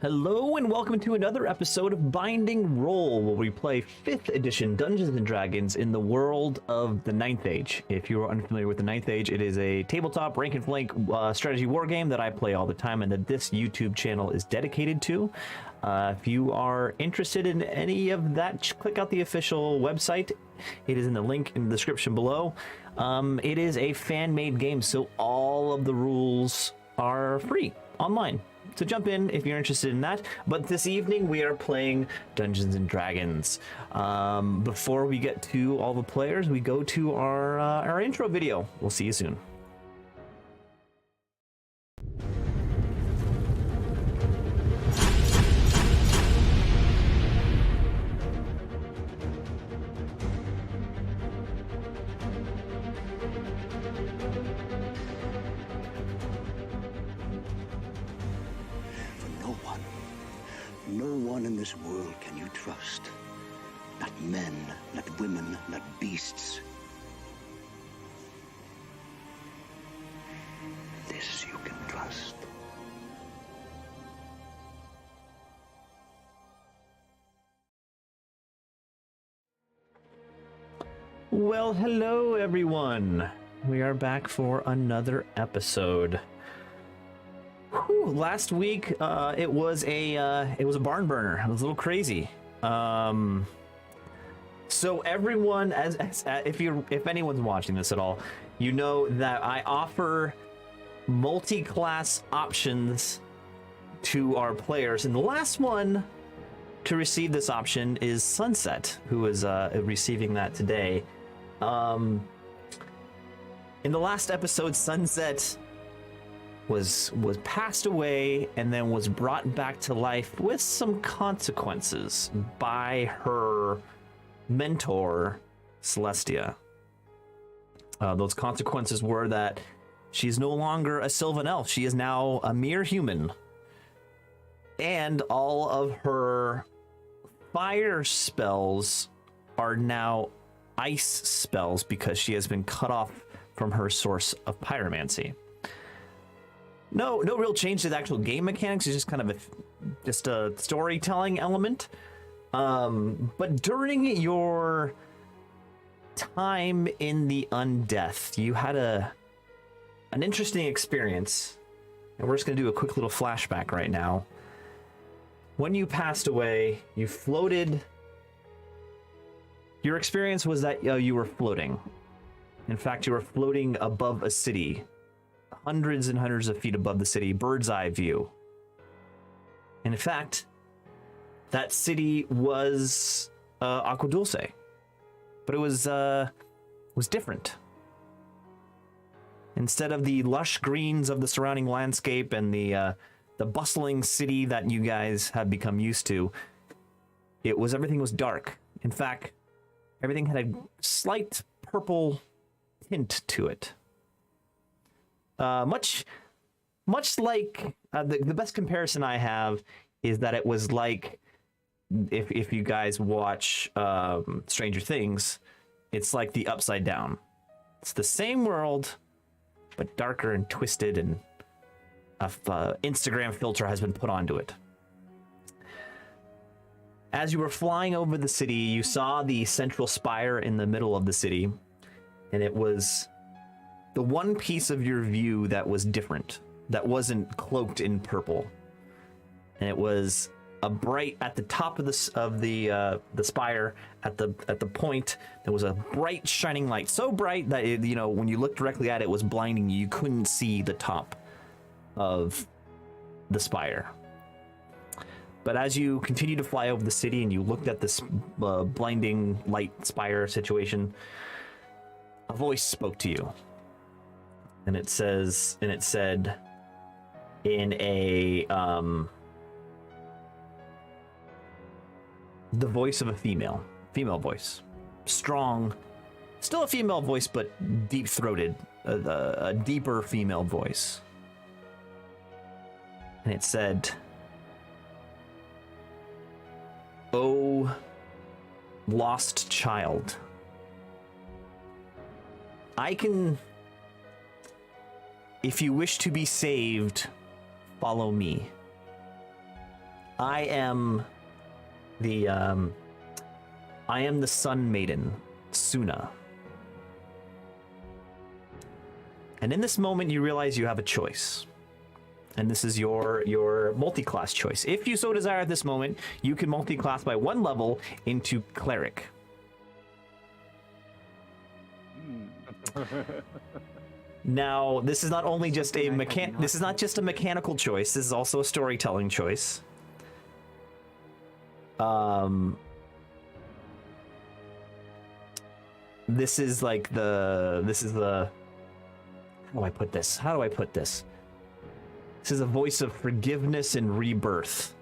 Hello and welcome to another episode of Binding Roll, where we play 5th edition Dungeons & Dragons in the world of the 9th Age. If you are unfamiliar with the 9th Age, it is a tabletop rank and flank strategy war game that I play all the time and that this YouTube channel is dedicated to. If you are interested in any of that, click out the official website. It is in the link in the description below. It is a fan-made game, so all of the rules are free online. So jump in if you're interested in that. But this evening we are playing Dungeons and Dragons. Before we get to all the players, we go to our intro video. We'll see you soon. No one in this world can you trust. Not men, not women, not beasts. This you can trust. Well, hello everyone. We are back for another episode. Whew, last week it was a barn burner. It was a little crazy. So everyone, if anyone's watching this at all, you know that I offer multi-class options to our players, and the last one to receive this option is Sunset, who is receiving that today. In the last episode, Sunset was passed away and then was brought back to life with some consequences by her mentor, Celestia. Those consequences were that she's no longer a Sylvan Elf. She is now a mere human. And all of her fire spells are now ice spells because she has been cut off from her source of pyromancy. No real change to the actual game mechanics. It's just kind of a storytelling element. But during your time in the Undeath, you had an interesting experience, and we're just gonna do a quick little flashback right now. When you passed away, you floated. Your experience was that you were floating. In fact, you were floating above a city. Hundreds and hundreds of feet above the city, bird's eye view. And in fact, that city was Aqua Dulce, but it was different. Instead of the lush greens of the surrounding landscape and the bustling city that you guys have become used to, everything was dark. In fact, everything had a slight purple tint to it. Much like the best comparison I have is that it was like if you guys watch Stranger Things, it's like the Upside Down. It's the same world, but darker and twisted, and a Instagram filter has been put onto it. As you were flying over the city, you saw the central spire in the middle of the city, and it was the one piece of your view that was different, that wasn't cloaked in purple. And it was a bright at the top of the spire, at the point, there was a bright shining light, so bright that when you looked directly at it, it was blinding you. You couldn't see the top of the spire. But as you continued to fly over the city and you looked at this blinding light spire situation, a voice spoke to you. And it said in a the voice of a female voice, strong, still a female voice, but deep-throated, a deeper female voice. And it said, "Oh, lost child, if you wish to be saved, follow me. I am the Sun Maiden, Suna. And in this moment, you realize you have a choice. And this is your multi-class choice. If you so desire at this moment, you can multi-class by 1 level into Cleric. Now, this is not only just a this is not just a mechanical choice. This is also a storytelling choice. This is like the how do I put this? This is a voice of forgiveness and rebirth.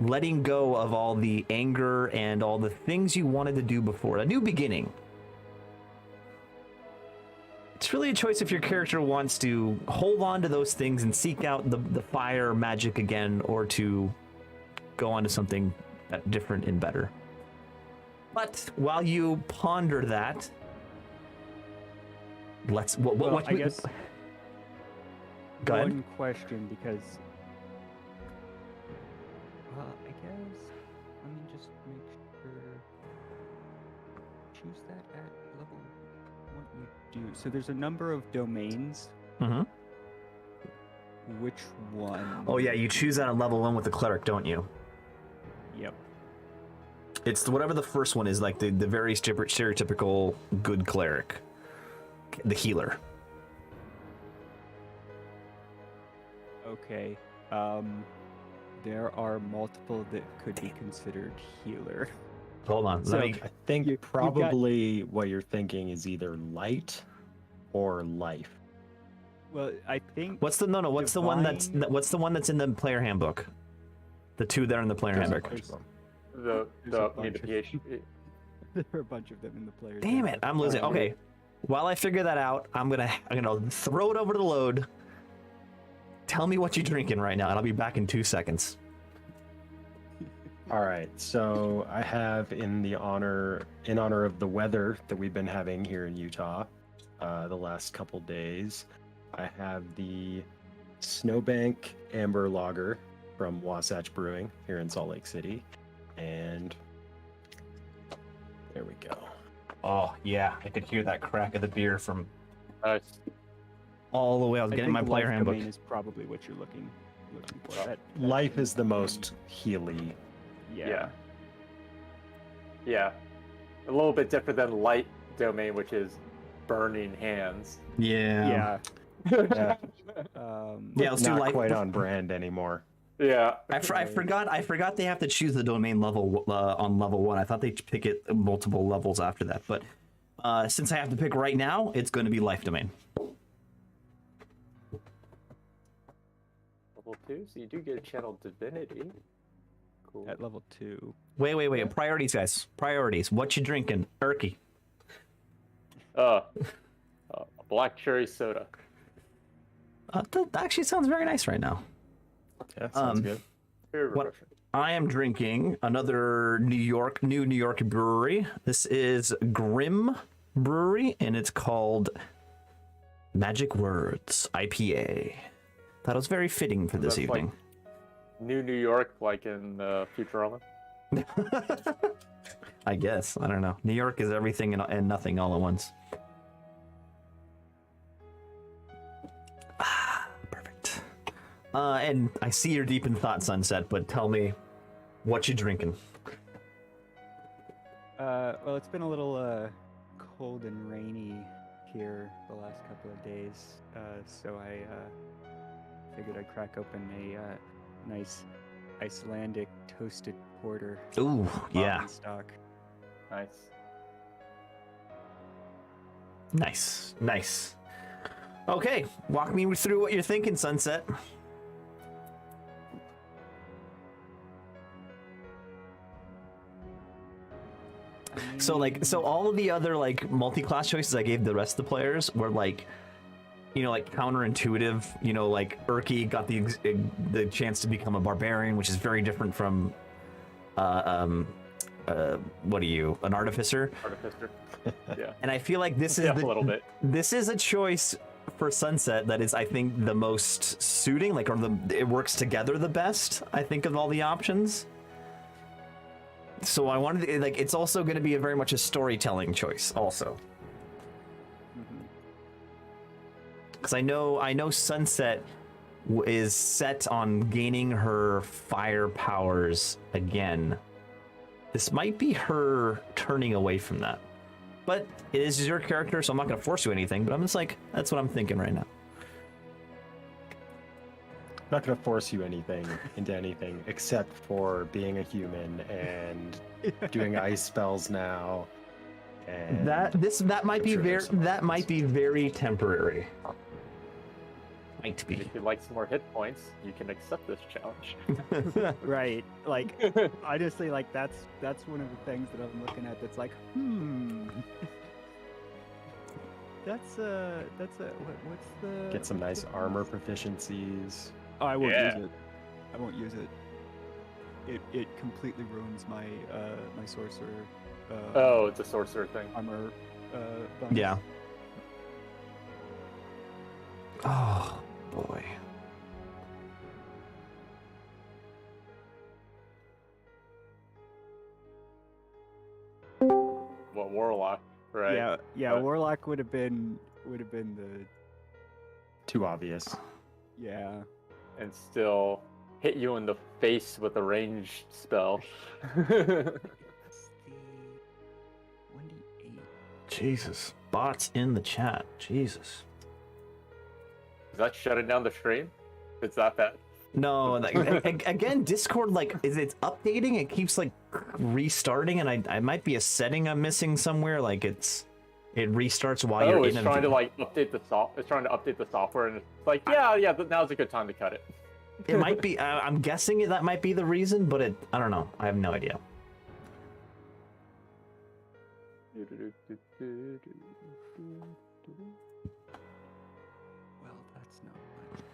Letting go of all the anger and all the things you wanted to do before. A new beginning. It's really a choice if your character wants to hold on to those things and seek out the fire magic again, or to go on to something different and better. But while you ponder that, I guess go ahead. one question, because I guess let me just make sure. Choose that at level. What you do? So there's a number of domains. Mm-hmm. Which one? Oh yeah, you choose that at level 1 with the cleric, don't you? Yep. It's whatever the first one is, like the very stereotypical good cleric, the healer. Okay. There are multiple that could be considered healer. Hold on. So Let me. I think you've got- probably what you're thinking is either light or life. Well, I think. What's the What's the one that's Divine- What's the one that's in the player handbook? The two there in the player There's a handbook. bunch of them. There's a bunch of- There are a bunch of them in the players. Damn it! I'm losing. Okay. While I figure that out, I'm gonna throw it over to the load. Tell me what you're drinking right now, and I'll be back in 2 seconds. All right, so I have in honor of the weather that we've been having here in Utah, the last couple days, I have the Snowbank Amber Lager from Wasatch Brewing here in Salt Lake City, and there we go. Oh yeah, I could hear that crack of the beer from Nice. all the way. I was I getting my think player life handbook. domain is probably what you're looking for. That Life is the most healy. yeah. Yeah. A little bit different than light domain, which is burning hands. Yeah. Yeah. Yeah, Yeah, let's do not life. quite on brand anymore. Yeah. I forgot they have to choose the domain level on level 1. I thought they'd pick it multiple levels after that, but since I have to pick right now, it's going to be life domain. Level 2, so you do get a channel divinity. Cool. At level 2. Wait. Priorities, guys. Priorities. What you drinking? Erky. A black cherry soda. That actually sounds very nice right now. Yeah, sounds good. Very What- refreshing. I am drinking another New York brewery. This is Grimm Brewery, and it's called Magic Words IPA. Thought it was very fitting for this That's like- evening. New York, like in Futurama. I guess. I don't know. New York is everything and nothing all at once. Perfect. And I see you're deep in thought, Sunset, but tell me what you drinking. Well, it's been a little cold and rainy here the last couple of days, so I figured I'd crack open a nice Icelandic toasted porter. Ooh, yeah. in stock. Nice. Nice. Okay, walk me through what you're thinking, Sunset. So all of the other like multi-class choices I gave the rest of the players were like, like counterintuitive. Like Erky got the chance to become a barbarian, which is very different from what are you, an artificer? Artificer. Yeah. And I feel like this is Yeah, a little bit. This is a choice for Sunset that is, I think, the most suiting, like, it works together the best, I think, of all the options. So I wanted to, like, it's also going to be very much a storytelling choice, also. Because I know Sunset is set on gaining her fire powers again. This might be her turning away from that. But it is your character, so I'm not going to force you anything, but I'm just like, that's what I'm thinking right now. I'm not going to force you into anything except for being a human and doing ice spells now. And that might be very temporary. Might be. If you'd like some more hit points, you can accept this challenge. Right. Like, honestly, like that's one of the things that I'm looking at. That's like, That's what's the? Get some nice armor proficiencies. Oh, I won't use it. I won't use it. It completely ruins my my sorcerer. Oh, it's a sorcerer thing. Armor. Bonus. Yeah. Oh boy. What, warlock, right? Yeah. But Warlock would have been the Too obvious. yeah. and still hit you in the face with a ranged spell. It's the 1d8. Jesus. Bots in the chat. Jesus. Is that shutting down the stream? It's that bad. No, like, again, Discord, like, it's updating. It keeps, like, restarting, and I might be a setting I'm missing somewhere. Like, it restarts while you're in it's trying to, like, update the It's trying to update the software, and it's like, yeah, now's a good time to cut it. It might be, I'm guessing that might be the reason, but I don't know. I have no idea. Well, that's not much.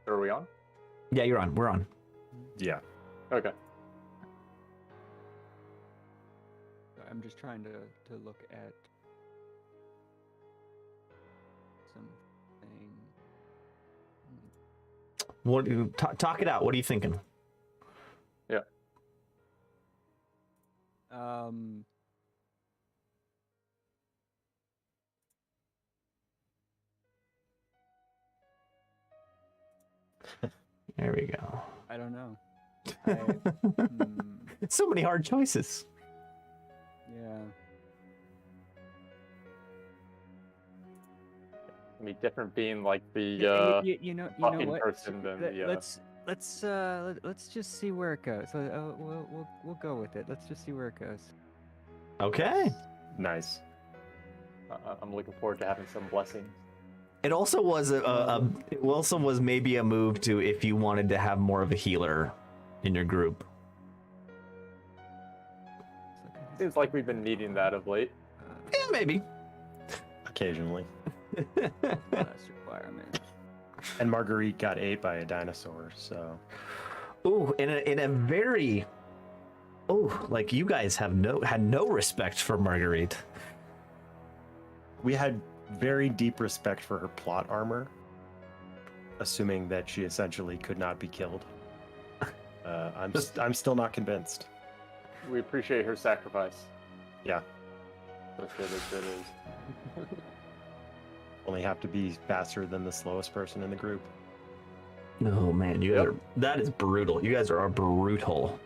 Are we on? Yeah, you're on. We're on. Yeah. Okay. I'm just trying to look at something. What talk it out? What are you thinking? Yeah. There we go. I don't know. So many hard choices. Yeah. I mean, different being like the you know fucking what? person than the Let's just see where it goes. We'll go with it. Let's just see where it goes. Okay. Nice. I'm looking forward to having some blessings. It also was it also was maybe a move to if you wanted to have more of a healer in your group. Seems like we've been needing that of late. Yeah, maybe. Occasionally. Last requirement. And Marguerite got ate by a dinosaur, so. Ooh, in a very, like you guys had no respect for Marguerite. We had very deep respect for her plot armor, assuming that she essentially could not be killed. I'm still not convinced. We appreciate her sacrifice. Yeah. That's good as it is. Only have to be faster than the slowest person in the group. Oh man, that is brutal. You guys are brutal.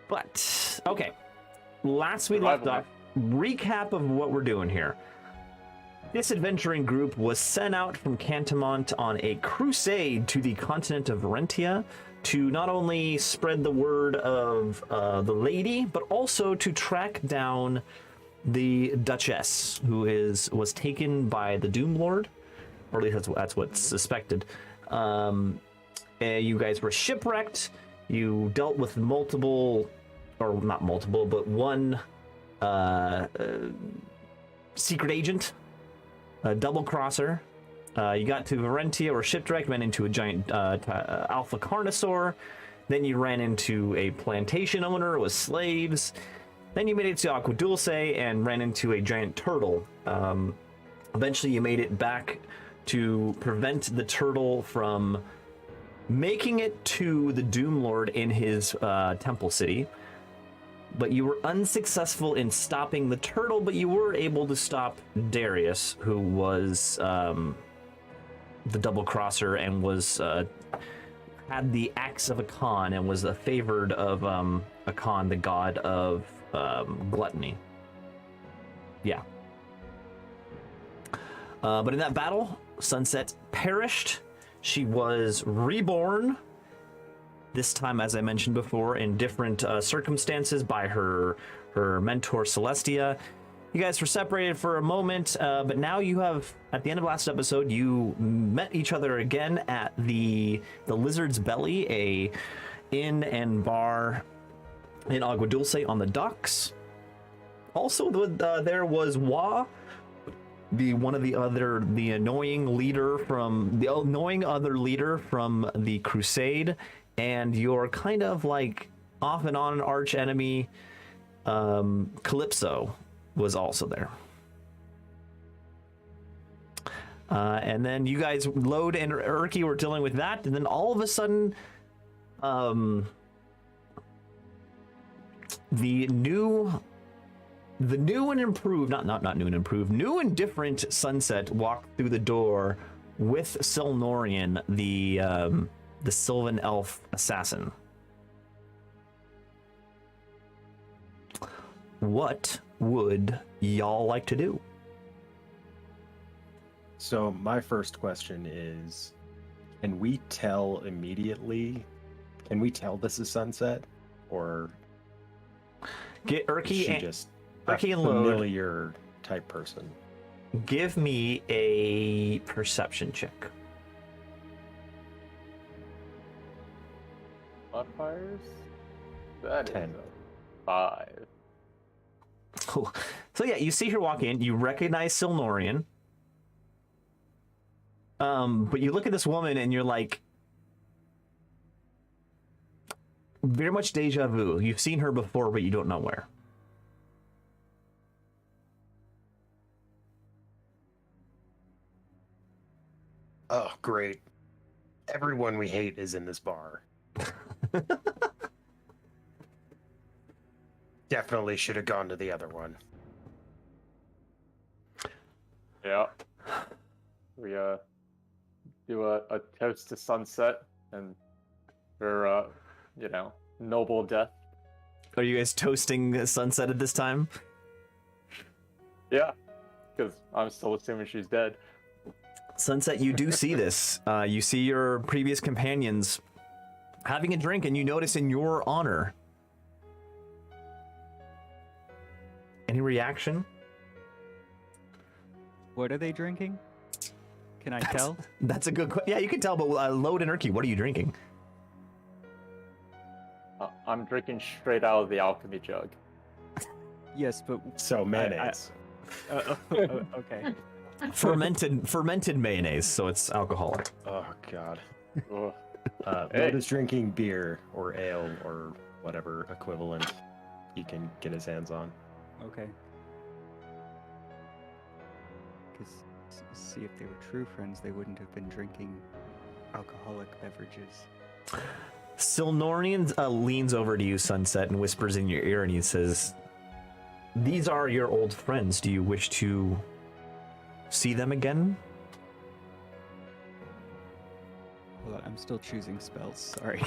But okay, last we left off, recap of what we're doing here. This adventuring group was sent out from Cantamont on a crusade to the continent of Varentia to not only spread the word of the lady, but also to track down the Duchess, who was taken by the Doom Lord, or at least that's what's suspected. And you guys were shipwrecked. You dealt with multiple, or not multiple, but one secret agent, a double crosser. You got to Varentia, or shipwrecked, ran into a giant alpha carnosaur. Then you ran into a plantation owner with slaves. Then you made it to Aqua Dulce and ran into a giant turtle. Eventually, you made it back to prevent the turtle from making it to the Doom Lord in his temple city. But you were unsuccessful in stopping the turtle, but you were able to stop Darius, who was the double crosser and was had the axe of Akan and was a favored of Akan, the god of gluttony. Yeah. But in that battle, Sunset perished. She was reborn, this time, as I mentioned before, in different circumstances by her mentor Celestia. You guys were separated for a moment, but now you have, at the end of last episode, you met each other again at the Lizard's Belly, a inn and bar in Agua Dulce on the docks. Also, there was Wa, the annoying other leader from the Crusade, and your kind of like off and on arch enemy, Calypso, was also there. And then you guys, Lode and Urki, were dealing with that, and then all of a sudden, the new and improved, not new and improved, new and different Sunset walked through the door with Silnorian, the Sylvan Elf assassin. What would y'all like to do? So my first question is, can we tell immediately? Can we tell this is Sunset, or Get is she Urki just Urki a and Lode. familiar type person? Give me a perception check. Modifiers? That 10. is a 5. Cool. So yeah, you see her walk in, you recognize Silnorian. But you look at this woman and you're like, very much deja vu. You've seen her before, but you don't know where. Oh, great. Everyone we hate is in this bar. Definitely should have gone to the other one. Yeah. We do a toast to Sunset and her noble death. Are you guys toasting Sunset at this time? Yeah. Because I'm still assuming she's dead. Sunset, you do see this. You see your previous companions having a drink, and you notice in your honor. Any reaction? What are they drinking? Can I tell? That's a good question. Yeah, you can tell, but Lode and Urki, what are you drinking? I'm drinking straight out of the alchemy jug. Yes, but So mayonnaise. okay. Fermented mayonnaise, so it's alcoholic. Oh god. Ugh. Hey. Lode is drinking beer or ale or whatever equivalent he can get his hands on. Okay. Because see, if they were true friends, they wouldn't have been drinking alcoholic beverages. Silnorian leans over to you, Sunset, and whispers in your ear, and he says, "These are your old friends. Do you wish to see them again?" Hold on, I'm still choosing spells. Sorry.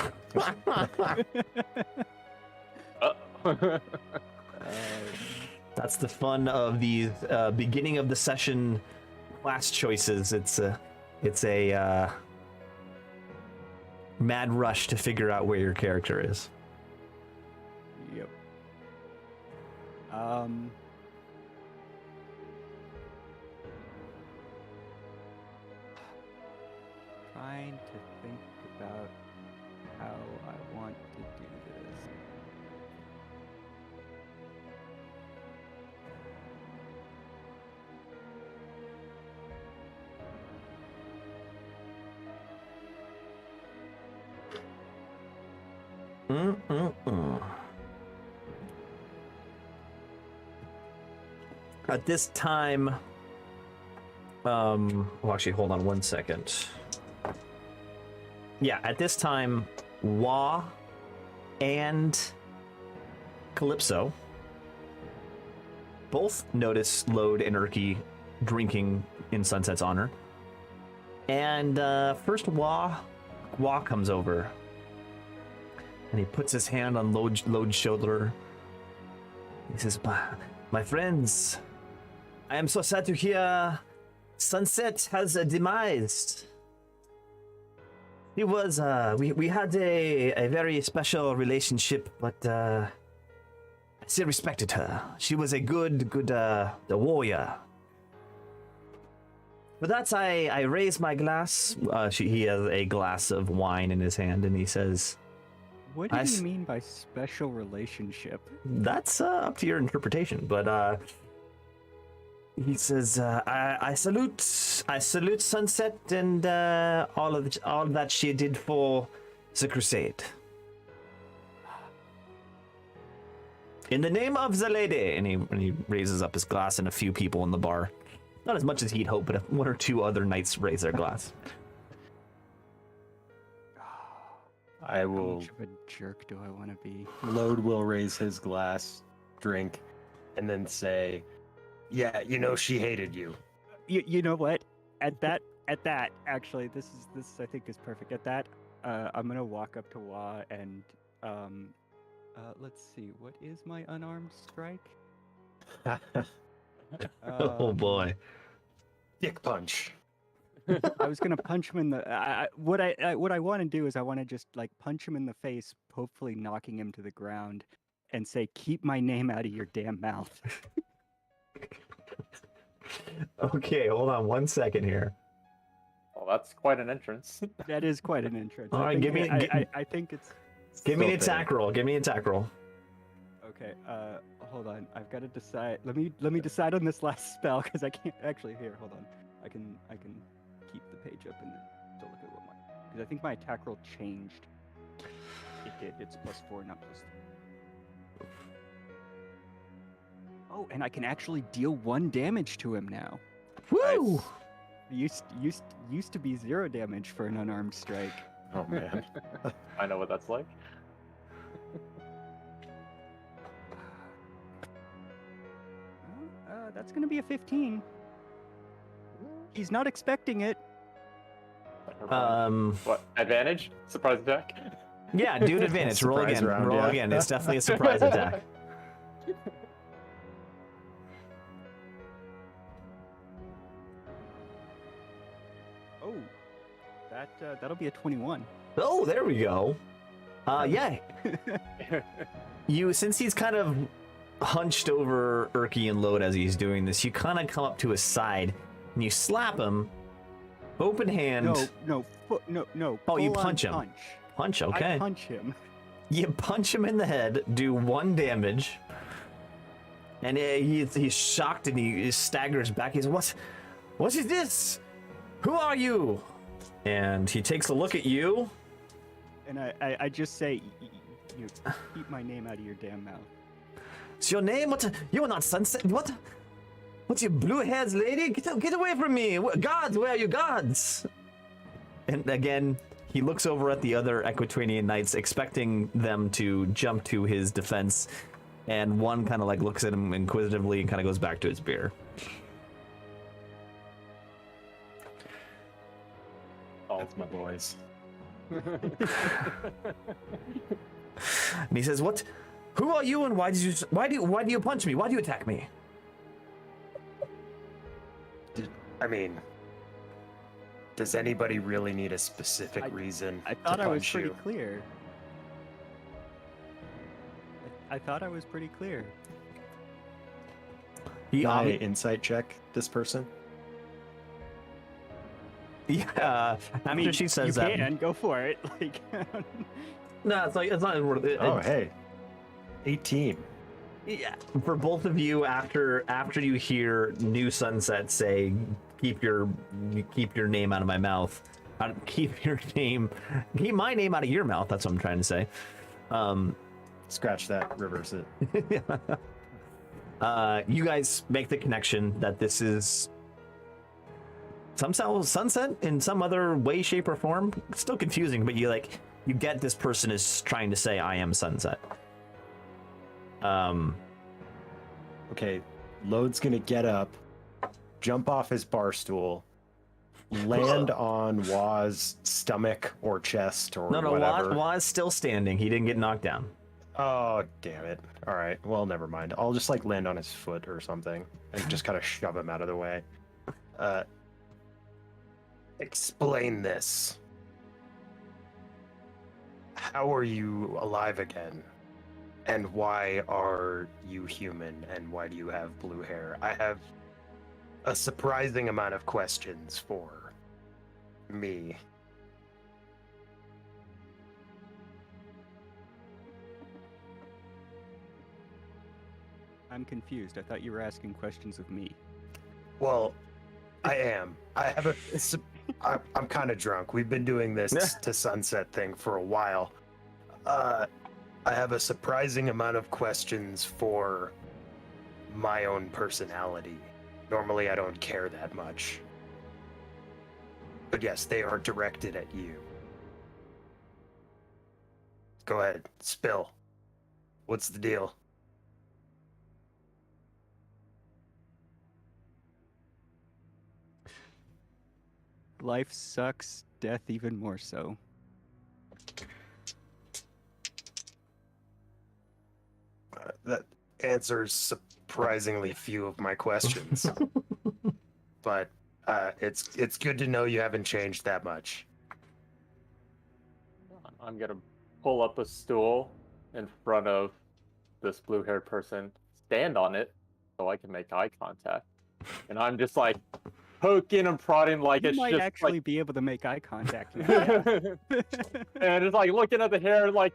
That's the fun of the beginning of the session class choices. It's a mad rush to figure out where your character is. Yep. Trying to think about how I want to do this. At this time, well, actually, hold on one second. Yeah, at this time, Wa and Calypso both notice Lode and Urki drinking in Sunset's honor. And first, Wa comes over, and he puts his hand on Lode's shoulder. He says, "My friends, I am so sad to hear Sunset has demised. He was, we had a very special relationship, but I still respected her. She was a good warrior. For that, I raise my glass." He has a glass of wine in his hand, and he says, What do you mean by special relationship? "That's up to your interpretation." But he says, "I salute Sunset and all that she did for the crusade. In the name of the lady," and he raises up his glass, and a few people in the bar, not as much as he'd hoped, but one or two other knights raise their glass. I How will. much of a jerk do I want to be? Lode will raise his glass, drink, and then say, "Yeah, you know she hated you." You know what? At that, actually, this I think is perfect. At that, I'm gonna walk up to Wa and let's see, what is my unarmed strike? Oh boy. Dick punch. I was gonna punch him in the. What I want to do is I want to just like punch him in the face, hopefully knocking him to the ground, and say, "Keep my name out of your damn mouth." Okay, hold on one second here. Well, that's quite an entrance. That is quite an entrance. All I right, think give me- I think it's. Give me an Still attack roll. Give me an attack roll. Okay, hold on. I've got to decide. Let me decide on this last spell because I can't actually. Here, hold on. I can keep the page up and then still look at what my, because I think my attack roll changed. It did. It's +4, not +3. Oh, and I can actually deal 1 damage to him now. Woo! Used to be 0 damage for an unarmed strike. Oh man. I know what that's like. That's gonna be a 15. He's not expecting it. What, advantage? Surprise attack? Yeah, dude, advantage. Roll Surprise again. round, Roll yeah. again. It's definitely a surprise attack. Oh, that'll be a 21. Oh, there we go. Yeah. Since he's kind of hunched over Urki and Lode as he's doing this, you kind of come up to his side and you slap him, open hand. No. Oh, you full-on punch him. Punch, okay. I punch him. You punch him in the head, do 1 damage, and he's shocked and he staggers back. He's, what is this? Who are you? And he takes a look at you. And I just say, you keep my name out of your damn mouth. It's your name? What? You are not Sunset. What? What's your blue hairs, lady? Get away from me! Guards, where are you, guards? And again, he looks over at the other Equatorian knights, expecting them to jump to his defense, and one kind of like looks at him inquisitively and kind of goes back to his beer. That's my boys. And he says, "What? Who are you, and why do you punch me? Why do you attack me?" Does anybody really need a specific reason? I thought to I was punch pretty you? clear. I thought I was pretty clear. He, Can I insight check this person? yeah. After she says you that, can go for it. Like, no, it's not worth it. Oh, hey. 18. Yeah, for both of you, after you hear New Sunset say, keep your name out of my mouth, keep my name out of your mouth. That's what I'm trying to say. Scratch that, reverse it. You guys make the connection that this is some sunset in some other way, shape, or form. It's still confusing, but you get this person is trying to say, "I am sunset." Okay, Lode's gonna get up, jump off his bar stool, land on Wa's stomach or chest or No, whatever. Wa's still standing. He didn't get knocked down. Oh, damn it. All right, well, never mind. I'll just like land on his foot or something and just kind of shove him out of the way. Explain this. How are you alive again? And why are you human? And why do you have blue hair? I have a surprising amount of questions for me. I'm confused. I thought you were asking questions of me. Well, I am. I'm kind of drunk. We've been doing this to sunset thing for a while. I have a surprising amount of questions for my own personality. Normally, I don't care that much. But yes, they are directed at you. Go ahead, spill. What's the deal? Life sucks, death even more so. That answers surprisingly few of my questions. But it's good to know you haven't changed that much. I'm gonna pull up a stool in front of this blue-haired person, stand on it so I can make eye contact, and I'm just like poking and prodding like You it's might just actually like... be able to make eye contact now. and just like looking at the hair, like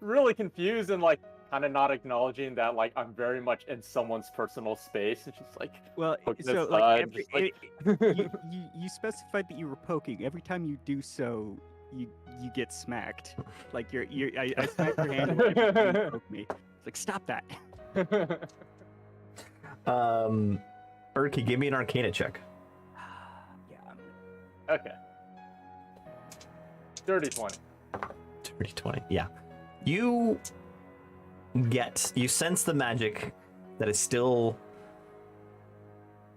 really confused and like kind of not acknowledging that like I'm very much in someone's personal space. It's just like Well, poking so aside, like, just like... you specified that you were poking. Every time you do so, you get smacked. Like I smack your hand and every time you poke me. It's like, stop that. Urki, give me an Arcana check. Yeah. Okay. Dirty 20. Dirty 20. Yeah. You sense the magic that is still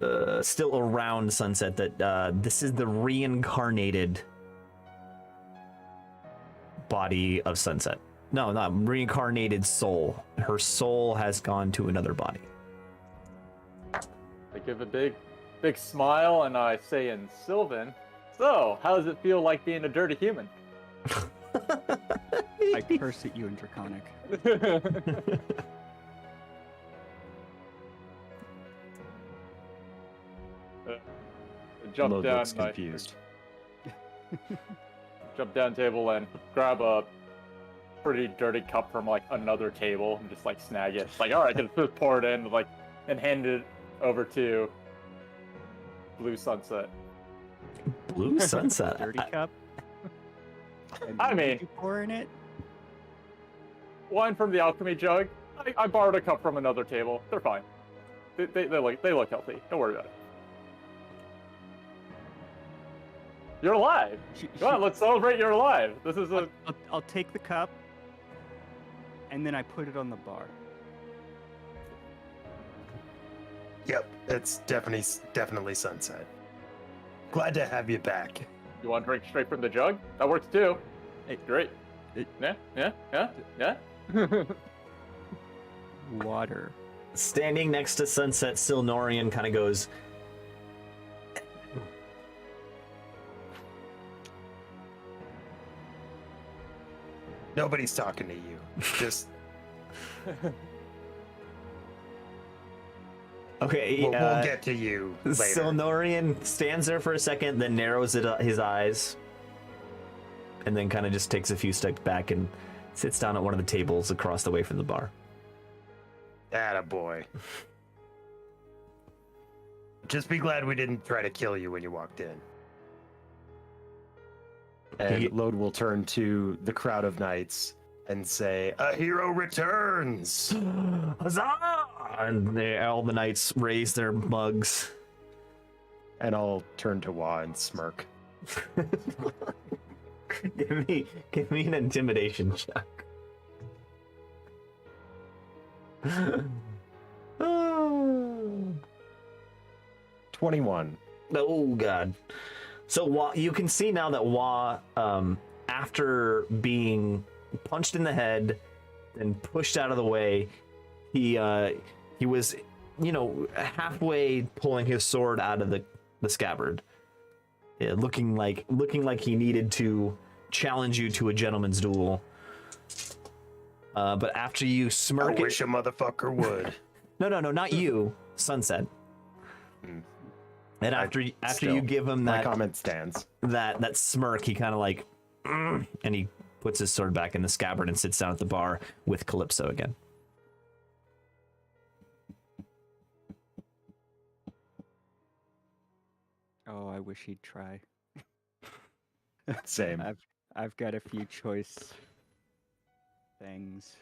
around Sunset, that this is the reincarnated body of Sunset. No, not reincarnated soul. Her soul has gone to another body. I give a big smile and I say in Sylvan, so how does it feel like being a dirty human? I curse at you in Draconic. Jump Lode down, looks confused. jump down table and grab a pretty dirty cup from like another table and just like snag it. Like, all right, just pour it in, like, and hand it over to Blue Sunset. Blue Sunset. Dirty cup. And I what mean- did you pour in it? Wine from the alchemy jug. I borrowed a cup from another table. They're fine. They look healthy. Don't worry about it. You're alive. Come on, let's celebrate you're alive. This is a... I'll take the cup, and then I put it on the bar. Yep, it's definitely Sunset. Glad to have you back. You want to drink straight from the jug? That works too. Hey, Great. Yeah. Water. Standing next to Sunset, Silnorian kind of goes, Nobody's talking to you. Just okay, we'll get to you later. Silnorian stands there for a second, then narrows his eyes, and then kind of just takes a few steps back and sits down at one of the tables across the way from the bar. Attaboy. Just be glad we didn't try to kill you when you walked in. And Lode will turn to the crowd of knights and say, "A hero returns!" Huzzah! And all the knights raise their mugs. And I'll turn to Wah and smirk. Give me an intimidation check. Oh. 21. Oh god. So Wah, you can see now that Wah, after being punched in the head and pushed out of the way, he was, halfway pulling his sword out of the scabbard, looking like he needed to challenge you to a gentleman's duel. But after you smirk, I wish a motherfucker would. No, not you, Sunset. And after you give him that my comment stands. That smirk, he kind of like, and he puts his sword back in the scabbard and sits down at the bar with Calypso again. Oh, I wish he'd try. Same. I've got a few choice things.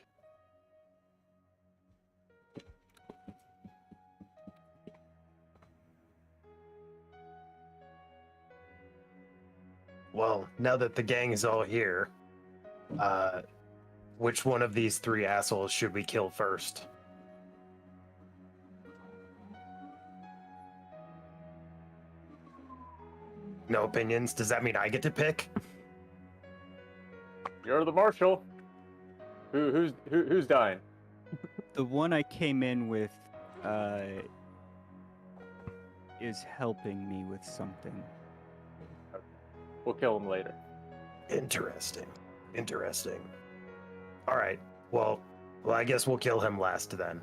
Well, now that the gang is all here, which one of these three assholes should we kill first? No opinions? Does that mean I get to pick? You're the marshal. Who's dying? The one I came in with is helping me with something. We'll kill him later. Interesting. All right. Well, I guess we'll kill him last then.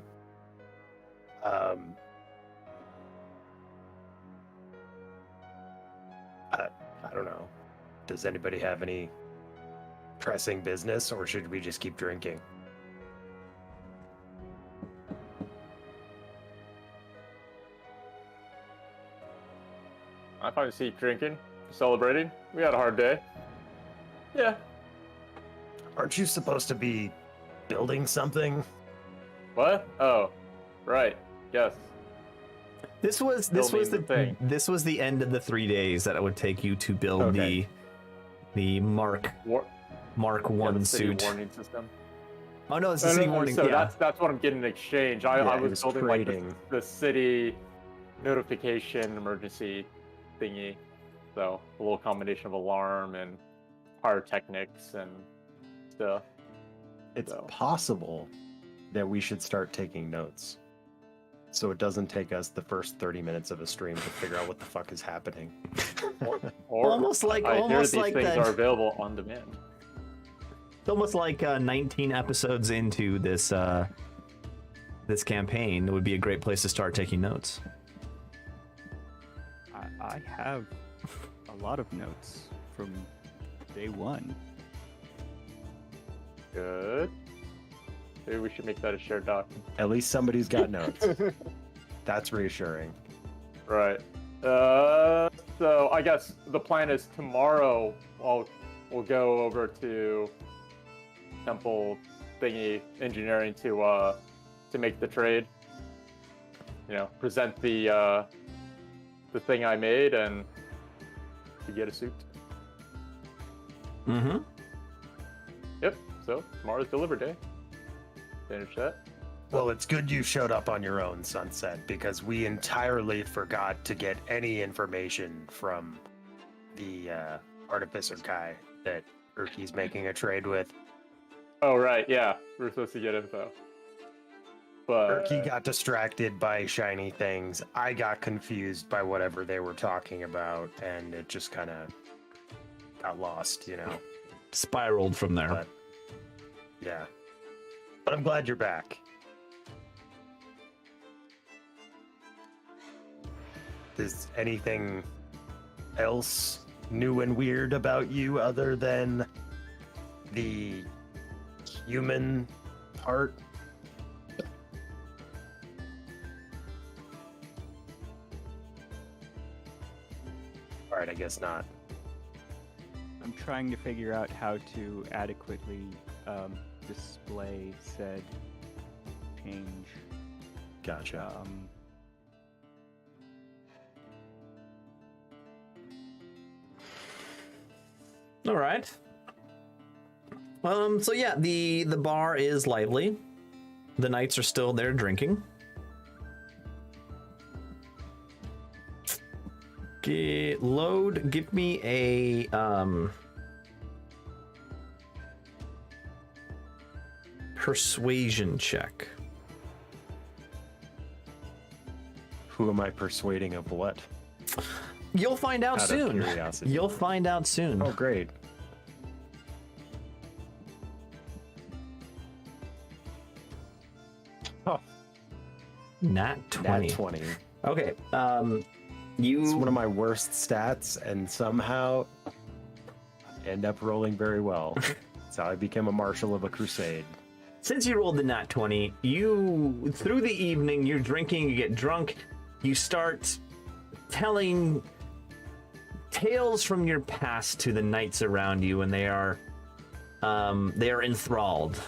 I don't know. Does anybody have any pressing business, or should we just keep drinking? I probably keep drinking, celebrating. We had a hard day. Yeah. Aren't you supposed to be building something? What? Oh, right. Yes. This was Building the thing. this was the end of the 3 days that it would take you to build Okay. the Mark One the city suit. warning system. Oh no, it's the city warning. So Yeah. that's what I'm getting in exchange. I Yeah, it was was building like trading. the city notification emergency thingy. So a little combination of alarm and pyrotechnics and stuff. It's So. possible that we should start taking notes, so it doesn't take us the first 30 minutes of a stream to figure out what the fuck is happening. Or Almost like- I hear almost these like things that- are available on demand. It's almost like 19 episodes into this this campaign. It would be a great place to start taking notes. I have a lot of notes from day one. Good. Maybe we should make that a shared doc. At least somebody's got notes. That's reassuring. Right. So I guess the plan is tomorrow we'll go over to Temple Thingy Engineering to make the trade. Present the thing I made and to get a suit. Mm-hmm. Yep. So tomorrow's deliver day. Finish that. Well, it's good you showed up on your own, Sunset, because we entirely forgot to get any information from the artificer guy that Urki's making a trade with. Oh right, yeah. We're supposed to get info. But Urki got distracted by shiny things. I got confused by whatever they were talking about, and it just kind of got lost, Spiraled from there. But yeah. But I'm glad you're back. Is anything else new and weird about you other than the human part? Alright, I guess not. I'm trying to figure out how to adequately display said change. Gotcha. All right. So yeah, the bar is lively. The knights are still there drinking. Give me a persuasion check. Who am I persuading of what? You'll find out Out of soon. curiosity. You'll find out soon. Oh, great. Oh, Nat 20. nat 20. Okay. It's one of my worst stats, and somehow I end up rolling very well. That's how I became a marshal of a crusade. Since you rolled the nat 20, you, through the evening, you're drinking, you get drunk, you start telling tales from your past to the knights around you, and they are enthralled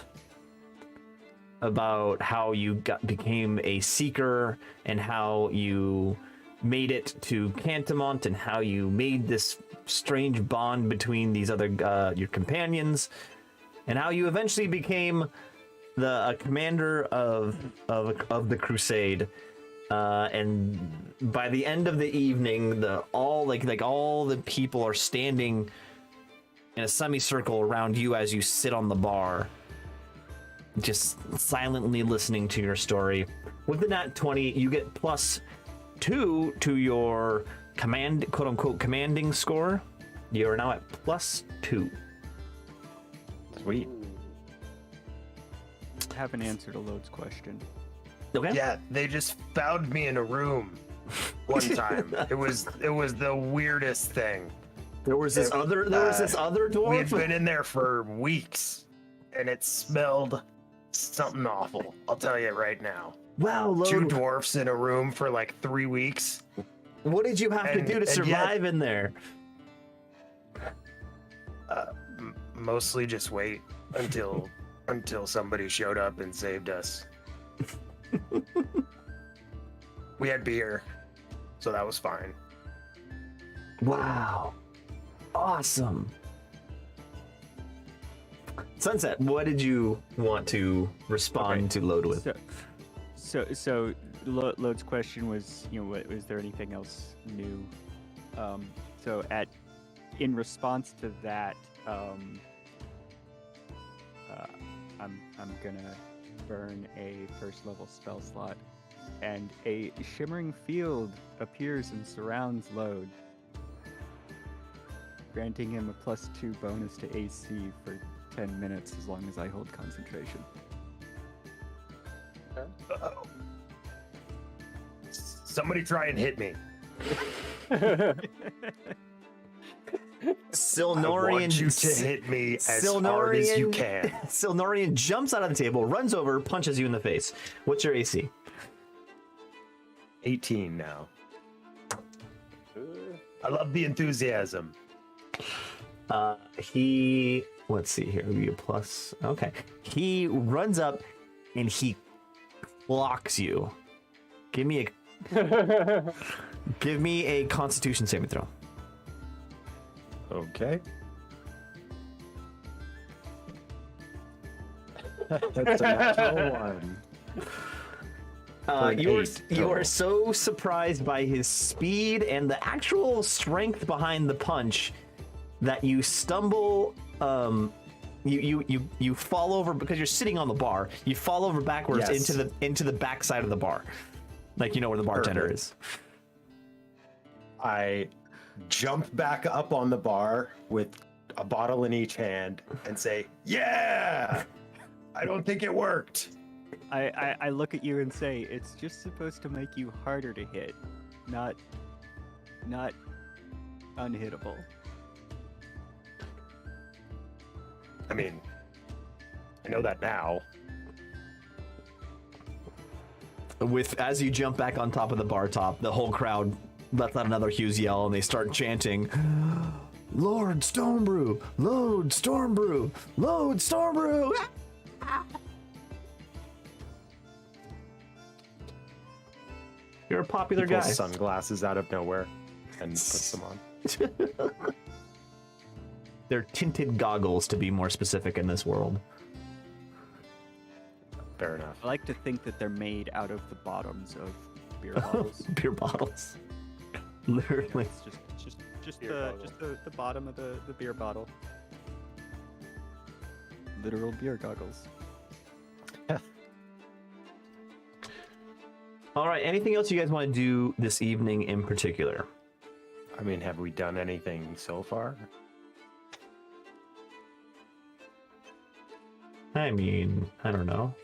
about how you became a seeker and how you made it to Cantamont and how you made this strange bond between these other your companions, and how you eventually became the commander of the crusade. And by the end of the evening, all the people are standing in a semicircle around you as you sit on the bar, just silently listening to your story. With the nat 20, you get +2 to your quote unquote commanding score. You are now at +2. Sweet. I haven't answered a loads question. Okay. Yeah, they just found me in a room one time. it was the weirdest thing. There was this other dwarf. We had been in there for weeks, and it smelled something awful. I'll tell you right now. Wow, Two Lode, dwarfs in a room for like 3 weeks. what did you have to and- do to and yet- survive in there? Mostly just wait until somebody showed up and saved us. We had beer, so that was fine. Wow. Awesome. Sunset, what did you want to respond to Lode with? So Lode's question was, was there anything else new? In response to that, I'm gonna burn a first level spell slot, and a shimmering field appears and surrounds Lode, granting him a +2 bonus to AC for 10 minutes as long as I hold concentration. Uh-oh. Somebody try and hit me. Silnorian, I want you to hit me as hard as you can. Silnorian jumps out of the table, runs over, punches you in the face. What's your AC? 18 now. I love the enthusiasm. Let's see here. It'll be a plus. Okay. He runs up and he clocks you. Give me a Constitution saving throw. Okay. That's a natural one. You are so surprised by his speed and the actual strength behind the punch that you stumble. You fall over because you're sitting on the bar. You fall over backwards Yes. into the back side of the bar, like where the bartender Perfect. is. I jump back up on the bar with a bottle in each hand and say, "Yeah!" I don't think it worked. I look at you and say, it's just supposed to make you harder to hit, not unhittable. I mean, I know that now. As you jump back on top of the bar top, the whole crowd lets out another Hughes yell and they start chanting, "Lord Stormbrew! Lord Stormbrew! Lord Stormbrew!" You're a popular He guy. pulls sunglasses out of nowhere and puts them on. They're tinted goggles, to be more specific in this world. Fair enough. I like to think that they're made out of the bottoms of beer bottles. Beer bottles. Literally. It's just Beer the bottom of the beer bottle. Literal beer goggles. All right. Anything else you guys want to do this evening in particular? I mean, have we done anything so far? I mean, I don't know.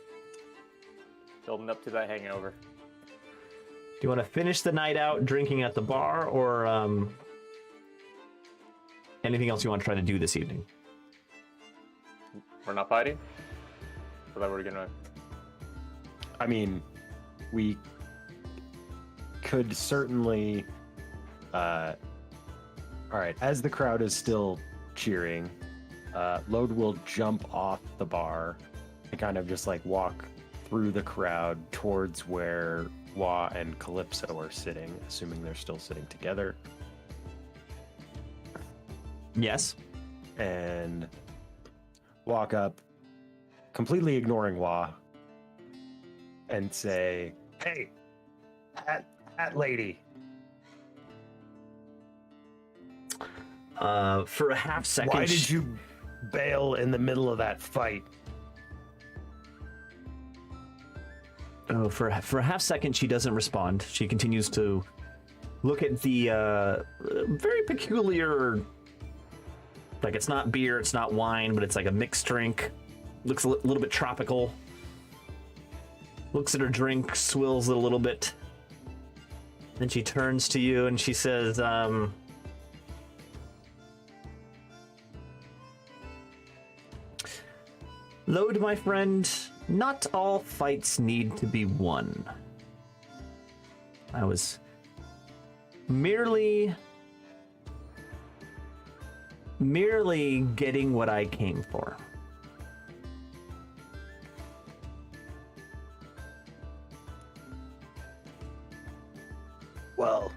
Building up to that hangover. Do you want to finish the night out drinking at the bar, or anything else you want to try to do this evening? We're not fighting? So that we're gonna... I mean, we could certainly. All right, as the crowd is still cheering, Lode will jump off the bar and kind of just like walk through the crowd towards where Wa and Calypso are sitting, assuming they're still sitting together, Yes. and walk up, completely ignoring Wa, and say, Hey, hat lady. For a half second. Why did you bail in the middle of that fight? Oh, for a half second, she doesn't respond. She continues to look at the very peculiar. Like, it's not beer, it's not wine, but it's like a mixed drink. Looks a little bit tropical. Looks at her drink, swills it a little bit. Then she turns to you and she says, Lode, my friend, not all fights need to be won. I was merely getting what I came for. Well,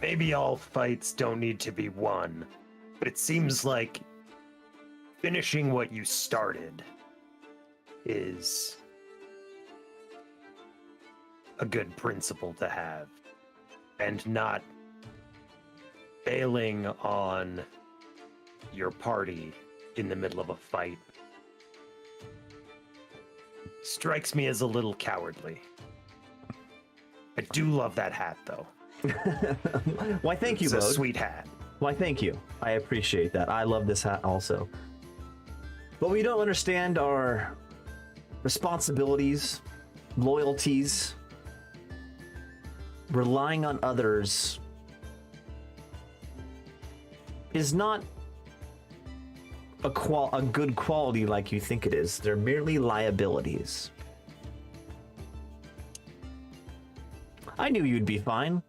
maybe all fights don't need to be won, but it seems like finishing what you started is a good principle to have, and not bailing on your party in the middle of a fight strikes me as a little cowardly. I do love that hat, though. Why, thank you, It's a Lode. sweet hat. Why, thank you. I appreciate that. I love this hat also. But we don't understand our responsibilities, loyalties, relying on others is not a good quality like you think it is. They're merely liabilities. I knew you'd be fine.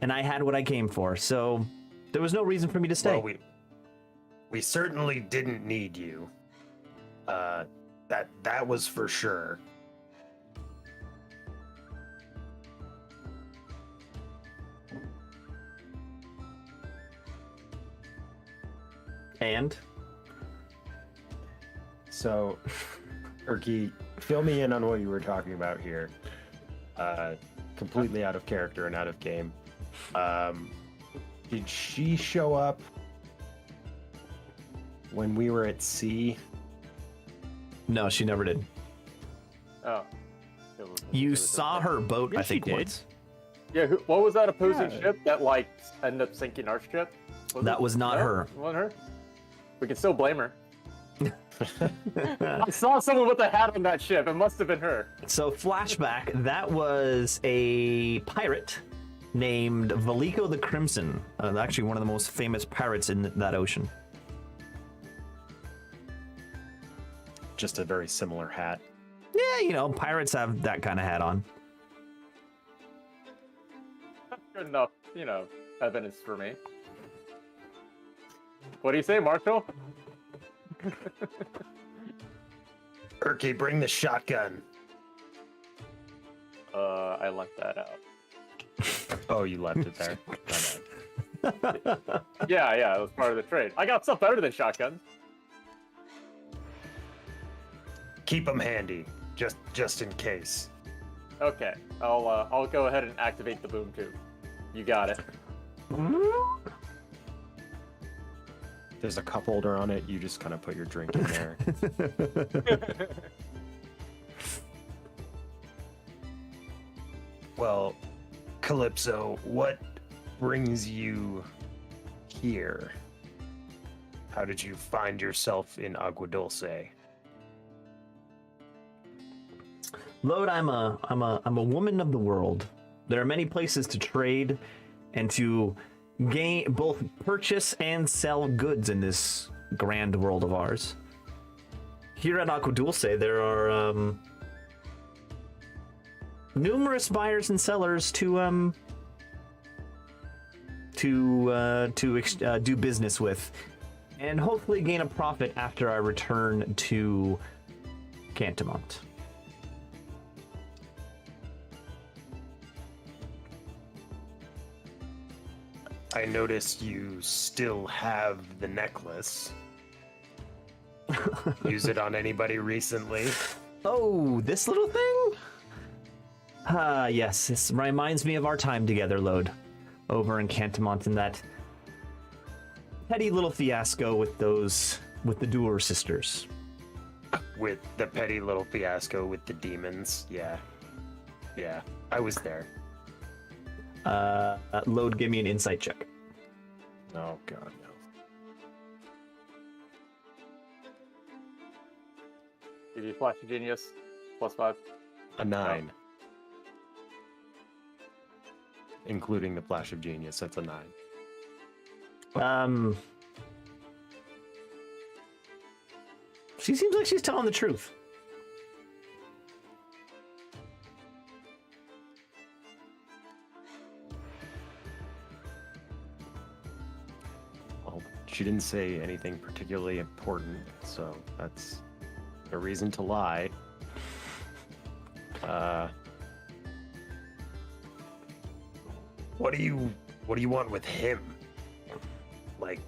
And I had what I came for, so there was no reason for me to stay. Well, we certainly didn't need you. That was for sure. And? so, Erky, fill me in on what you were talking about here. Completely out of character and out of game. Did she show up when we were at sea? No, she never did. Oh. You saw her boat, Yeah, I think, she did. once. Yeah, what was that opposing Yeah. ship that, like, ended up sinking our ship? That was not her. It wasn't her? We can still blame her. I saw someone with a hat on that ship. It must have been her. So, flashback, that was a pirate named Valiko the Crimson. Actually, one of the most famous pirates in that ocean. Just a very similar hat. Yeah, you know, pirates have that kind of hat on. That's good enough, evidence for me. What do you say, Marshall? Erky, bring the shotgun. I left that out. Oh, you left it there. My bad. Yeah, it was part of the trade. I got stuff better than shotguns. Keep them handy, just in case. Okay, I'll go ahead and activate the boom tube. You got it. There's a cup holder on it. You just kind of put your drink in there. Well, Calypso, what brings you here? How did you find yourself in Agua Dulce? Lode, I'm a woman of the world. There are many places to trade and to gain both purchase and sell goods in this grand world of ours. Here at Agua Dulce, there are numerous buyers and sellers to do business with, and hopefully gain a profit after I return to Cantamont. I noticed you still have the necklace. Use it on anybody recently? Oh, this little thing? Yes, this reminds me of our time together, Lode, over in Cantamont, and that petty little fiasco with the Doer sisters. With the petty little fiasco with the demons? Yeah, I was there. Lode, give me an insight check. Oh god, no. Give you Flash of Genius, +5. A 9. Including the flash of genius, that's a 9. She seems like she's telling the truth. Well, she didn't say anything particularly important, so that's a reason to lie. What do you want with him? Like,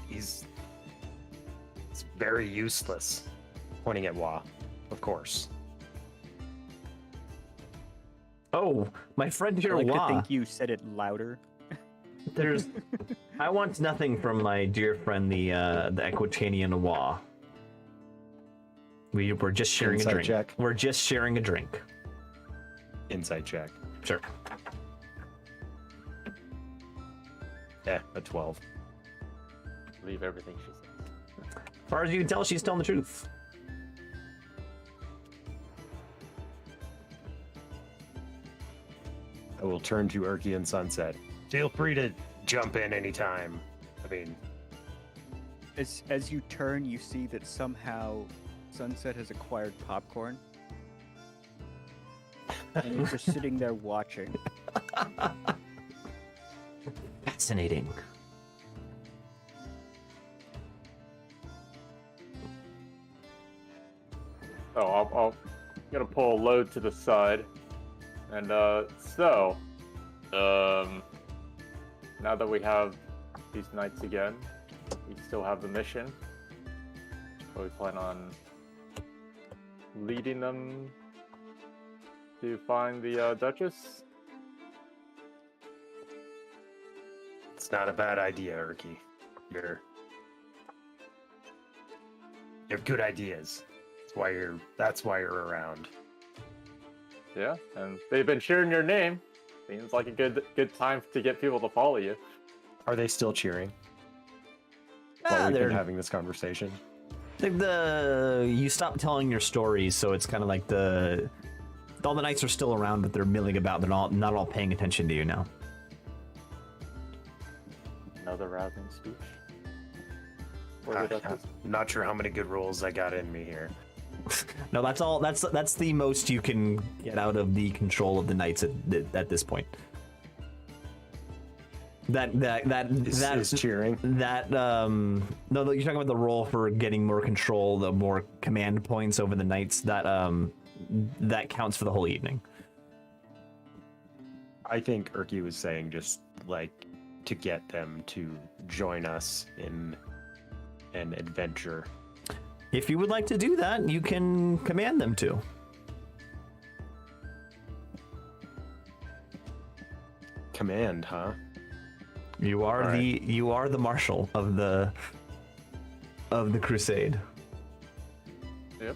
he's very useless. Pointing at Wa, of course. Oh, my friend here, I like to Wa. think you said it louder. I want nothing from my dear friend, the Equitanian Wa. We're just sharing Insight a drink. check. We're just sharing a drink. Insight check. Sure. A 12. Believe everything she says. As far as you can tell, she's telling the truth. I will turn to Urki and Sunset. Feel free to jump in anytime. I mean, As you turn, you see that somehow Sunset has acquired popcorn. And you're just sitting there watching. Fascinating. So I'm gonna pull a load to the side, and now that we have these knights again, we still have the mission. But we plan on leading them to find the Duchess. it's not a bad idea, Urki. You have good ideas. That's why you're around. Yeah, and they've been cheering your name. Seems like a good time to get people to follow you. Are they still cheering? While we've They're been having this conversation? you stopped telling your stories, so it's kind of like all the knights are still around, but they're milling about. They're not all paying attention to you now. Another rousing speech. For the Duchess. I'm not sure how many good rolls I got in me here. No, that's all. That's the most you can get out of the control of the knights at this point. That Is cheering. no, you're talking about the roll for getting more control, the more command points over the knights. That that counts for the whole evening. I think Erky was saying just like to get them to join us in an adventure. If you would like to do that, you can command them to. Command, huh? You are All right. you are the marshal of the crusade. Yep.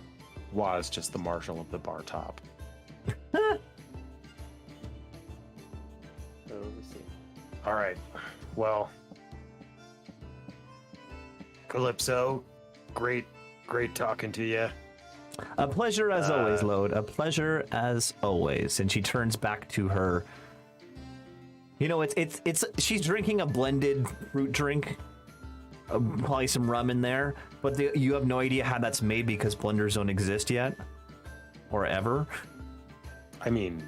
Was just the marshal of the bar top. So let's see. All right. Well, Calypso, great talking to you. A pleasure as always, Lode. A pleasure as always. And she turns back to her. You know, it's she's drinking a blended fruit drink. Probably some rum in there, but you have no idea how that's made because blenders don't exist yet, or ever. I mean,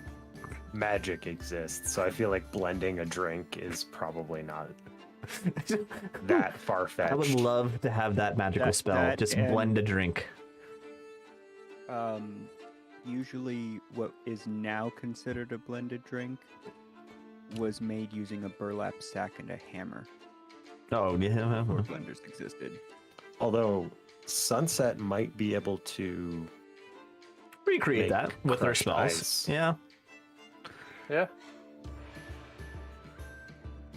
magic exists, so I feel like blending a drink is probably not that far-fetched. I would love to have that magical spell. that Just and- blend a drink. Usually what is now considered a blended drink was made using a burlap sack and a hammer. Oh, yeah. Before blenders existed. Although Sunset might be able to Recreate make that with her crushed spells. ice. Yeah. Yeah.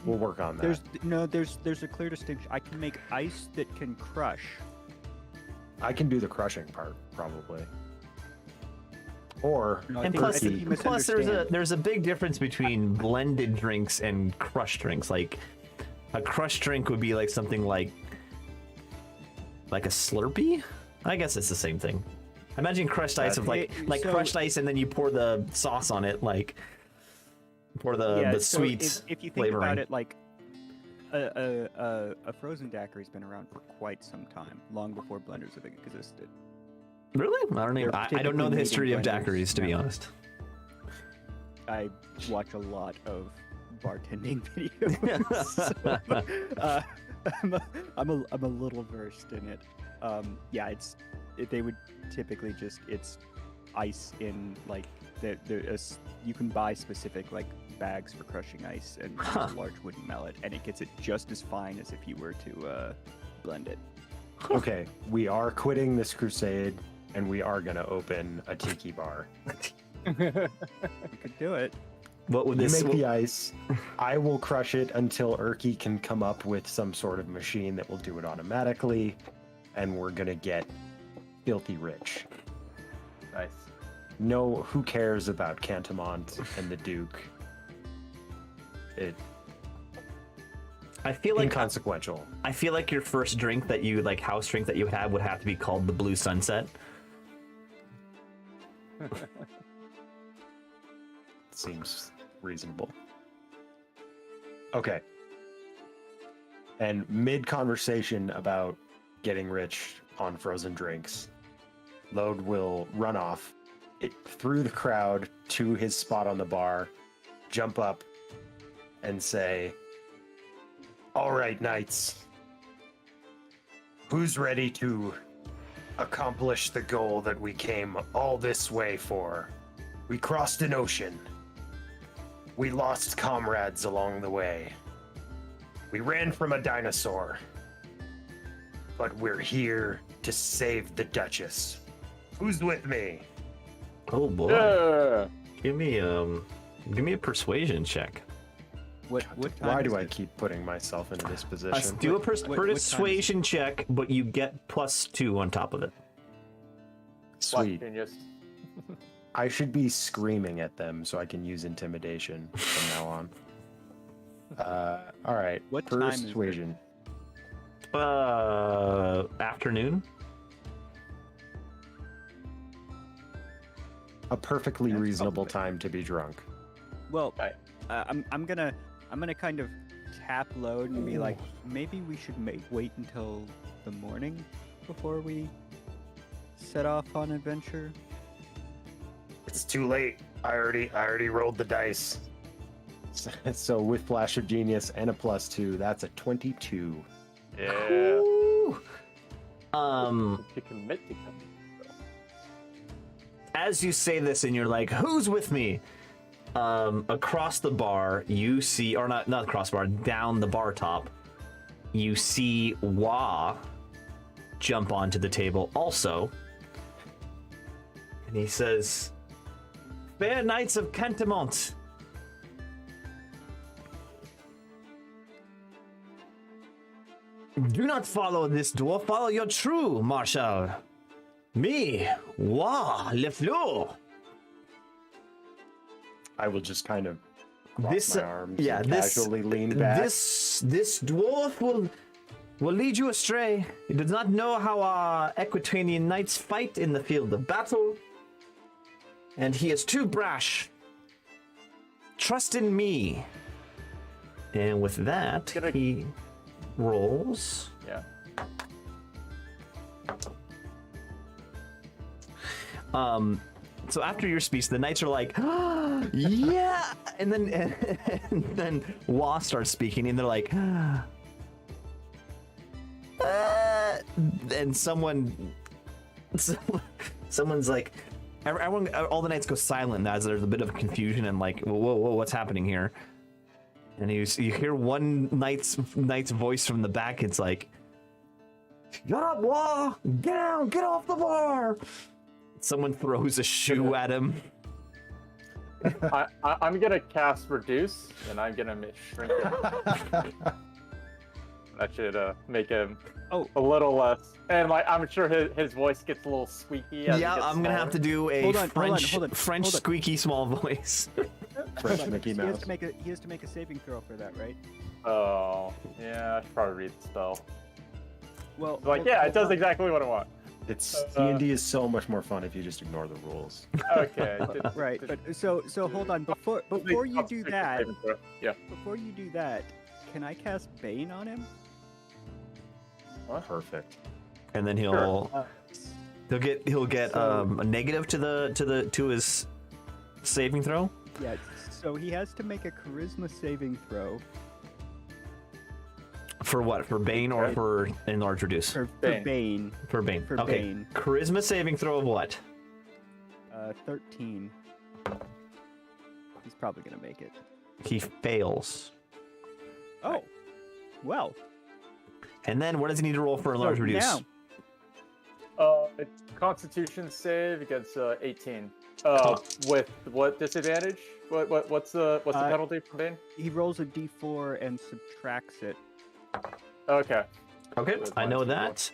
We'll work on that. There's a clear distinction. I can make ice that can crush. I can do the crushing part, probably. Or No, And I plus, think you plus misunderstand. there's a big difference between blended drinks and crushed drinks. Like a crushed drink would be like something like a Slurpee. I guess it's the same thing. Imagine crushed ice of like So- crushed ice, and then you pour the sauce on it, like pour the so sweets if you think flavoring. about it, like a frozen daiquiri's been around for quite some time, long before blenders have existed. Really? I don't even. They're I don't know the typically history of made in blenders daiquiris, to be now. honest. I watch a lot of bartending videos. So, I'm a little versed in it. Yeah, they would typically it's ice in like you can buy specific like bags for crushing ice and use Huh. a large wooden mallet, and it gets it just as fine as if you were to blend it. okay, we are quitting this crusade, and we are gonna open a tiki bar. You could do it. What would You this? make the ice. I will crush it until Erky can come up with some sort of machine that will do it automatically, and we're gonna get filthy rich. Nice. No, who cares about Cantamont and the Duke? I feel like Inconsequential. I feel like your first drink that you like house drink that you would have to be called the Blue Sunset. Seems reasonable. Okay. And mid conversation about getting rich on frozen drinks, Lode will run off through the crowd to his spot on the bar, jump up, and say, "All right, knights. Who's ready to accomplish the goal that we came all this way for? We crossed an ocean. We lost comrades along the way. We ran from a dinosaur. But we're here to save the Duchess. Who's with me?" Oh boy! Yeah. Give me a persuasion check. What time Why is do I it? keep putting myself into this position? Do a what time is persuasion check, but you get +2 on top of it. Sweet. Genius. I should be screaming at them so I can use intimidation from now on. All right. What time is it? Persuasion. Afternoon. A perfectly That's reasonable probably- time to be drunk. Well, Right. I'm gonna kind of tap Load and be like, maybe we should wait until the morning before we set off on adventure. It's too late. I already rolled the dice. So with Flash of Genius and a +2, that's a 22. Yeah. Ooh. To commit to something. as you say this and you're like, who's with me? Across the bar, you see, or not across the bar, down the bar top, you see Wah jump onto the table also. And he says, Fair Knights of Cantemont, do not follow this dwarf, follow your true marshal. Me, Wah Lefleur. I will just kind of cross This, my arms yeah, and this- casually lean back. This dwarf will lead you astray. He does not know how our Equitanian knights fight in the field of battle, and he is too brash. Trust in me. And with that, he rolls. Yeah. So after your speech, the knights are like, yeah, and then Wah starts speaking, and they're like, and someone's like, everyone, all the knights go silent as there's a bit of confusion and like, whoa, what's happening here? And you hear one knight's voice from the back. It's like, "Shut up, Wah! Get down! Get off the bar!" Someone throws a shoe at him. I'm gonna cast Reduce, and I'm gonna shrink it. That should make him a little less. And like, I'm sure his voice gets a little squeaky. As Yeah, he gets I'm gonna have to do a Hold on, French hold on. squeaky small voice. Fresh Mickey He has Mouse. to make a saving throw for that, right? Oh, yeah, I should probably read the spell. Well, Like, yeah, it does exactly what I want. It's D&D is so much more fun if you just ignore the rules. Okay. Right, but so hold on. Before you do that, Yeah. before you do that, can I cast Bane on him? Perfect. And then he'll get a negative to his saving throw. Yeah. So he has to make a Charisma saving throw For what? For Bane or for Enlarge Reduce? for Bane. Bane. For Bane. For Okay. Bane. Charisma saving throw of what? 13. He's probably gonna make it. He fails. Oh, well. And then what does he need to roll for Enlarge So Reduce? now, It's Constitution save against 18. With what disadvantage? What's the penalty for Bane? he rolls a d4 and subtracts it. Okay. Okay, With I know minus that.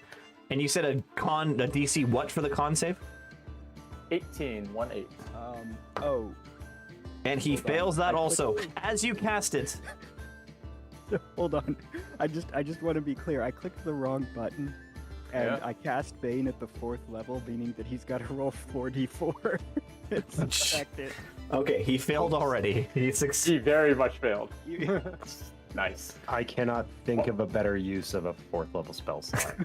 And you said a DC what for the con save? 18, 1-8. Oh. And he Hold on. fails that I also. clicked- As you cast it, Hold on. I just want to be clear. I clicked the wrong button, and Yeah. I cast Bane at the 4th level, meaning that he's got to roll 4d4 and subtract it. okay, he failed already. He He succeeded. very much failed. You- Nice. I cannot think of a better use of a 4th level spell slot.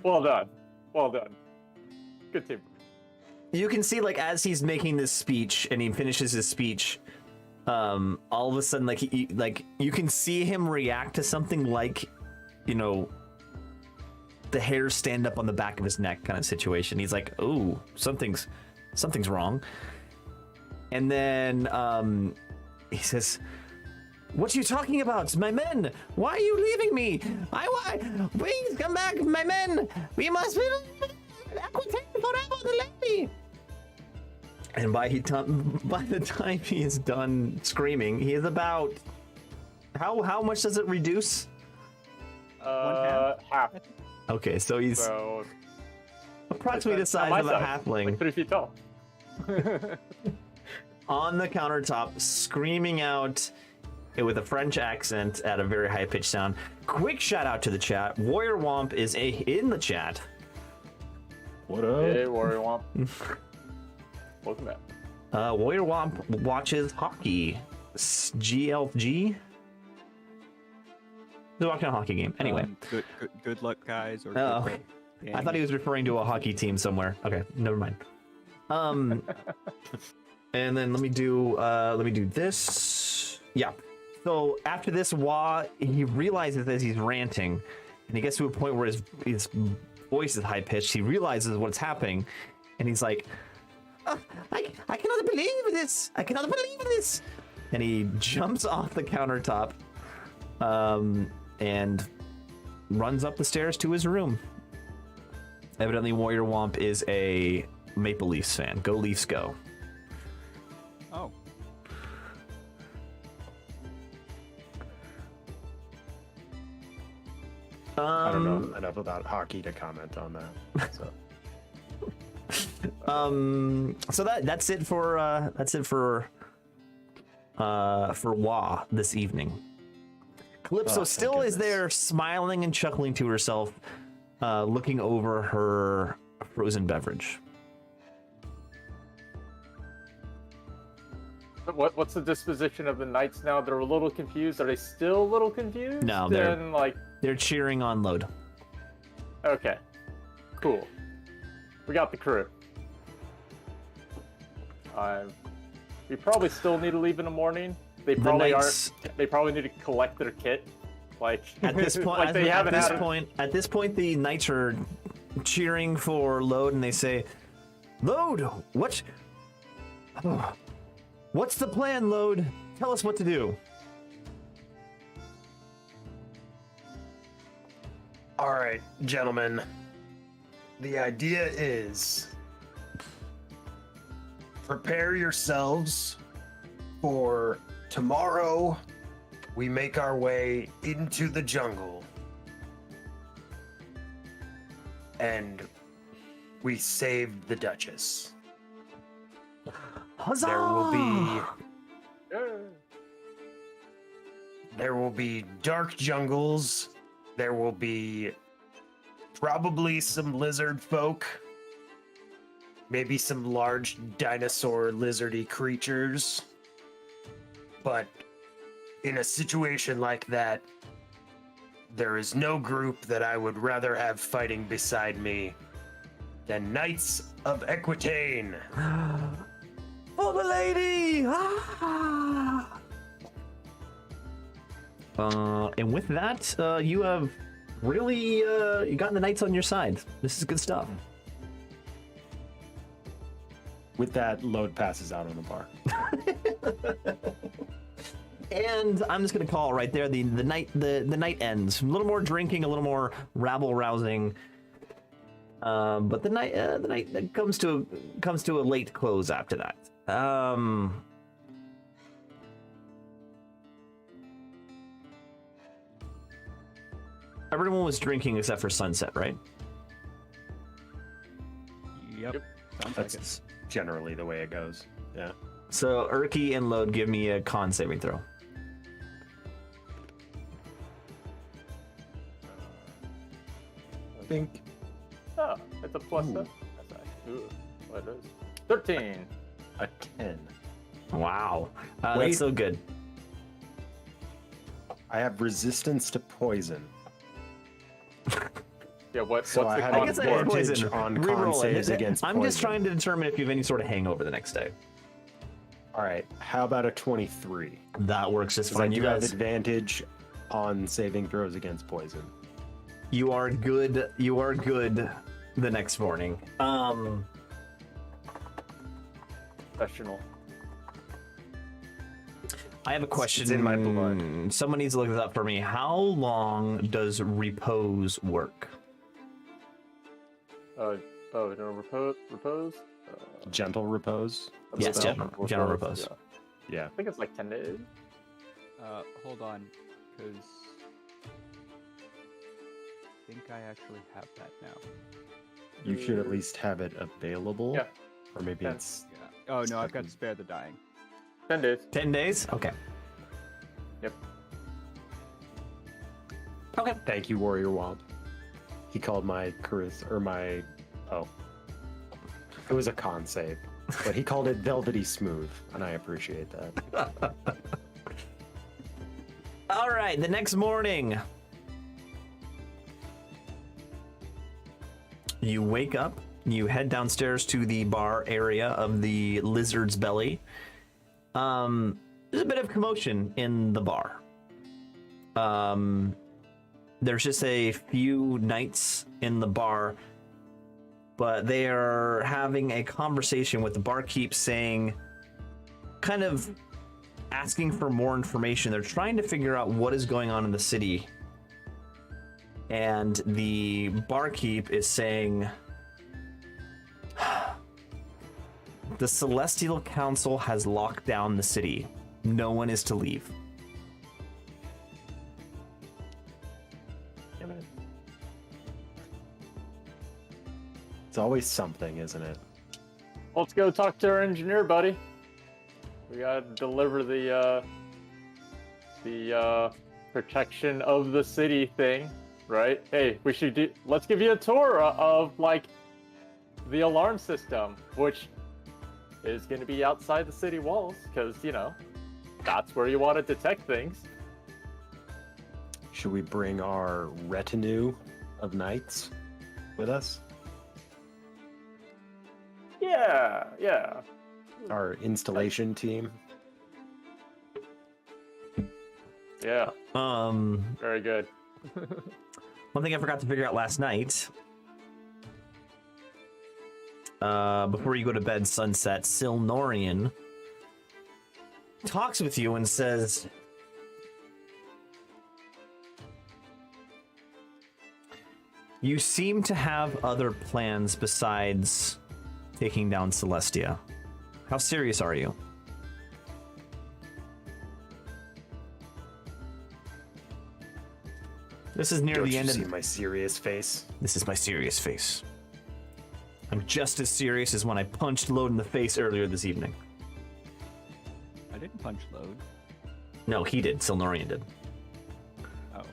Well done. Well done. Good team. You can see, like, as he's making this speech and he finishes his speech, all of a sudden, like, you can see him react to something like, you know, the hairs stand up on the back of his neck kind of situation. He's like, "Oh, something's wrong." And then he says, "What are you talking about, my men? Why are you leaving me? Please come back, my men. We must be forever, the lady." And by the time he is done screaming, he is about how much does it reduce? Half. Okay, so he's So approximately the that's not size my of a halfling. like 3 feet tall. On the countertop, screaming out with a French accent at a very high pitched sound. Quick shout out to the chat. Warrior Womp is in the chat. What up? Hey, Warrior Womp. Welcome back. Warrior Womp watches hockey. GLG. They're watching a hockey game. Anyway, good luck, guys. Or Oh, good luck, I thought he was referring to a hockey team somewhere. Okay, never mind. And then let me do this. Yeah. So after this, he realizes as he's ranting, and he gets to a point where his voice is high pitched. He realizes what's happening, and he's like, I cannot believe this! I cannot believe this! And he jumps off the countertop and runs up the stairs to his room. Evidently, Warrior Womp is a Maple Leafs fan. Go Leafs, go. Oh. I don't know enough about hockey to comment on that. So. So that's it for Wah this evening. Calypso still is there, smiling and chuckling to herself, looking over her frozen beverage. What's the disposition of the knights now? They're a little confused. Are they still a little confused? No, they're cheering on Load. Okay, cool. We got the crew. We probably still need to leave in the morning. They probably They probably need to collect their kit. Like at this point, like at this point, the knights are cheering for Load, and they say, "Load, what's the plan, Load? Tell us what to do." All right, gentlemen. The idea is prepare yourselves for tomorrow. We make our way into the jungle and we save the Duchess. Huzzah! There will be dark jungles. There will be probably some lizard folk. Maybe some large dinosaur lizardy creatures. But in a situation like that, there is no group that I would rather have fighting beside me than Knights of Equitane. For the lady! And with that, you have really you gotten the knights on your side. This is good stuff. With that, Load passes out on the bar. And I'm just gonna call it right there. The night ends. A little more drinking, a little more rabble rousing. But the night comes to a late close after that. Everyone was drinking except for Sunset, right? Yep. Sounds like it. That's generally the way it goes. Yeah. So Urki and Load, give me a con saving throw. I think. Oh, it's a plus. That's what it is. 13. A 10. Wow, Wait. that's so good. I have resistance to poison. Yeah, So what's I the had con guess I for? have poison. advantage on con Reroll it. saves against I'm just poison. trying to determine if you have any sort of hangover the next day. All right. How about a 23? That works just Because I fine. You do have guys, advantage on saving throws against poison. you are good. You are good. The next morning. Professional. I have a question. It's in my blood. Someone needs to look this up for me. How long does repose work? No, repose? Gentle repose. Yes, Spell? general repose. Yeah. Yeah. I think it's like 10 days. Hold on, because I think I actually have that now. You should at least have it available. Yeah. Or maybe Yeah. it's. Yeah. Oh no, I've got Spare the Dying. 10 days. 10 days? Okay. Yep. Okay. Thank you, Warrior Womp. He called my Oh. It was a con save. But he called it velvety smooth, and I appreciate that. All right. The next morning, you wake up. You head downstairs to the bar area of the Lizard's Belly. There's a bit of commotion in the bar. there's just a few knights in the bar, but they are having a conversation with the barkeep saying, kind of asking for more information. They're trying to figure out what is going on in the city. And the barkeep is saying, the Celestial Council has locked down the city. No one is to leave. It's always something, isn't it? Let's go talk to our engineer, buddy. We gotta deliver the protection of the city thing, right? Hey, we should do. Let's give you a tour of like the alarm system, which is going to be outside the city walls, because you know that's where you want to detect things. Should we bring our retinue of knights with us? Yeah. Our installation team? Yeah. Very good. One thing I forgot to figure out last night, before you go to bed, Sunset, Silnorian talks with you and says, you seem to have other plans besides taking down Celestia. How serious are you? This is near Don't the you end of see my serious face? This is my serious face. I'm just as serious as when I punched Load in the face earlier this evening. I didn't punch Load. No, he did. Silnorian did. Oh.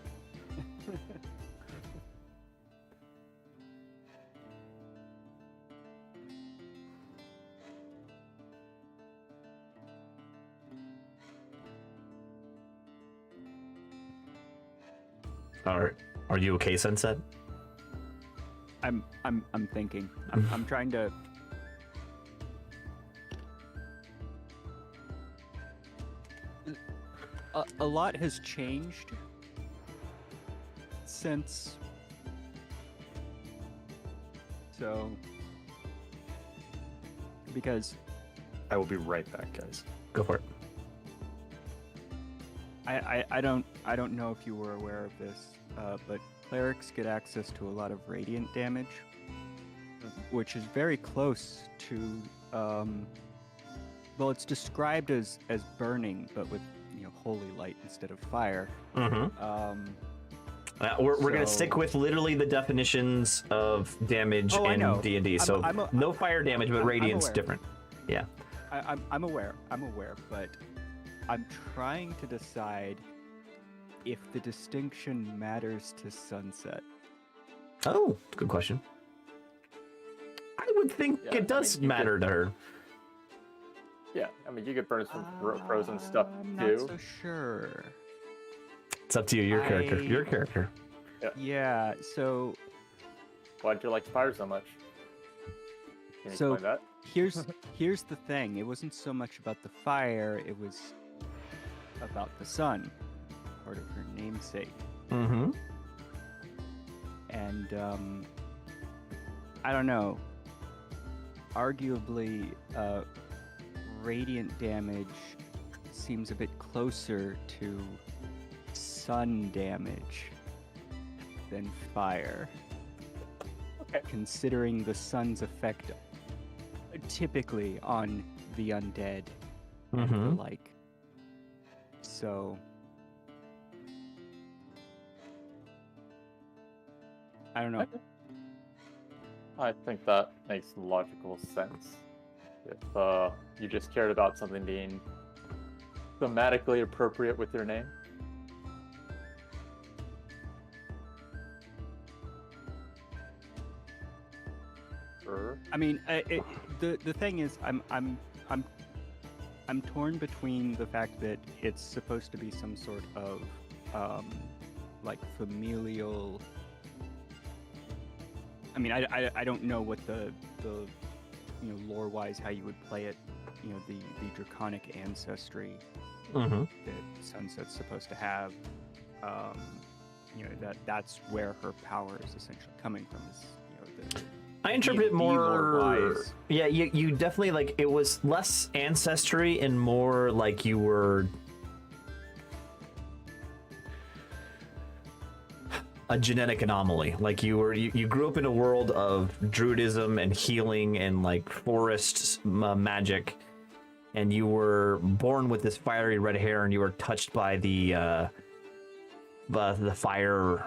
Are you okay, Sunset? I'm thinking. I'm trying to. A lot has changed since. So. Because I will be right back, guys. Go for it. I don't know if you were aware of this, but clerics get access to a lot of radiant damage, which is very close to, well, it's described as burning, but with holy light instead of fire. Mm-hmm. We're going to stick with literally the definitions of damage in D&D. So no fire damage, but radiant's different. Yeah. I'm aware, but I'm trying to decide if the distinction matters to Sunset. Oh, good question. I would think it does matter to her. Yeah, I mean, you could burn some frozen stuff I'm too. not so sure. It's up to you. Your character. Your character. Yeah. So. Why'd you like fire so much? Can you So explain that? here's the thing. It wasn't so much about the fire. It was about the sun, part of her namesake. Mm-hmm. And I don't know. Arguably, radiant damage seems a bit closer to sun damage than fire. Okay. Considering the sun's effect typically on the undead and the like. So I don't know. I think that makes logical sense. If you just cared about something being thematically appropriate with your name. Sure. I mean, the thing is, I'm torn between the fact that it's supposed to be some sort of like familial. I mean, I don't know what the lore-wise how you would play it. The draconic ancestry that Sunset's supposed to have. that's where her power is essentially coming from. Is the I interpret it evil more. wise. Yeah, you definitely like it was less ancestry and more like you were a genetic anomaly. Like you grew up in a world of druidism and healing and like forest magic, and you were born with this fiery red hair, and you were touched by the fire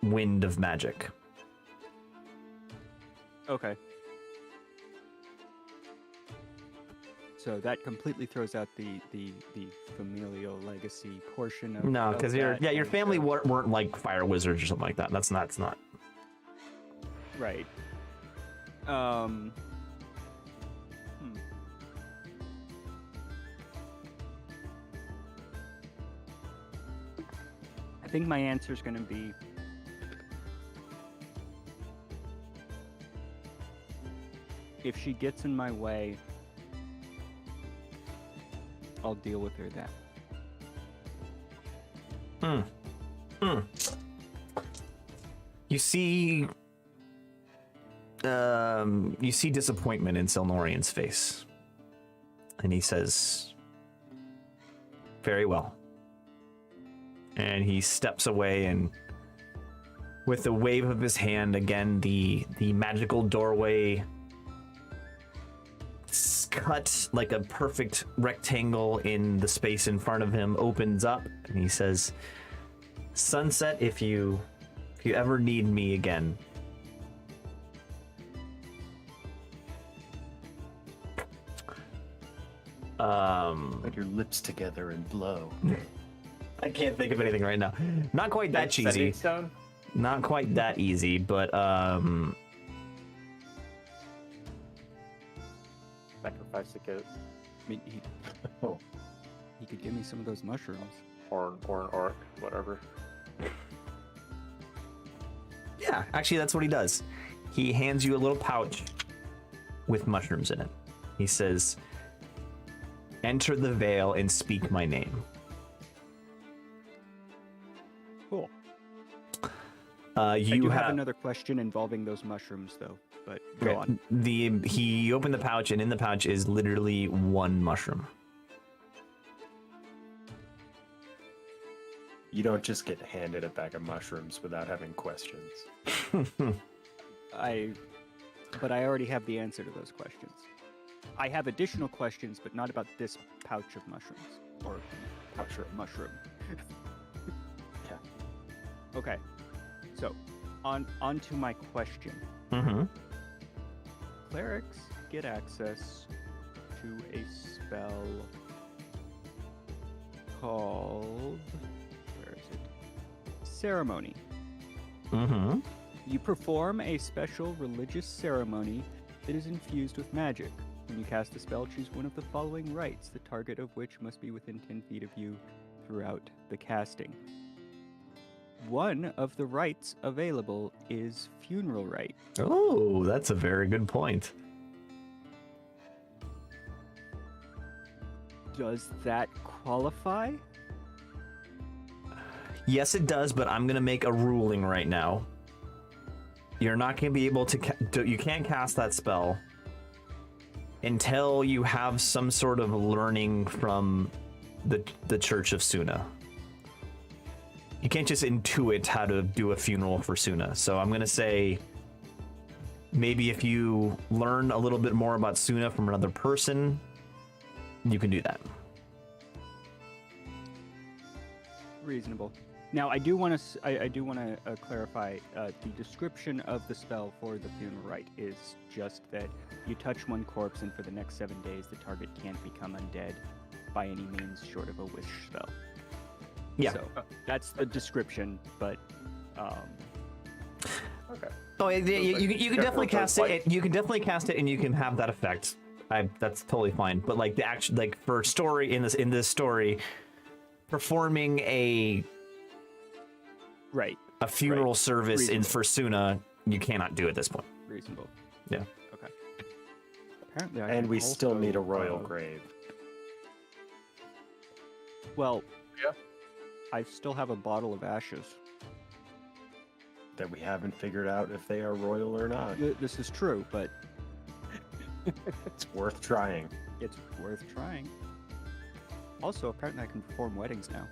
wind of magic. Okay. So that completely throws out the familial legacy portion of No, because your and family so- weren't like fire wizards or something like that. That's not. Right. I think my answer is going to be if she gets in my way, I'll deal with her then. You see disappointment in Silnorian's face. And he says, "Very well." And he steps away, and with a wave of his hand, again, the magical doorway cut like a perfect rectangle in the space in front of him opens up, and he says, "Sunset, if you ever need me again." Put your lips together and blow. I can't think of anything right now. Not quite that cheesy. Sending stone? Not quite that easy, but Sacrifice the goat. I mean, he could give me some of those mushrooms. Or an orc, whatever. yeah, actually that's what he does. He hands you a little pouch with mushrooms in it. He says, "Enter the veil and speak my name." Cool. You I do have have another question involving those mushrooms, though. But go okay, on. he opened the pouch, and in the pouch is literally one mushroom. You don't just get handed a bag of mushrooms without having questions. But I already have the answer to those questions. I have additional questions, but not about this pouch of mushrooms or pouch of mushroom. Yeah. Okay. So, on to my question. Mm-hmm. Clerics get access to a spell called, where is it? Ceremony. Mm-hmm. You perform a special religious ceremony that is infused with magic. When you cast a spell, choose one of the following rites, the target of which must be within 10 feet of you throughout the casting. One of the rites available is funeral rite. Oh, that's a very good point. Does that qualify? Yes, it does, but I'm gonna make a ruling right now. You're not gonna be able to. You can't cast that spell until you have some sort of learning from the Church of Suna. You can't just intuit how to do a funeral for Suna. So I'm gonna say maybe if you learn a little bit more about Suna from another person, you can do that. Reasonable. Now, I do want to clarify. The description of the spell for the funeral rite is just that you touch one corpse, and for the next 7 days, the target can't become undead by any means short of a wish spell. Yeah. So that's the description, but Okay. Oh, yeah, you can definitely cast it. Like- You can definitely cast it, and you can have that effect. That's totally fine. But like the action, like for story in this story, performing a right, funeral service in Reasonable. for Suna, you cannot do at this point. reasonable. Yeah. Okay. Apparently, I And can we still need a also, royal grave. Well, Yeah. I still have a bottle of ashes. that we haven't figured out if they are royal or not. This is true, but It's worth trying. it's worth trying. Also, apparently I can perform weddings now.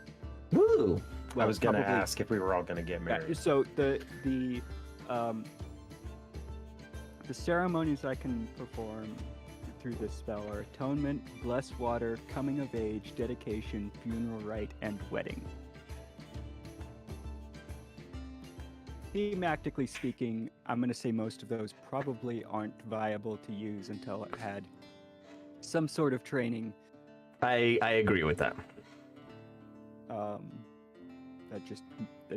Woo! I was gonna probably- ask if we were all gonna get Yeah, married. so the ceremonies I can perform through this spell are atonement, blessed water, coming of age, dedication, funeral rite, and wedding. Thematically speaking, I'm going to say most of those probably aren't viable to use until I've had some sort of training. I agree with that. That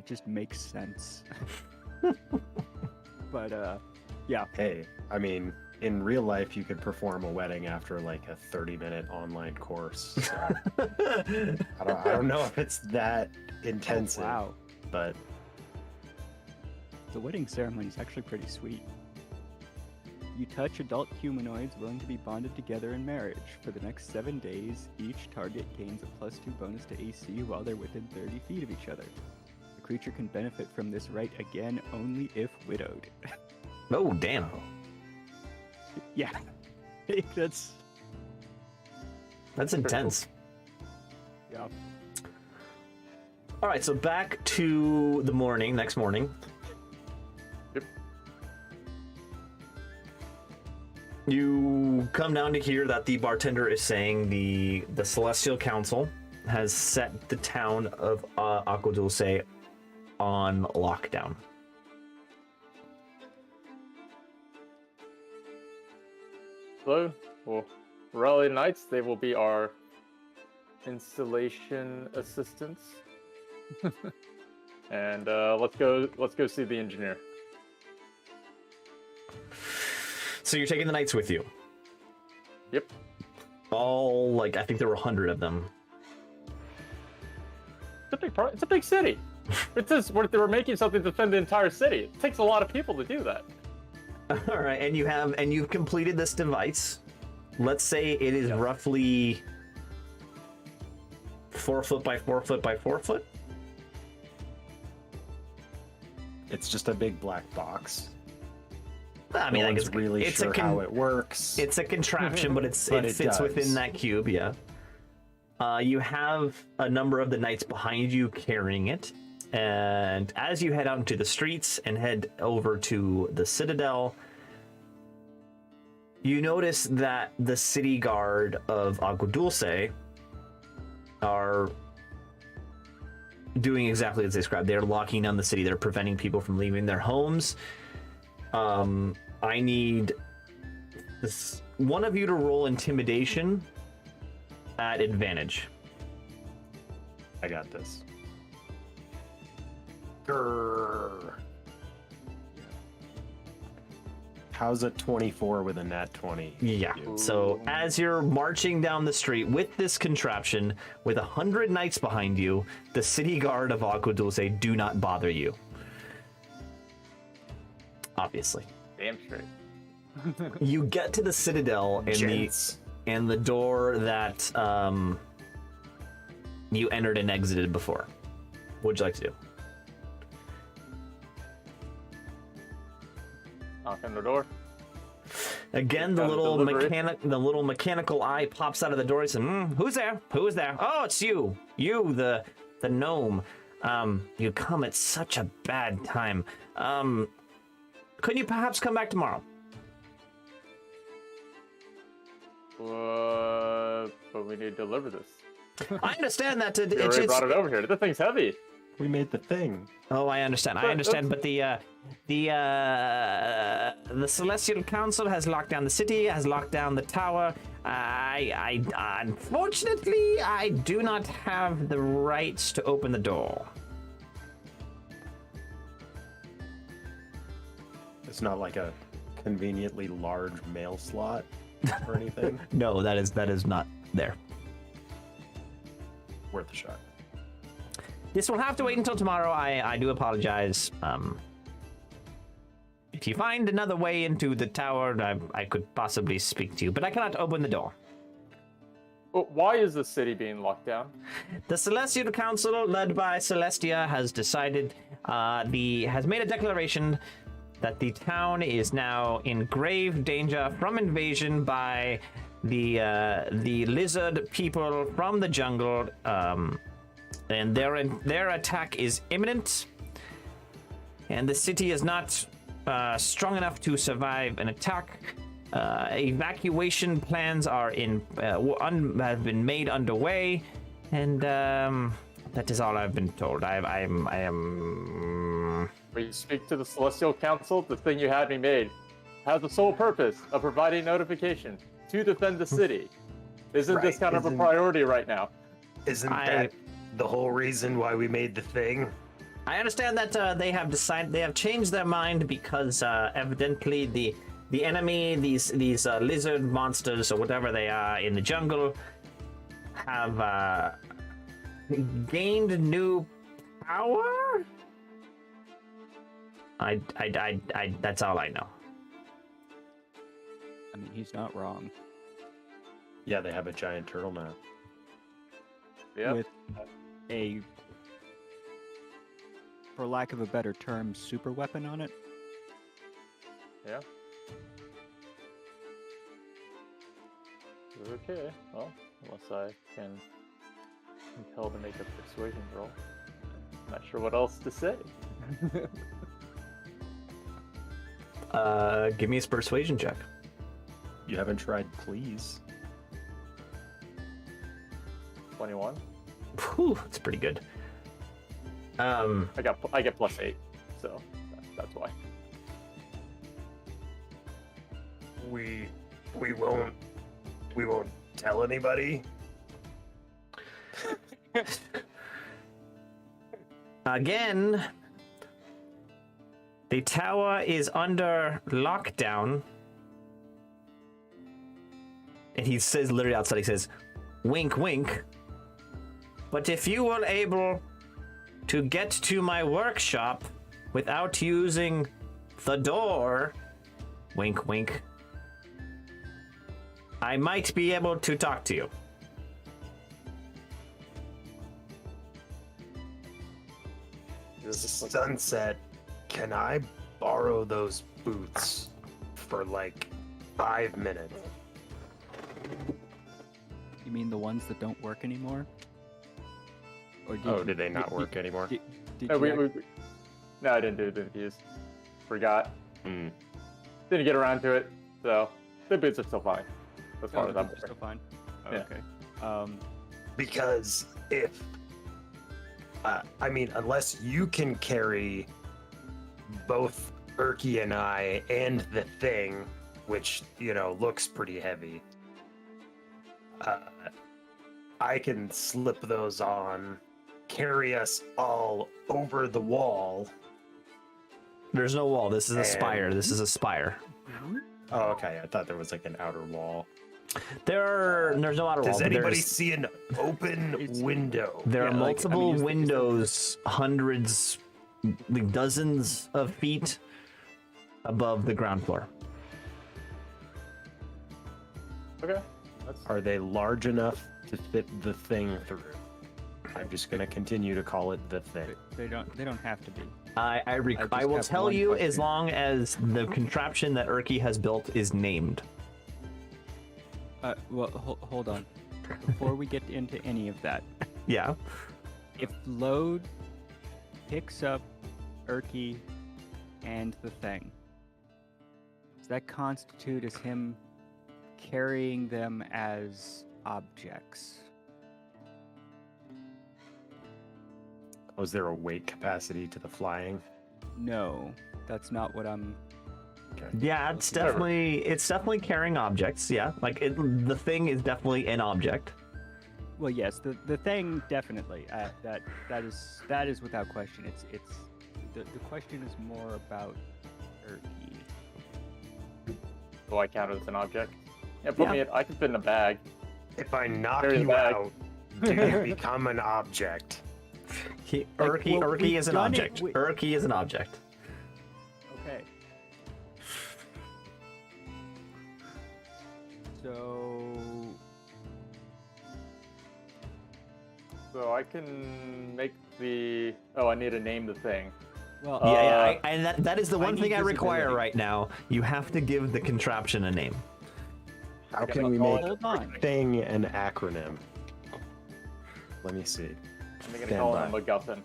just makes sense. But yeah. Hey, I mean, in real life, you could perform a wedding after like a 30-minute online course. So I don't know if it's that intensive, Wow. but The wedding ceremony is actually pretty sweet. You touch adult humanoids willing to be bonded together in marriage. For the next 7 days, each target gains a +2 bonus to AC while they're within 30 feet of each other. The creature can benefit from this right again only if widowed. Oh, damn. Yeah. That's... That's intense. Yeah. All right, so back to the morning, next morning. Yep. You come down to hear that the bartender is saying the Celestial Council has set the town of Aqua Dulce on lockdown. So, well, Rally Knights, they will be our installation assistants. And let's go see the engineer. So you're taking the knights with you. Yep. All, like, I think there were 100 of them. It's a big city. We're making something to defend the entire city. It takes a lot of people to do that. All right, and you've completed this device. Let's say it is roughly 4 foot by 4 foot by 4 foot. it's just a big black box. I mean, No I one's guess really it's sure how it works. It's a contraption, but it But fits within does. that cube. Yeah. You have a number of the knights behind you carrying it, and as you head out into the streets and head over to the Citadel, you notice that the city guard of Agua Dulce are doing exactly as described. They're locking down the city. They're preventing people from leaving their homes. I need one of you to roll intimidation at advantage. I got this. Grrr. How's a 24 with a nat 20? Yeah. So as you're marching down the street with this contraption, with 100 knights behind you, the city guard of Aqua Dulce do not bother you. Obviously. Damn straight. You get to the Citadel Gents. and the door that you entered and exited before. What would you like to do? Knock on the door. Again, the Got a little delivery. mechanical eye pops out of the door. He says, "Who's there? Who is there? Oh, it's you. You, the gnome. You come at such a bad time. Could you perhaps come back tomorrow?" But we need to deliver this. I understand that. We already brought it over here. This thing's heavy. We made the thing. Oh, I understand. I understand. But the Celestial Council has locked down the city, has locked down the tower. I unfortunately, I do not have the rights to open the door. It's not like a conveniently large mail slot or anything. No, that is not there. Worth a shot. This will have to wait until tomorrow. I do apologize. If you find another way into the tower, I could possibly speak to you, but I cannot open the door. Why is the city being locked down? The Celestial Council, led by Celestia, has decided, has made a declaration that the town is now in grave danger from invasion by the lizard people from the jungle, and their attack is imminent. And the city is not strong enough to survive an attack. Evacuation plans are have been made underway, and that is all I've been told. I am. When you speak to the Celestial Council, the thing you had me made has the sole purpose of providing notification to defend the city. Isn't this kind of a priority right now? Isn't that the whole reason why we made the thing? I understand that they have changed their mind because evidently the enemy, these lizard monsters or whatever they are in the jungle, have gained new power. I that's all I know. I mean, he's not wrong. Yeah, they have a giant turtle now. Yeah. With a, for lack of a better term, super weapon on it. Yeah. Okay. Well, unless I can compel to make a persuasion roll. Not sure what else to say. Give me a persuasion check. You haven't tried, please. 21. Whew, that's pretty good. I get +8, so that's why. We won't tell anybody. Again, the tower is under lockdown. And he says, literally outside, he says, wink, wink. But if you were able to get to my workshop without using the door, wink, wink, I might be able to talk to you. Sunset, can I borrow those boots for like 5 minutes? You mean the ones that don't work anymore? Or Did they not work anymore? Did No, you no, I didn't do the use. Forgot. Hmm. Didn't get around to it, so the boots are still fine. As far as I'm still concerned. fine. Oh, Yeah. Okay. Because if I mean, unless you can carry both Erky and I and the thing, which, you know, looks pretty heavy, I can slip those on, carry us all over the wall. There's no wall. This is a And- spire. This is a spire. Oh, okay. I thought there was like an outer wall. There's no outer wall. Does but anybody there's- see an open window? There are Yeah, like, I mean, multiple is the- windows, hundreds, like dozens of feet above the ground floor. Okay. That's Are they large enough to fit the thing through? I'm just gonna continue to call it the thing. They don't have to be. I just will have tell one you as question. long as the contraption that Erky has built is named. Well, hold on. Before we get into any of that, Yeah. if Load picks up Erky and the thing, does that constitute as him carrying them as objects? Was there a weight capacity to the flying? No, that's not what I'm. Yeah, it's definitely carrying objects. Yeah, like the thing is definitely an object. Well, yes, the thing definitely. That is without question. It's the question is more about Erky. do I count it as an object? Yeah, put Yeah. me in. I can fit in a bag. If I knock Carry the you bag. out, do you become an object? Erky we've is an done it object. with- Erky is an object. Okay. So So I can make the. Oh, I need to name the thing. Well, And that is the one need thing I require visibility. right now. You have to give the contraption a name. How Okay, can we call make hold on. thing an acronym? Let me see. I'm gonna Stand call it a by. MacGuffin.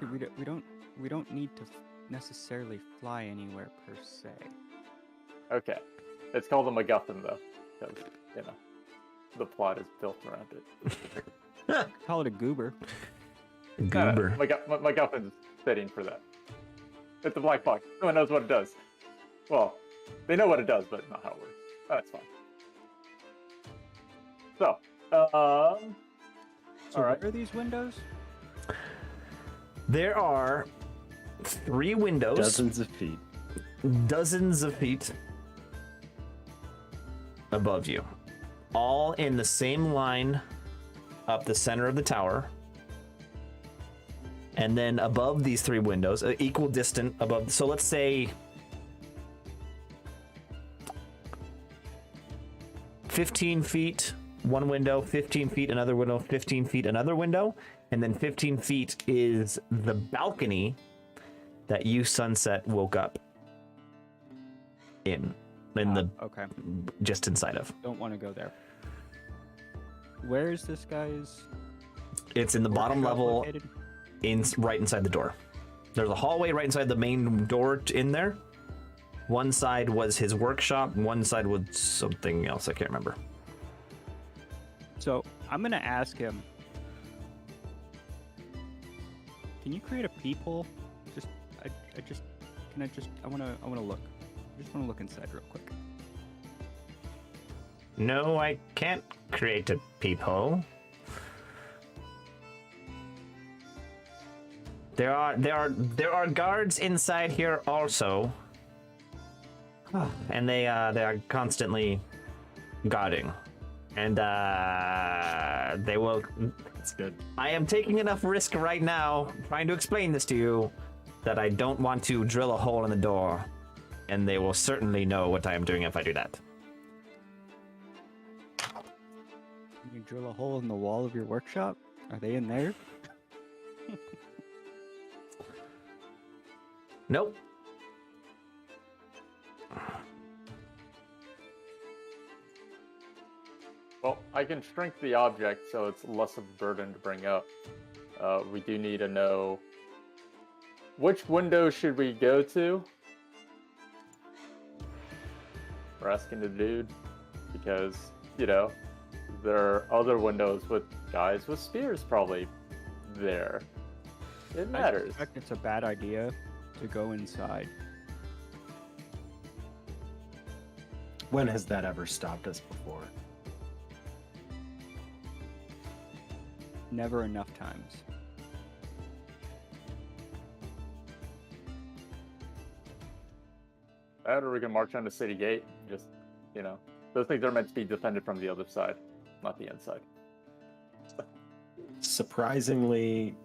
See, we don't need to necessarily fly anywhere per se. Okay, it's called a MacGuffin though, because you know the plot is built around it. Call it a goober. Goober. MacGuffin's fitting for that. It's a black box. No one knows what it does. Well, they know what it does, but not how it works. That's fine. So, So all right. where are these windows? There are 3 windows, Dozens of feet. above you, all in the same line up the center of the tower. And then above these 3 windows, equal distant above. So let's say 15 feet, one window, 15 feet, another window, 15 feet, another window. And then 15 feet is the balcony that you, Sunset, woke up in the Okay, just inside of. don't want to go there. Where is this guy's It's in the bottom workshop level, located? right inside the door. There's a hallway right inside the main door in there. One side was his workshop, one side was something else, I can't remember. So I'm gonna ask him. Can you create a peephole? I wanna look. I just wanna look inside real quick. No, I can't create a peephole. There are guards inside here also. And they are constantly guarding. And they will. That's good. I am taking enough risk right now trying to explain this to you that I don't want to drill a hole in the door. And they will certainly know what I am doing if I do that. Can you drill a hole in the wall of your workshop? Are they in there? Nope. Well, I can shrink the object so it's less of a burden to bring up. We do need to know which window should we go to? We're asking the dude because, you know, there are other windows with guys with spears probably there. It matters. I suspect it's a bad idea to go inside. When has that ever stopped us before? Never enough times. That, or we can march on the city gate. Just, you know, those things are meant to be defended from the other side, not the inside.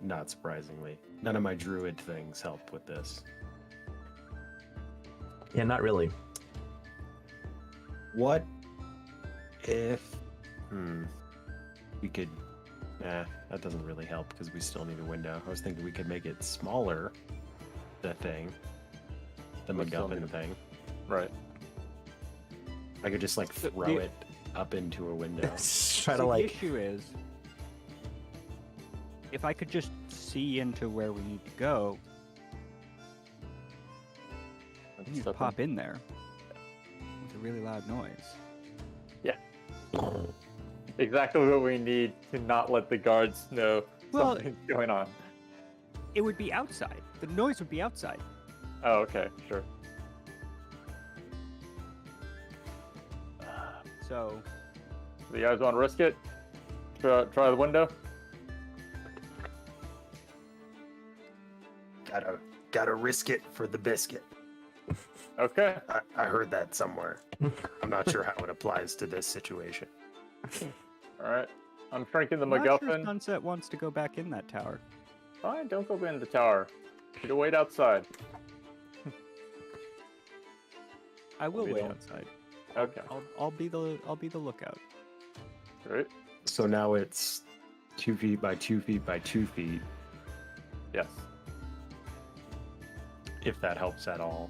Not surprisingly, none of my druid things help with this. Yeah, not really. What if we could that doesn't really help because we still need a window. I was thinking we could make it smaller, the We still need MacGuffin a- thing. Right. I could just like throw the- it up into a window. Try See, to the like. issue is, if I could just see into where we need to go, then you Step pop in there with a really loud noise. Exactly what we need to not let the guards know Well- something's going on. It would be outside. The noise would be outside. Oh, okay, sure. So So you guys want to risk it? Try the window? Gotta risk it for the biscuit. Okay. I heard that somewhere. I'm not sure how it applies to this situation. Alright. I'm shrinking the I'm not sure MacGuffin. Sunset wants to go back in that tower. Fine, don't go in the tower. You wait outside. I will be wait the- outside. Okay. I'll be the lookout. Great. So now it's 2 feet by 2 feet by 2 feet, Yes. if that helps at all.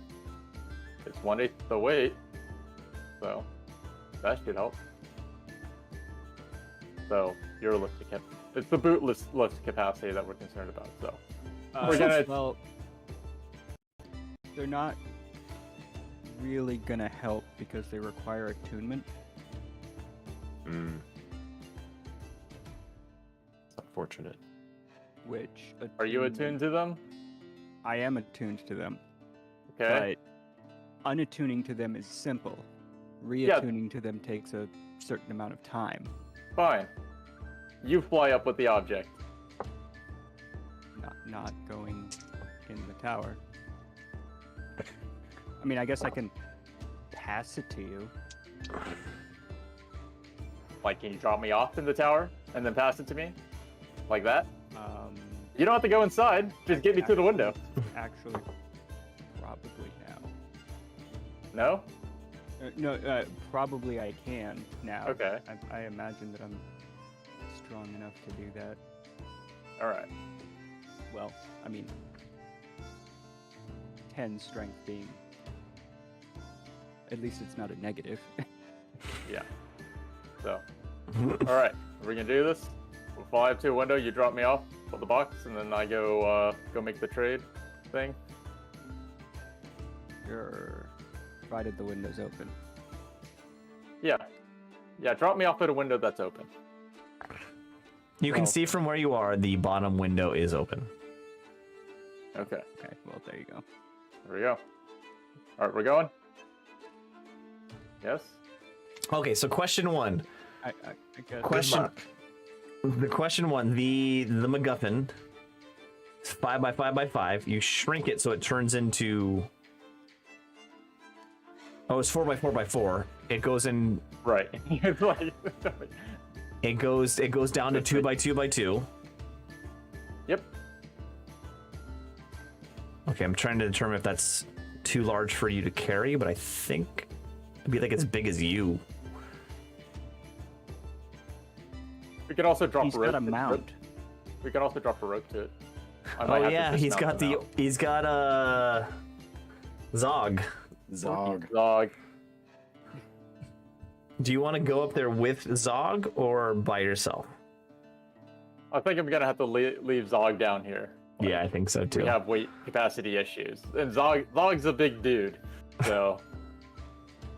It's 1/8 the weight. So that should help. So your lift it's the boot lift capacity that we're concerned about. So we're gonna Well, they're not really gonna help because they require attunement. Mm. Unfortunate. Which are you attuned to them? I am attuned to them, Okay. but unattuning to them is simple. Reattuning to them takes a certain amount of time. Fine. You fly up with the object. Not going in the tower. I mean, I guess I can pass it to you. Like, can you drop me off in the tower and then pass it to me? Like that? Um, You don't have to go inside. Just get me to the window. Actually, probably now. No? No, probably I can now. Okay. I imagine that I'm strong enough to do that. All right. Well, I mean, 10 strength being... At least it's not a negative. Yeah. So, all right. We're gonna do this. We'll fly up to a window. You drop me off with the box, and then I go make the trade thing. Sure. Provided the window's open. Yeah. Yeah. Drop me off at a window that's open. You can Well- see from where you are, the bottom window is open. Okay. Okay, well, there you go. There we go. All right. We're going. Yes. Okay, so question one. I guess... Question. The question one, the MacGuffin, it's 5 by 5 by 5. You shrink it so it turns into. Oh, it's 4 by 4 by 4. It goes in. Right. It's like. It goes down to 2 by 2 by 2. Yep. Okay, I'm trying to determine if that's too large for you to carry, but I think it'd be like as big as you. We could also drop He's a rope. got a to it. mount. We could also drop a rope to it. I might Oh have to yeah, dismount now. he's got Zog. Zog. Dog. Do you want to go up there with Zog or by yourself? I think I'm gonna have to leave Zog down here. Yeah, I think so too. We have weight capacity issues, and Zog's a big dude, so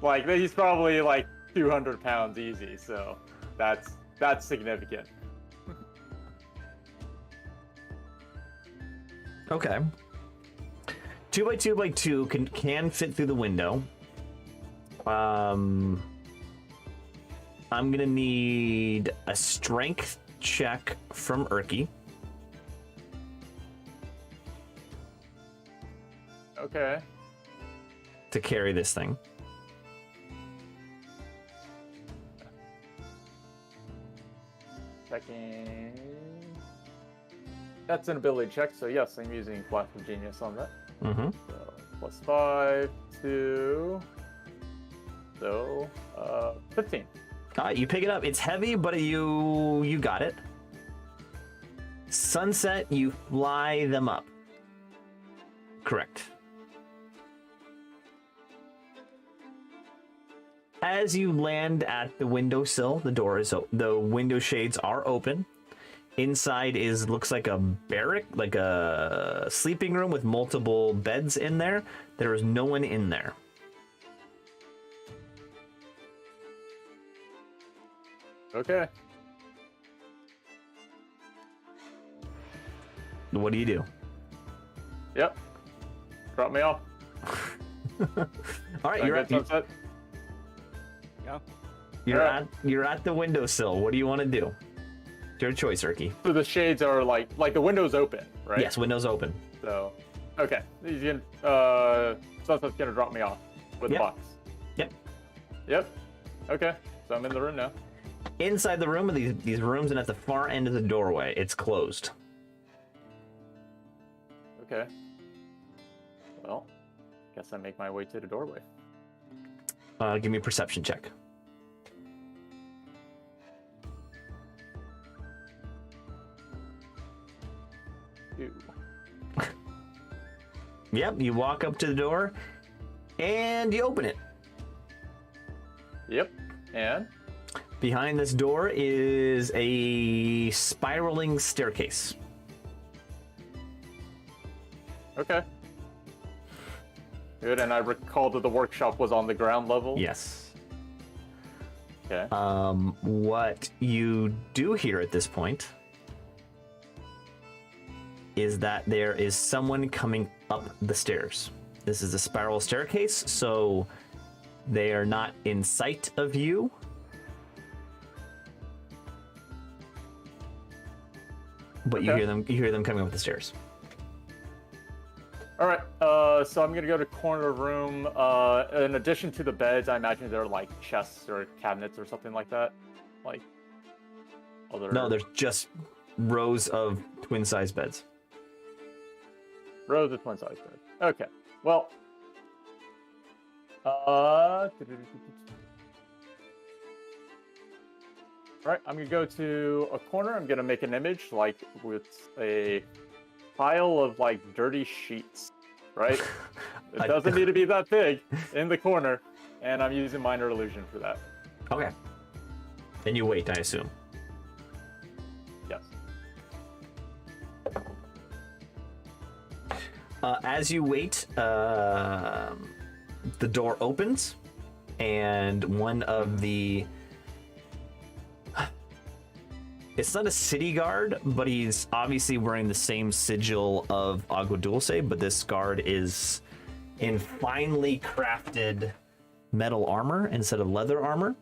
like he's probably like 200 pounds easy. So that's significant. Okay. 2 by 2 by 2 can fit through the window. I'm gonna need a strength check from Erky. Okay. To carry this thing. Checking. That's an ability check, so yes, I'm using Flash of Genius on that. Mm-hmm. So +5 to 15. You pick it up. It's heavy, but you got it. Sunset, you fly them up. Correct. As you land at the windowsill, the window shades are open. Inside looks like a barrack, like a sleeping room with multiple beds in there. There is no one in there. Okay. What do you do? Yep. Drop me off. All right, Can I you're get at sunset? Yeah. you're at the windowsill. What do you want to do? It's your choice, Erky. So the shades are like the window's open, right? Yes, window's open. So, okay. He's gonna Sunset's gonna drop me off with Yep. the box. Yep. Yep. Okay. So I'm in the room now. Inside the room are these rooms, and at the far end of the doorway, it's closed. Okay. Well, guess I make my way to the doorway. Give me a perception check. Yep, you walk up to the door and you open it. Yep. And Behind this door is a spiraling staircase. okay. Good. And I recall that the workshop was on the ground level. Yes. Okay. What you do here at this point is that there is someone coming up the stairs. This is a spiral staircase, so they are not in sight of you. But you Okay. hear them coming up the stairs. All right. So I'm gonna go to corner room. In addition to the beds, I imagine there are like chests or cabinets or something like that. Like other. No, there's just rows of twin-sized beds. rows of twin size beds. Okay. Well. All right. I'm gonna go to a corner. I'm gonna make an image like with a pile of like dirty sheets. Right. It doesn't need to be that big in the corner, and I'm using minor illusion for that. Okay. Then you wait, I assume. Yes. As you wait, the door opens, and one of the... It's not a city guard, but he's obviously wearing the same sigil of Agua Dulce, but this guard is in finely crafted metal armor instead of leather armor.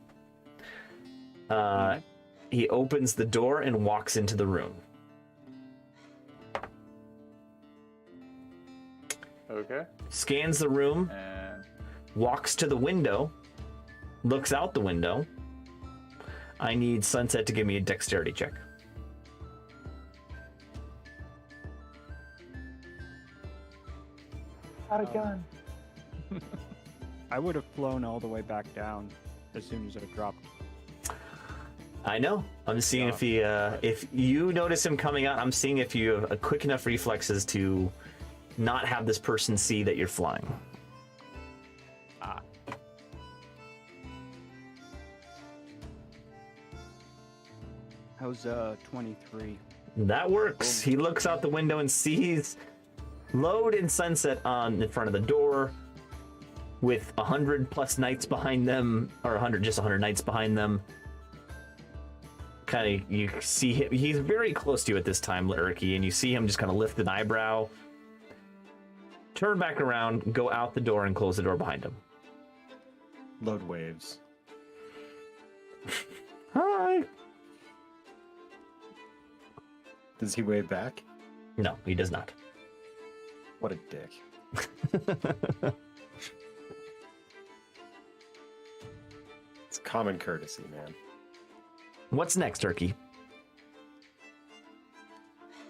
He opens the door and walks into the room. Okay. Scans the room, And walks to the window, looks out the window. I need Sunset to give me a dexterity check. got a gun. I would have flown all the way back down as soon as it dropped. I know. I'm seeing if you notice him coming out, I'm seeing if you have a quick enough reflexes to not have this person see that you're flying. How's 23? That works. He looks out the window and sees Load and Sunset on in front of the door with 100+ knights behind them, or 100 knights behind them. Kind of, you see him, he's very close to you at this time, Lurky, and you see him just kind of lift an eyebrow, turn back around, go out the door, and close the door behind him. Load waves. Hi. Does he wave back? No, he does not. What a dick. It's common courtesy, man. What's next, Turkey?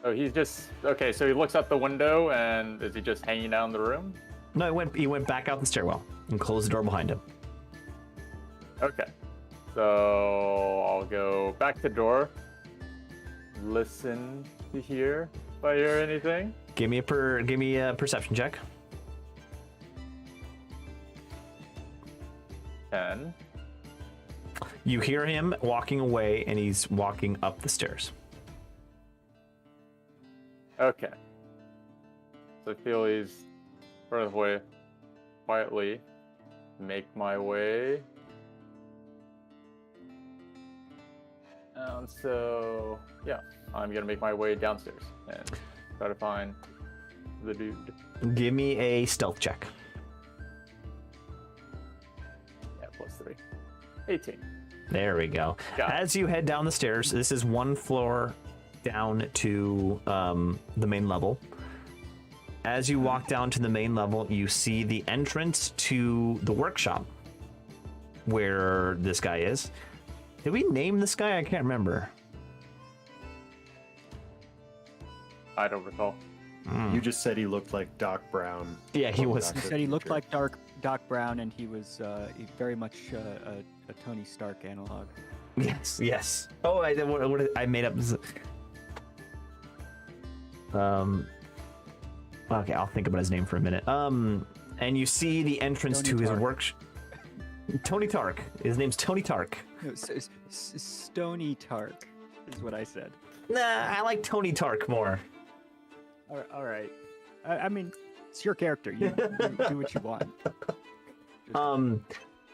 Oh, he's just okay. So he looks out the window, and is he just hanging out in the room? No, he went back out the stairwell and closed the door behind him. Okay. So I'll go back to door. Listen to hear if I hear anything. Give me a perception check. 10. You hear him walking away, and he's walking up the stairs. Okay. So I feel he's further away. Quietly make my way. And so, yeah, I'm gonna make my way downstairs and try to find the dude. Give me a stealth check. Yeah, +3. 18. There we go. Got it. As you head down the stairs, this is one floor down to the main level. As you walk down to the main level, you see the entrance to the workshop where this guy is. Did we name this guy? I can't remember. I don't recall. You just said he looked like Doc Brown. Yeah, he was. He said he looked like Doc Brown, and he was very much a Tony Stark analog. Yes. Oh, I made up. Okay, I'll think about his name for a minute. And you see the entrance Tony to his Tark. work. Tony Tark. His name's Tony Tark. No, Stony Tark is what I said. Nah, I like Tony Tark more. All right. I mean, it's your character. You do what you want.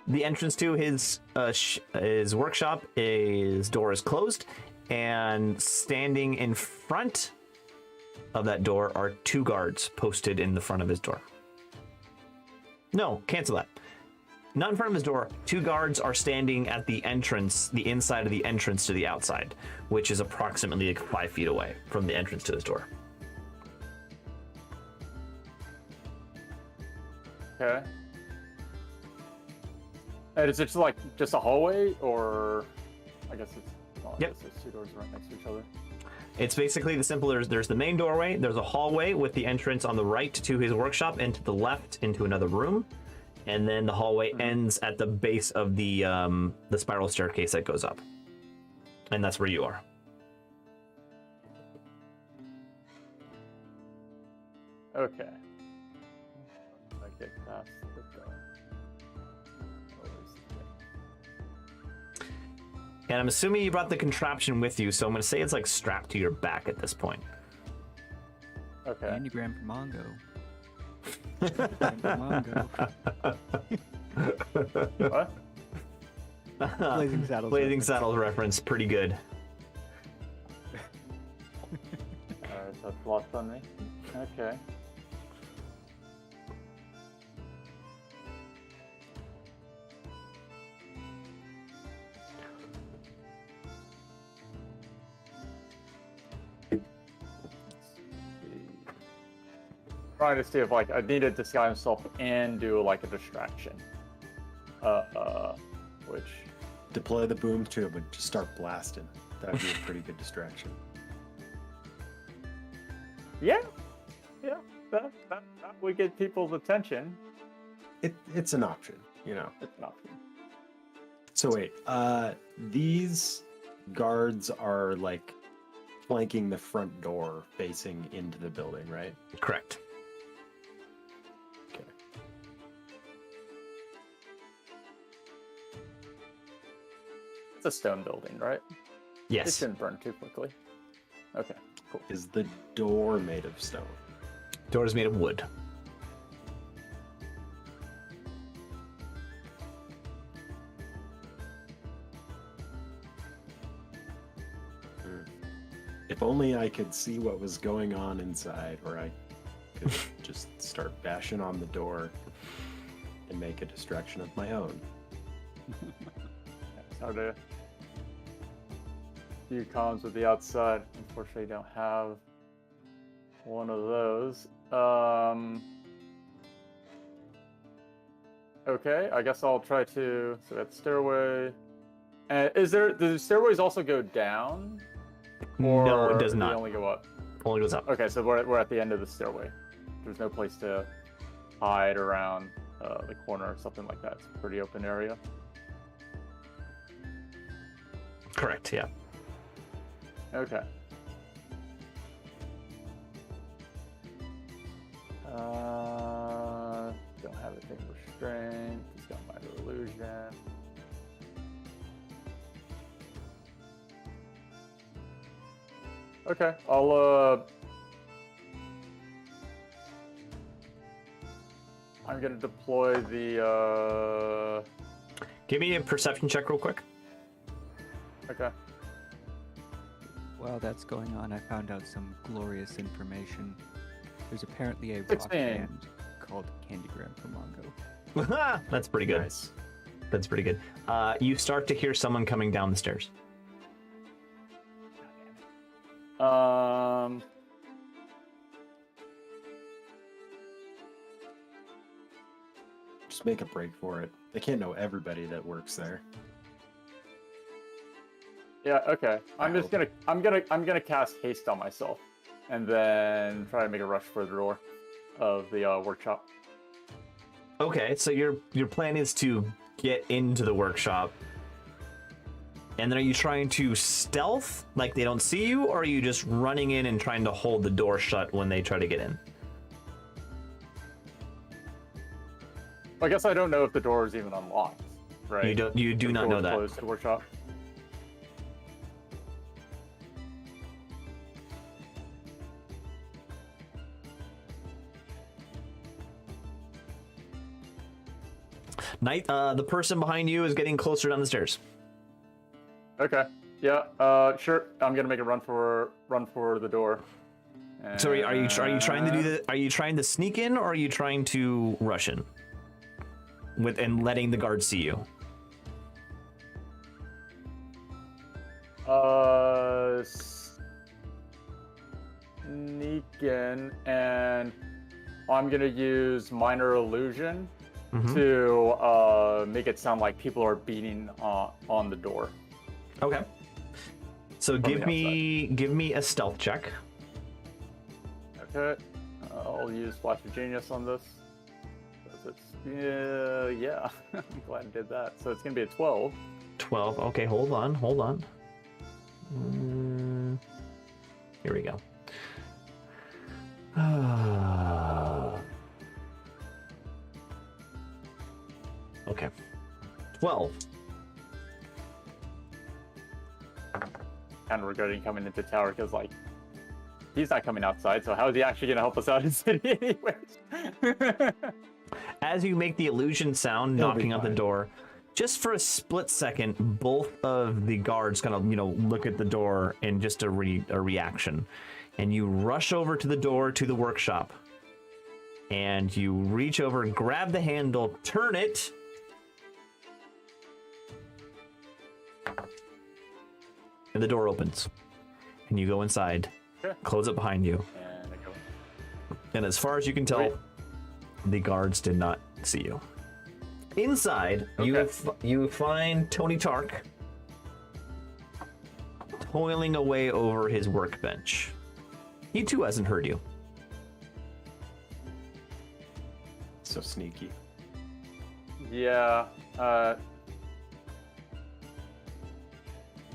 The entrance to his workshop, his door is closed, and standing in front of that door are 2 guards posted in the front of his door. No, cancel that. Not in front of his door. 2 guards are standing at the entrance, the inside of the entrance to the outside, which is approximately like 5 feet away from the entrance to his door. Okay. And is it just a hallway, or I guess it's Yep. I guess there's 2 doors right next to each other. It's basically the simple. There's the main doorway. There's a hallway with the entrance on the right to his workshop, and to the left into another room, and then the hallway ends at the base of the spiral staircase that goes up, and that's where you are. Okay. I get past the door. Always the thing. And I'm assuming you brought the contraption with you, so I'm going to say it's like strapped to your back at this point. Okay. Candygram for Mongo. Candygram for Mongo. What? Blazing Saddles. Blazing reference. Saddles reference, pretty good. Alright, that's lost on me. Okay. Trying to see if like I need to disguise myself and do like a distraction. Which Deploy the boom tube and just start blasting. That would be a pretty good distraction. yeah, that would get people's attention. It's an option, you know. It's an option. So wait, these guards are like flanking the front door facing into the building, right? Correct. Okay. It's a stone building, right? It Yes. shouldn't burn too quickly. Okay, cool. Is the door made of stone? Door is made of wood. If only I could see what was going on inside, or I could just start bashing on the door and make a distraction of my own. It's hard to view comms with the outside. Unfortunately, don't have one of those. Okay, I guess I'll try to. So that's stairway. And do the stairways also go down? No, it Or does do they not. only go up. Only goes up. Okay, so we're at the end of the stairway. There's no place to hide around the corner or something like that. It's a pretty open area. Correct, yeah. Okay. Don't have anything restrained. Just got minor illusion. Okay, I'm gonna deploy the Give me a perception check real quick. okay. While that's going on, I found out some glorious information. There's apparently a rock 16. band called Candygram for Mongo. That's pretty good. Nice. That's pretty good. You start to hear someone coming down the stairs. Just make a break for it. They can't know everybody that works there. Yeah, okay. I'm I just gonna cast haste on myself, and then try to make a rush for the door of the workshop. Okay, so your plan is to get into the workshop. And then are you trying to stealth, like they don't see you, or are you just running in and trying to hold the door shut when they try to get in? I guess I don't know if the door is even unlocked, right? You do The not know door's that. closed to the workshop. The person behind you is getting closer down the stairs. Okay. Yeah. Sure. I'm gonna make a run for the door. So are you trying to do the? Are you trying to sneak in, or are you trying to rush in? And letting the guards see you. Sneak in, and I'm gonna use minor illusion to make it sound like people are beating on the door. Okay. So From give the me a stealth check. Okay. I'll use Flash of Genius on this. Yeah. I'm glad I did that. So it's gonna be a 12. 12. Okay, hold on. Here we go. Okay. 12. Kind of regretting coming into tower because like he's not coming outside, so how is he actually gonna help us out in city anyways? As you make the illusion sound, He'll be knocking on the fine. door, just for a split second, both of the guards kind of, look at the door in just a reaction. And you rush over to the door to the workshop. And you reach over and grab the handle, turn it. And the door opens. And you go inside, Okay. close it behind you. And I go, And as far as you can tell, Wait. the guards did not see you. Inside, you find Tony Tark toiling away over his workbench. He too hasn't heard you. So sneaky. yeah,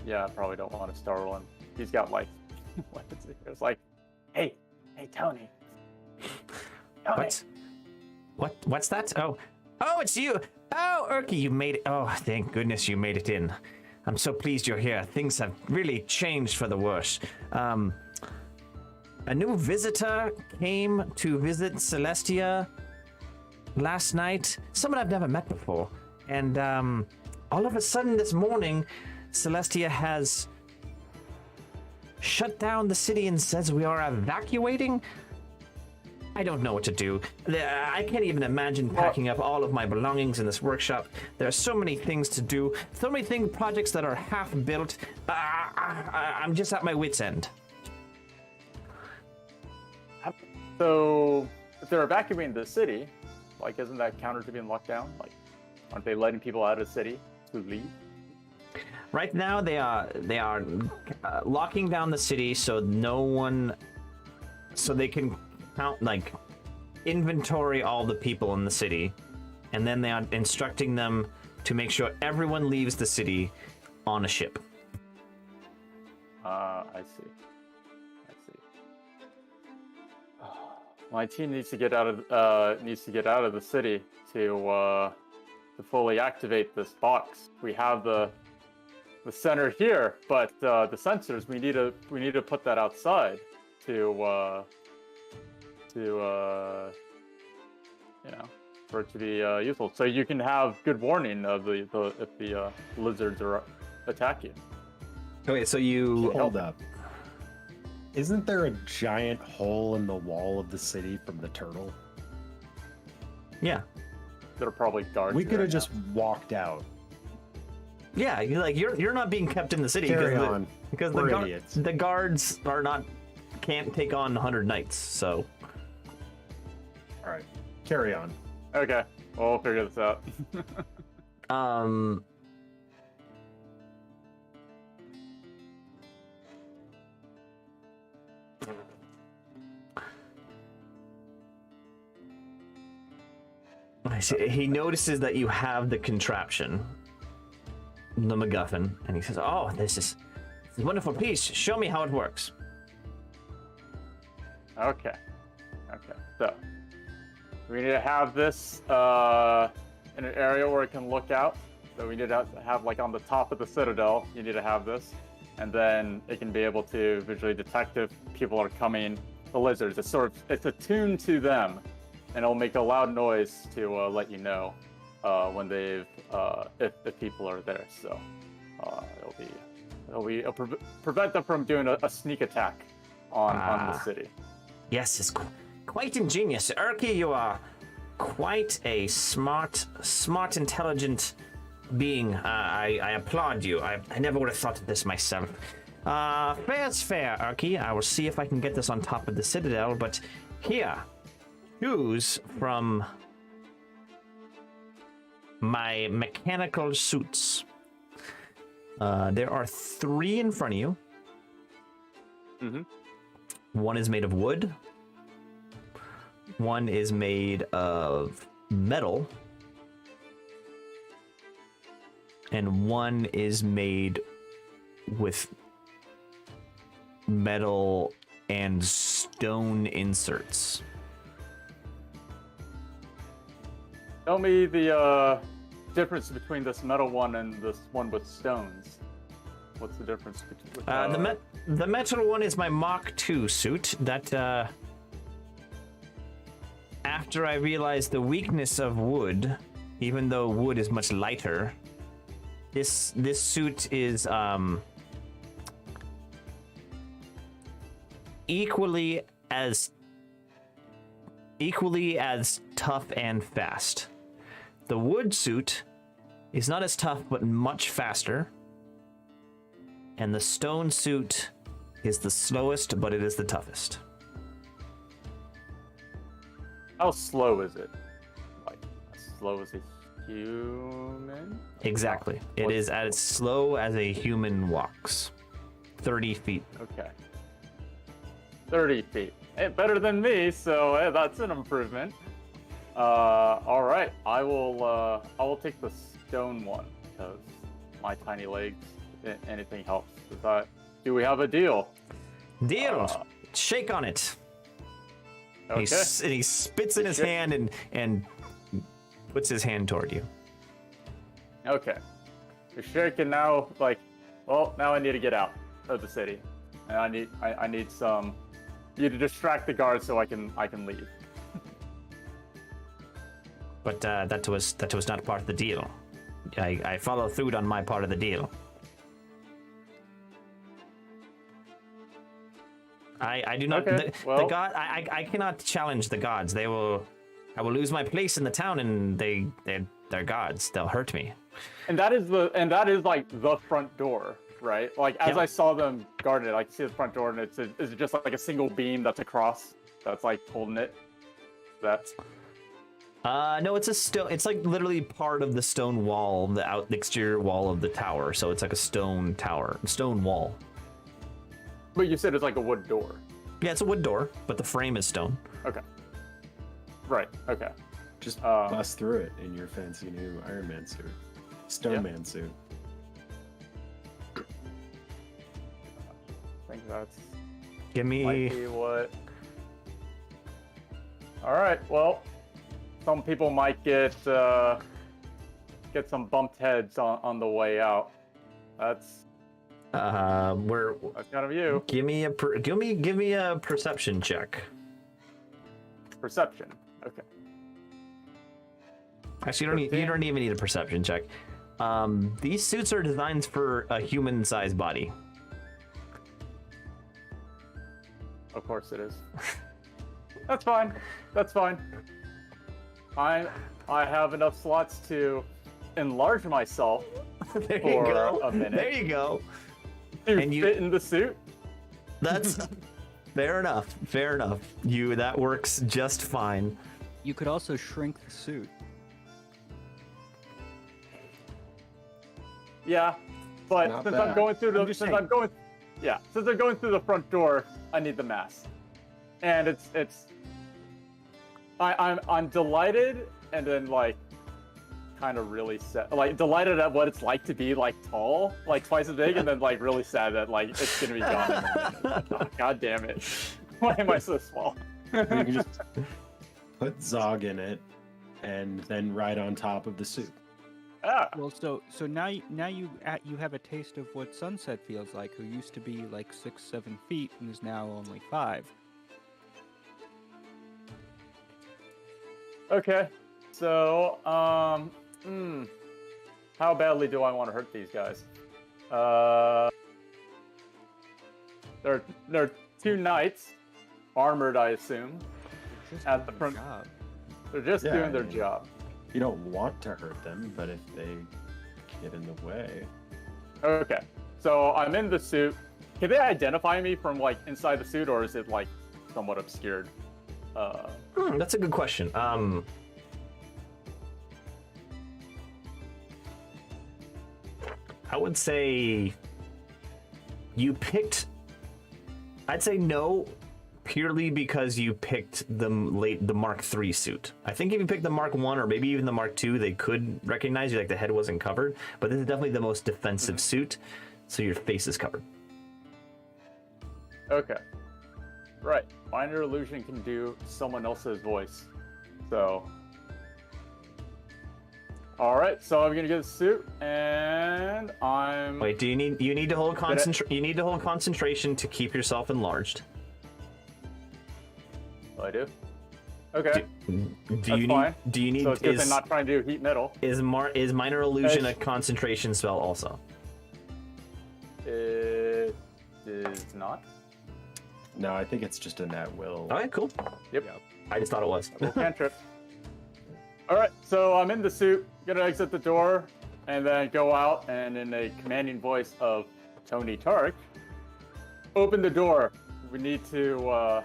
yeah, I probably don't want to startle him. He's got like weapons in here. It's like, hey, Tony. Tony. What's that? Oh, it's you. Oh, Urki, you made it. Oh, thank goodness you made it in. I'm so pleased you're here. Things have really changed for the worse. A new visitor came to visit Celestia last night. Someone I've never met before. And all of a sudden this morning, Celestia has shut down the city and says we are evacuating. I don't know what to do. I can't even imagine packing up all of my belongings in this workshop. There are so many things to do, so many projects that are half built. I'm just at my wit's end. So, if they're evacuating the city, like, isn't that counter to being locked down? Like, aren't they letting people out of the city to leave? Right now, they are locking down the city so they can count, like, inventory all the people in the city, and then they are instructing them to make sure everyone leaves the city on a ship. I see. My team needs to get out of the city to fully activate this box. We have the center here, but the sensors we need to put that outside to for it to be useful. So you can have good warning of if the lizards are attacking. Okay, so you Hold up. Isn't there a giant hole in the wall of the city from the turtle? yeah. That are probably guards. We could right have just walked out. Yeah, you're not being kept in the city Carry on. because We're idiots. the guards can't take on 100 knights. So All right, carry on. now. Okay, well, we'll figure this out. I see. He notices that you have the contraption, the MacGuffin, and he says, "Oh, this is a wonderful piece. Show me how it works." Okay. So We need to have this in an area where it can look out. So we need to have like on the top of the citadel. You need to have this, and then it can be able to visually detect if people are coming. The lizards. It's attuned to them, and it'll make a loud noise to let you know when if people are there. So it'll prevent them from doing a sneak attack on the city. Yes, it's quite ingenious. Urki, you are quite a smart, intelligent being. I applaud you. I never would have thought of this myself. Fair's fair, Urki. I will see if I can get this on top of the citadel, but here, choose from my mechanical suits. There are 3 in front of you. Mm-hmm. One is made of wood. One is made of metal. And one is made with metal and stone inserts. Tell me the difference between this metal one and this one with stones. What's the difference between The metal one is my Mach 2 suit that after I realized the weakness of wood, even though wood is much lighter, this suit is equally as tough and fast. The wood suit is not as tough but much faster. And the stone suit is the slowest, but it is the toughest. How slow is it? Like, as slow as a human? Exactly. It is as slow as a human walks. 30 feet. Okay. 30 feet. Hey, better than me, so hey, that's an improvement. All right. I will take the stone one because my tiny legs. Anything helps. Do we have a deal? Deal. Shake on it. Okay. He spits in his hand and puts his hand toward you. Okay. You're shaking now. Like, well, now I need to get out of the city, and I need you to distract the guards so I can leave. But that was not part of the deal. I follow through on my part of the deal. I do not. Okay, The god. I cannot challenge the gods. I will lose my place in the town, and they're gods. They'll hurt me. And that is like the front door, right? Like as I saw them guarding it, I can see the front door, and is it just like a single beam that's across that's like holding it? That's. No, it's a stone. It's like literally part of the stone wall, the exterior wall of the tower. So it's like a stone tower, stone wall. But you said it's like a wood door. Yeah, it's a wood door, but the frame is stone. Okay. Right. Okay. Just bust through it in your fancy new Iron Man suit, Stone Man suit. I think that's Give me. might be what. All right. Well, some people might get some bumped heads on the way out. That's kind of you. Give me a perception check. Perception. Okay. Actually, you don't even need a perception check. These suits are designed for a human-sized body. Of course it is. That's fine. That's fine. I have enough slots to enlarge myself There you for go. a minute. There you go. To And you- fit in the suit. That's fair enough. Fair enough. That works just fine. You could also shrink the suit. Yeah, but Not since bad. I'm going through I'm since I'm going through the front door, I need the mask, and I'm delighted and then like kind of really sad, like delighted at what it's like to be like tall, like twice as big, and then like really sad that like it's gonna be gone in a minute. Oh, God damn it! Why am I so small? You can just put Zog in it, and then right on top of the suit. Ah, Well, so now you have a taste of what Sunset feels like, who used to be like 6-7 feet and is now only 5. okay. So, how badly do I want to hurt these guys? There are 2 knights, armored, I assume. Just At doing the their front- job. They're just Yeah, doing their I mean- job. You don't want to hurt them, but if they get in the way, Okay. So I'm in the suit. Can they identify me from like inside the suit, or is it like somewhat obscured? That's a good question. I would say you picked. I'd say no, purely because you picked the Mark III suit. I think if you picked the Mark I or maybe even the Mark II, they could recognize you, like the head wasn't covered. But this is definitely the most defensive suit, so your face is covered. Okay. Right. Minor illusion can do someone else's voice. So. All right. So I'm gonna get a suit, and I'm. Wait, you need to hold you need to hold concentration to keep yourself enlarged. Oh, I do. Okay. Do you need So it's good they're not trying to do heat metal. is minor illusion a concentration spell also? It is not. no, I think it's just a net will. All right, cool. Yep. I just thought it was. Cantrip. All right, so I'm in the suit, gonna exit the door, and then go out, and in a commanding voice of Tony Tark, open the door. We need to.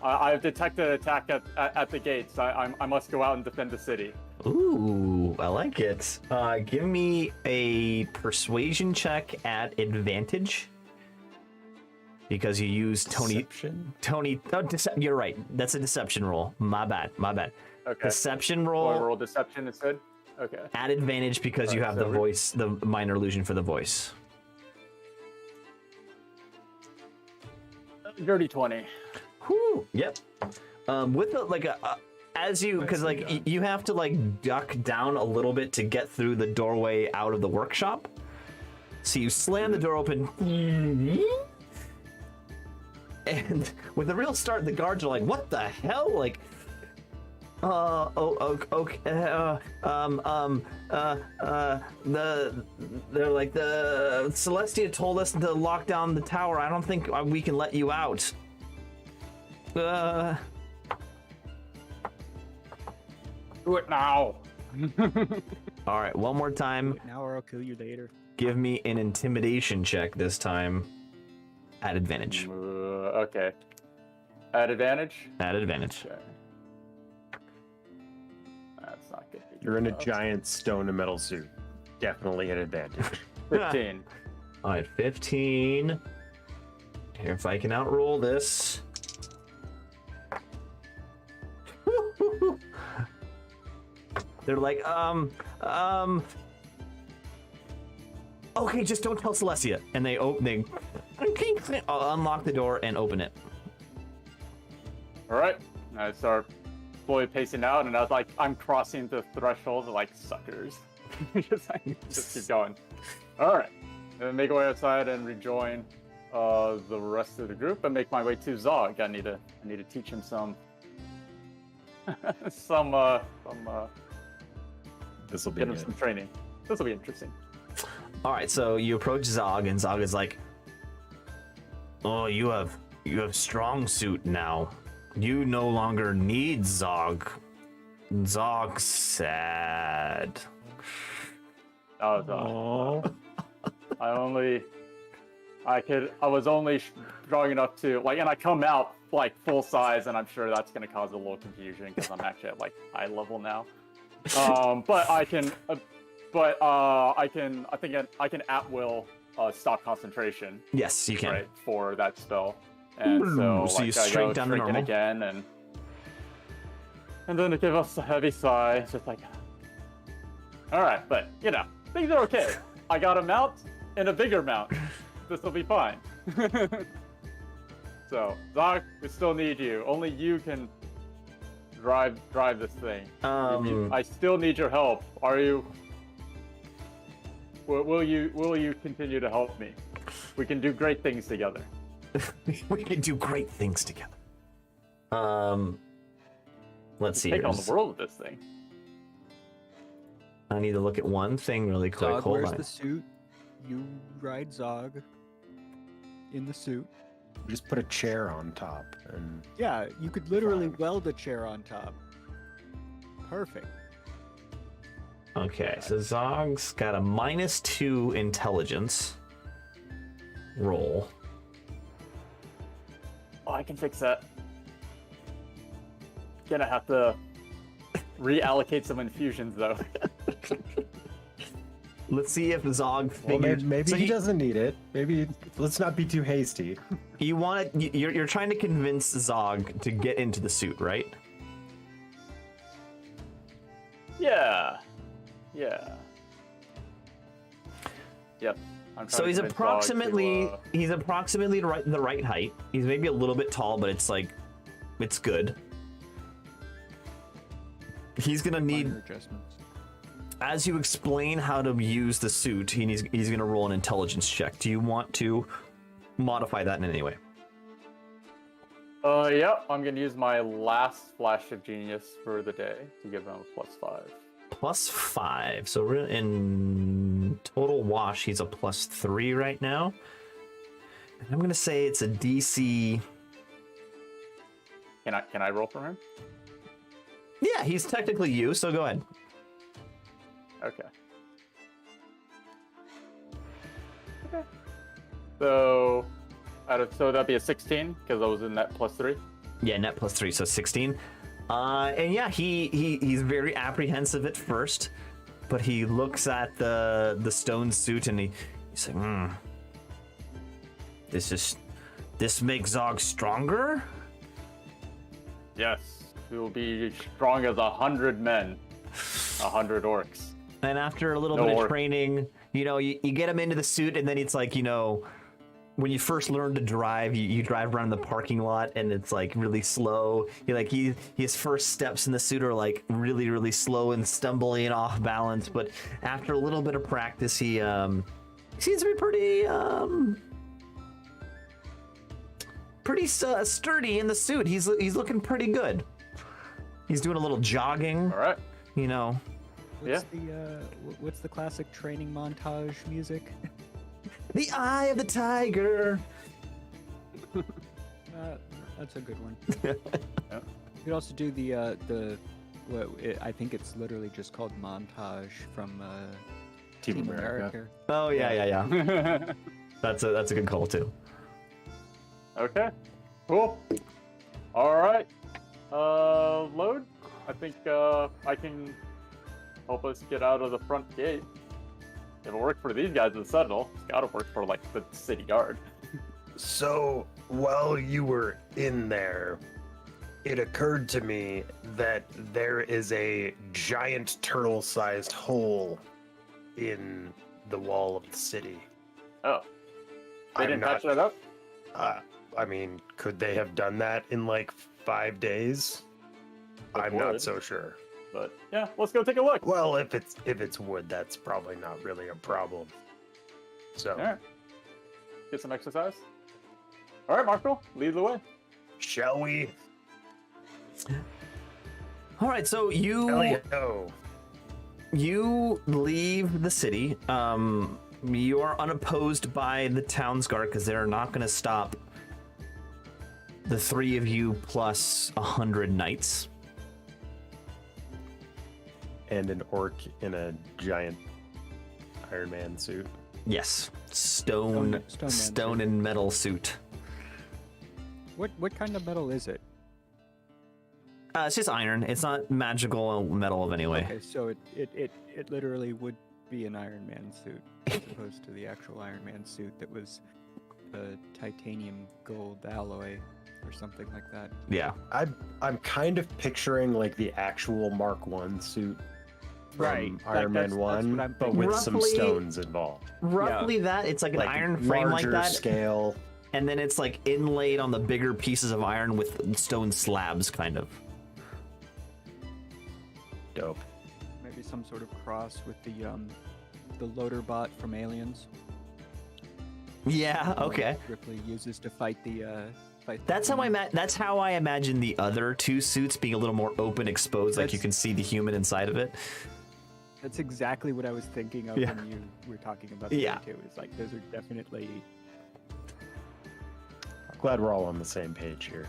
I've detected an attack at the gates. I must go out and defend the city. Ooh, I like it. Give me a persuasion check at advantage. Because you use Deception? You're right. That's a deception roll. My bad. Okay. Deception So I roll roll deception instead. Okay. at advantage because you Alright, have so the voice, the minor illusion for the voice. Dirty 20. Whew. Yep. With as you, because like you have to like duck down a little bit to get through the doorway out of the workshop. So you slam the door open. And with a real start, the guards are like, "What the hell?" Like, they're like, the Celestia told us to lock down the tower. I don't think we can let you out. Do it now. All right, one more time. Now or I'll kill you later. Give me an intimidation check this time. At advantage. Okay. At advantage? At advantage. Okay. That's not good. You're in a giant stone and metal suit. Definitely an advantage. 15. All right, 15. Here, if I can outroll this. They're like, okay, just don't tell Celestia. And they unlock the door and open it. All right. I start slowly pacing out, and I was like, I'm crossing the threshold, like suckers. just keep going. All right. And then make my way outside and rejoin the rest of the group, and make my way to Zog. I need to teach him some This will be get him good. some training. This will be interesting. All right, so you approach Zog, and Zog is like, "Oh, you have strong suit now. You no longer need Zog. Zog's sad." I was only strong enough to like, and I come out like full size, and I'm sure that's gonna cause a little confusion because I'm actually at like high level now. But I think I can at will stop concentration. Yes, you can. Right, for that spell. And so, So you I straight go down to shrink it normal? again, and then to give us a heavy sigh, it's just like, all right, but you know, things are okay. I got a mount and a bigger mount. This will be fine. So, Zog, we still need you. Only you can drive this thing. Um, I still need your help. Are you? Will you continue to help me? We can do great things together. we can do great things together. Let's see. Take on Here's- the world with this thing. I need to look at one thing really quick. Zog Hold wears on. the suit. You ride Zog in the suit. Just put a chair on top and Yeah, you could literally Fine. weld a chair on top. Perfect. Okay, so Zog's got a -2 intelligence roll. Oh, I can fix that. Gonna have to reallocate some infusions though. Let's see if Zog well, figures. maybe So he you- doesn't need it. Maybe let's not be too hasty. You want to? You're trying to convince Zog to get into the suit, right? Yeah. Yep. I'm So trying to he's convince Dog to, approximately the right height. He's maybe a little bit tall, but it's like it's good. He's gonna need, Minor adjustments. as you explain how to use the suit, he's gonna roll an intelligence check. Do you want to modify that in any way? Yep. I'm gonna use my last flash of genius for the day to give him a +5. +5. So we're in total wash. He's a +3 right now. And I'm gonna say it's a DC. Can I roll for him? Yeah, he's technically you. So go ahead. Okay. So, so that'd be a 16 because I was in that +3. Yeah, net +3, so 16. And yeah, he's very apprehensive at first, but he looks at the stone suit and he's like, this makes Zog stronger? Yes, we will be strong as 100 men, 100 orcs. And after a little No bit of work. training, you get him into the suit, and then it's like, when you first learn to drive, you drive around the parking lot, and it's like really slow. His first steps in the suit are like really, really slow and stumbly and off balance. But after a little bit of practice, he seems to be pretty sturdy in the suit. He's looking pretty good. He's doing a little jogging, All right. What's the classic training montage music? The eye of the tiger. That's a good one. You could also do I think it's literally just called montage from Team America. Oh yeah. That's a good call too. Okay. Cool. All right. Load. I think I can help us get out of the front gate. If it worked for these guys in the Sentinel, it's gotta work for like the city guard. So, while you were in there, it occurred to me that there is a giant turtle-sized hole in the wall of the city. Oh. They I'm didn't not- patch that up? I mean, could they have done that in like 5 days? They I'm not would. so sure. But yeah, let's go take a look. Well, if it's wood, that's probably not really a problem. So, All right. Get some exercise. All right, Marco, lead the way. shall we? All right, so Elio. you leave the city. You are unopposed by the town's guard because they're not going to stop the three of you plus 100 knights. And an orc in a giant Iron Man suit. Yes, stone Man suit. and metal suit. What kind of metal is it? It's just iron. It's not magical metal of any way. Okay, so it literally would be an Iron Man suit as opposed to the actual Iron Man suit that was a titanium gold alloy or something like that. Yeah. I'm kind of picturing like the actual Mark 1 suit from Right, Iron Man that's 1, what I'm but with some Roughly- stones involved. Roughly that. It's like an iron frame like larger that. scale. And then it's like inlaid on the bigger pieces of iron with stone slabs, kind of. Dope. Maybe some sort of cross with the loader bot from Aliens. Yeah. Okay. Ripley uses to fight the That's how I imagine the other two suits being a little more open, exposed, like you can see the human inside of it. That's exactly what I was thinking of Yeah. when you were talking about Yeah. the two. It's like those are definitely. Glad we're all on the same page here.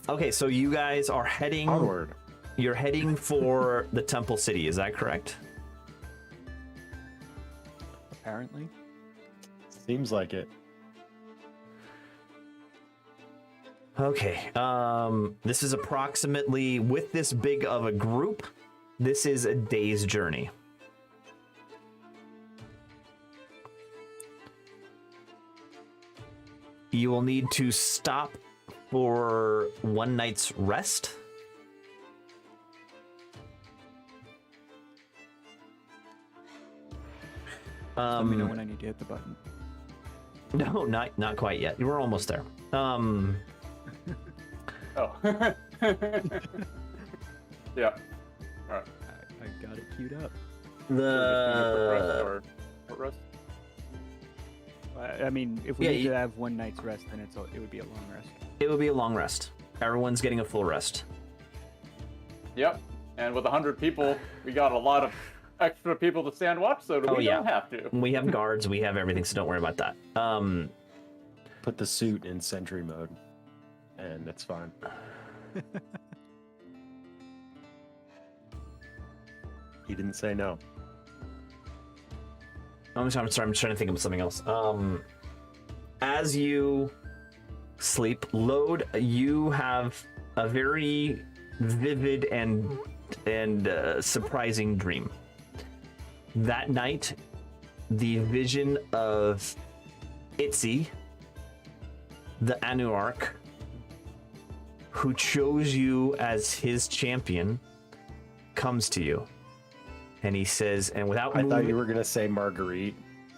Okay, so you guys are heading Onward. You're heading for the Temple City, is that correct? Apparently. Seems like it. Okay. This is approximately, with this big of a group, this is a day's journey. You will need to stop for one night's rest. Let me know when I need to hit the button. No, not quite yet. You were almost there. Oh. Yeah. All right. I got it queued up. The Short rest? I mean, if we Yeah, need you- to have one night's rest, then it would be a long rest. it will be a long rest. Everyone's getting a full rest. Yep. And with 100 people, we got a lot of extra people to stand watch, so we yeah. don't have to. We have guards, we have everything, so don't worry about that. Put the suit in sentry mode, and it's fine. He didn't say no. I'm sorry, I'm trying to think of something else. As you sleep, Load, you have a very vivid and surprising dream. That night, the vision of Itzy, the Anuarch, who chose you as his champion, comes to you. And he says, and without I thought you were gonna say Marguerite,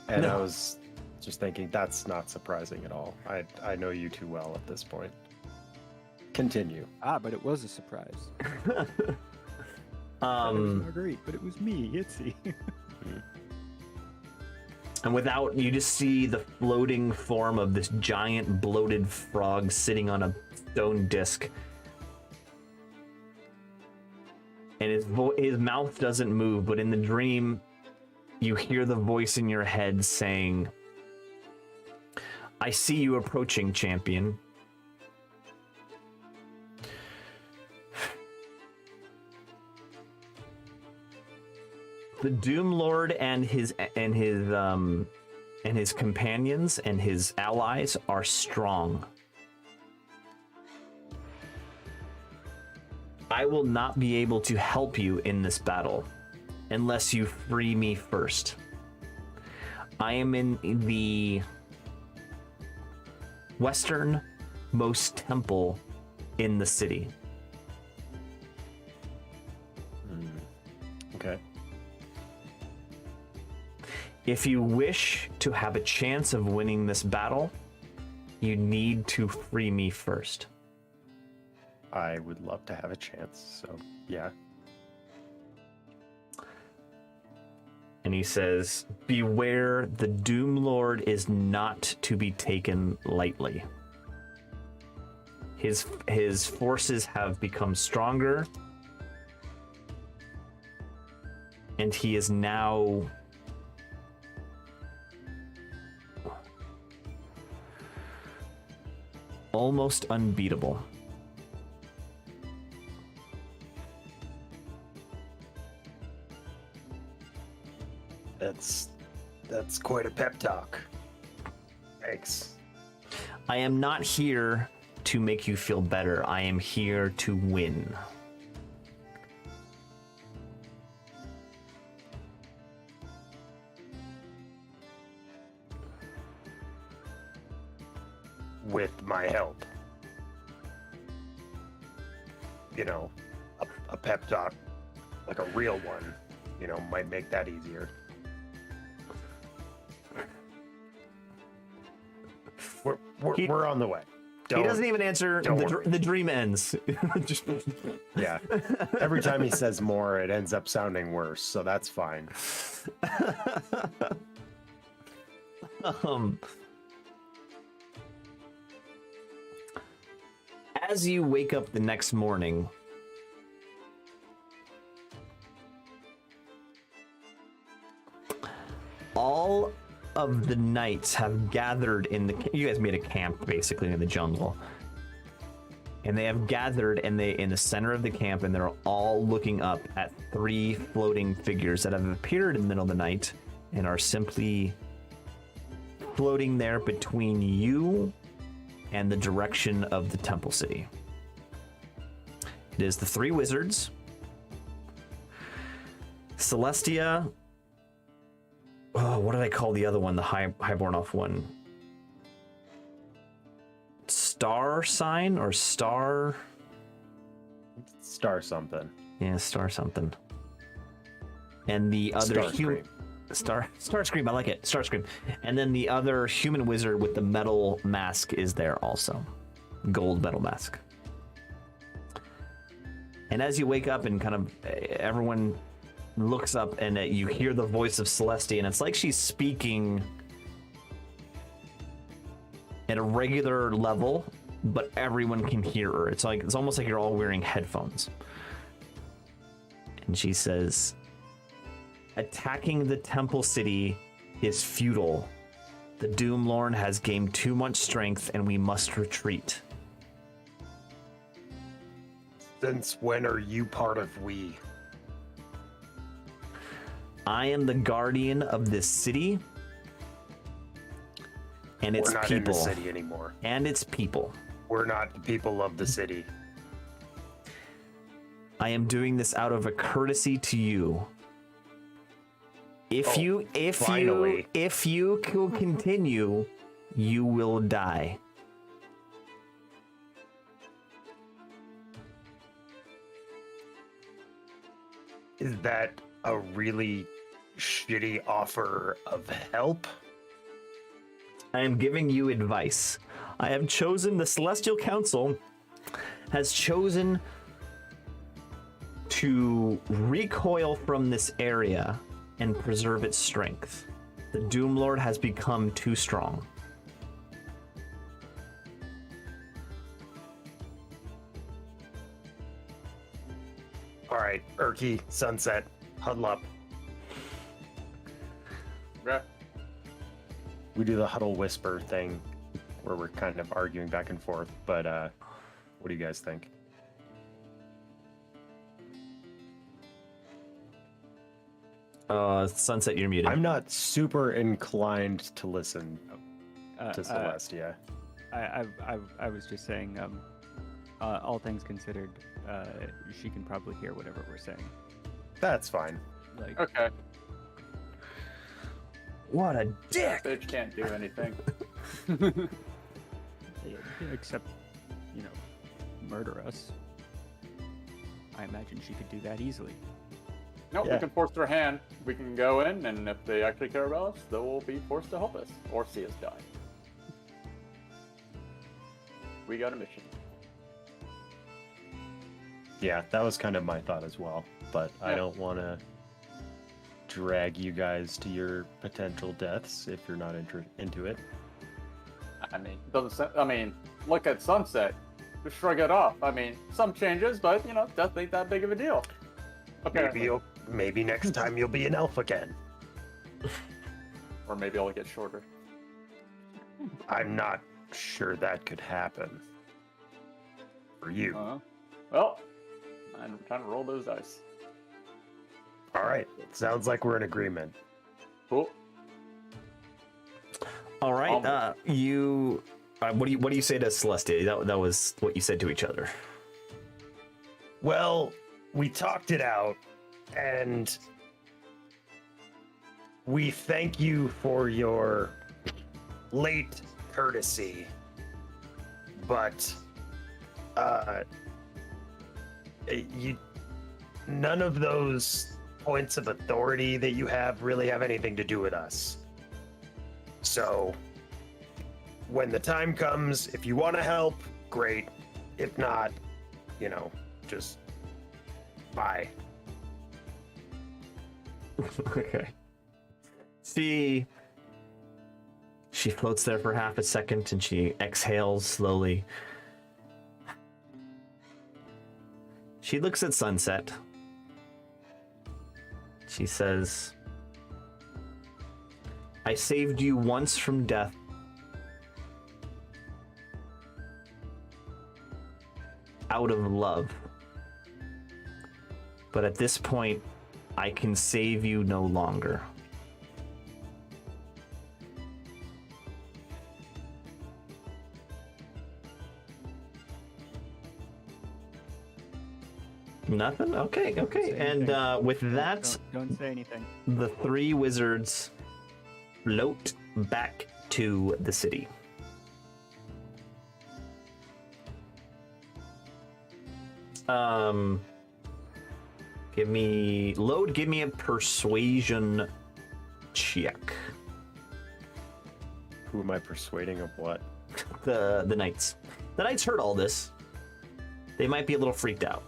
and No. I was just thinking that's not surprising at all. I know you too well at this point. Continue. But it was a surprise. It was Marguerite, but it was me, Itzy. And without, you just see the floating form of this giant bloated frog sitting on a stone disc. And his mouth doesn't move, but in the dream, you hear the voice in your head saying, "I see you approaching, champion. The Doom Lord and his companions and his allies are strong. I will not be able to help you in this battle unless you free me first. I am in the westernmost temple in the city. Okay. If you wish to have a chance of winning this battle, you need to free me first." I would love to have a chance, so yeah. And he says, "Beware, the Doom Lord is not to be taken lightly. His forces have become stronger, and he is now almost unbeatable." That's quite a pep talk. Thanks. I am not here to make you feel better. I am here to win. With my help. You know, a pep talk, like a real one, might make that easier. We're on the way. He doesn't even answer. don't The dream ends. Just, Yeah. Every time he says more, it ends up sounding worse, so that's fine. As you wake up the next morning, all of the knights have gathered in the. You guys made a camp basically in the jungle, and they have gathered in the center of the camp, and they're all looking up at 3 floating figures that have appeared in the middle of the night and are simply floating there between you and the direction of the temple city. It is the 3 wizards, Celestia. Oh, what did I call the other one? The highborn off one. Star sign or star? Star something. Yeah, star something. And the other Starscream. Starscream, I like it. Starscream. And then the other human wizard with the metal mask is there also. Gold metal mask. And as you wake up and kind of everyone looks up and you hear the voice of Celestia, and it's like she's speaking at a regular level, but everyone can hear her. It's almost like you're all wearing headphones. And she says, attacking the temple city is futile. The Doomlord has gained too much strength and we must retreat. Since when are you part of we? I am the guardian of this city and its We're not people. in the city anymore. And its people. We're not the people of the city. I am doing this out of a courtesy to you. If you continue, you will die. Is that a really shitty offer of help? I am giving you advice. I have chosen, the Celestial Council has chosen to recoil from this area and preserve its strength. The Doomlord has become too strong. All right, Urki, Sunset, huddle up. Okay. We do the huddle whisper thing where we're kind of arguing back and forth, but what do you guys think? Sunset, you're muted. I'm not super inclined to listen to Celestia. I was just saying, all things considered, she can probably hear whatever we're saying. That's fine. Like, Okay. What a dick! Bitch can't do anything. except, murder us. I imagine she could do that easily. Nope, Yeah. we can force their hand. We can go in, and if they actually care about us, they will be forced to help us or see us die. We got a mission. Yeah, that was kind of my thought as well, but I Yeah. don't want to drag you guys to your potential deaths if you're not into it. I mean, look at Sunset. Just shrug it off. I mean, some changes, but death ain't that big of a deal. Okay. Maybe next time you'll be an elf again. Or maybe I'll get shorter. I'm not sure that could happen. For you. Well, I'm trying to roll those dice. All right, sounds like we're in agreement. Cool. All right, what do you say to Celestia? That was what you said to each other. Well, we talked it out, and we thank you for your late courtesy, but none of those points of authority that you have really have anything to do with us. So when the time comes, if you want to help, great. If not, just bye. Okay. She floats there for half a second and she exhales slowly. She looks at sunset. She says, I saved you once from death. Out of love. But at this point, I can save you no longer. Nothing? Okay. And with that, Don't say anything. the three wizards float back to the city. Give me a persuasion check. Who am I persuading of what? The knights. The knights heard all this. They might be a little freaked out.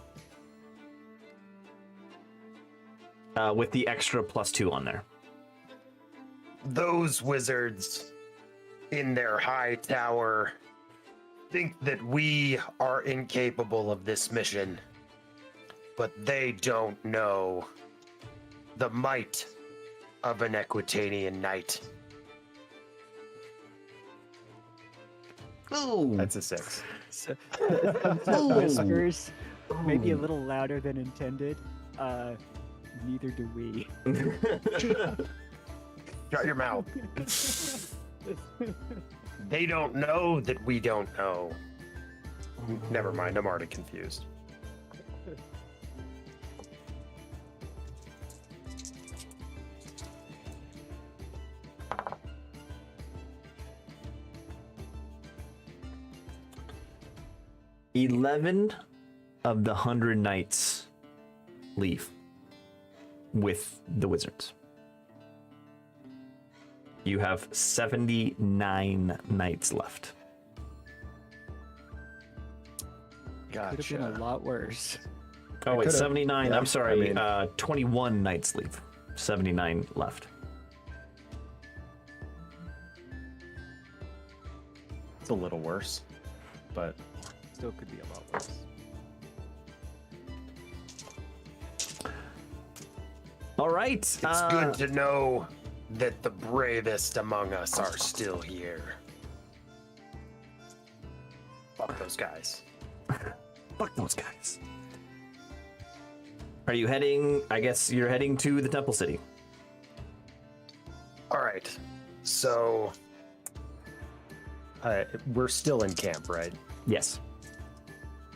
With the extra +2 on there. Those wizards in their high tower think that we are incapable of this mission, but they don't know the might of an Equitanian knight. Ooh. That's a 6. So, whispers, maybe a little louder than intended. Neither do we. Shut your mouth. They don't know that we don't know. Never mind, I'm already confused. $11 of the 100 knights leave with the wizards. You have 79 knights left. Could have been a lot worse. Oh wait, could've- 79. yeah, I'm sorry. I mean- 21 knights leave. 79 left. It's a little worse, but Still could be a lot worse. All right. It's good to know that the bravest among us are still here. Fuck those guys. Fuck those guys. Are you heading? I guess you're heading to the Temple City. All right, so we're still in camp, right? Yes.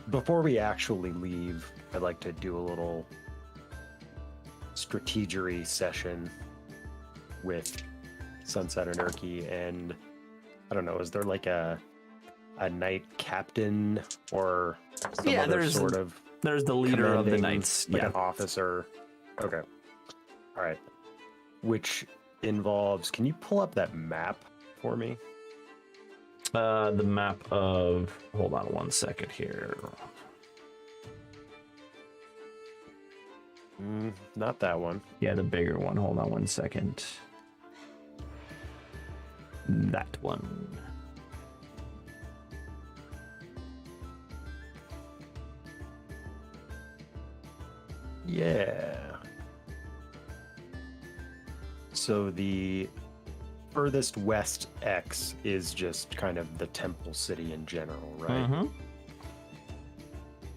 Before we actually leave, I'd like to do a little strategery session with Sunset and Erky, and I don't know, is there like a knight captain or some Yeah, other there's- sort of There's the leader of the commanding, knights. like Yeah. an officer? Okay. All right. Which involves, can you pull up that map for me? The map of. Hold on one second here. Not that one. Yeah, the bigger one. Hold on one second. That one. Yeah. So the furthest west X is just kind of the temple city in general, right? Mm-hmm.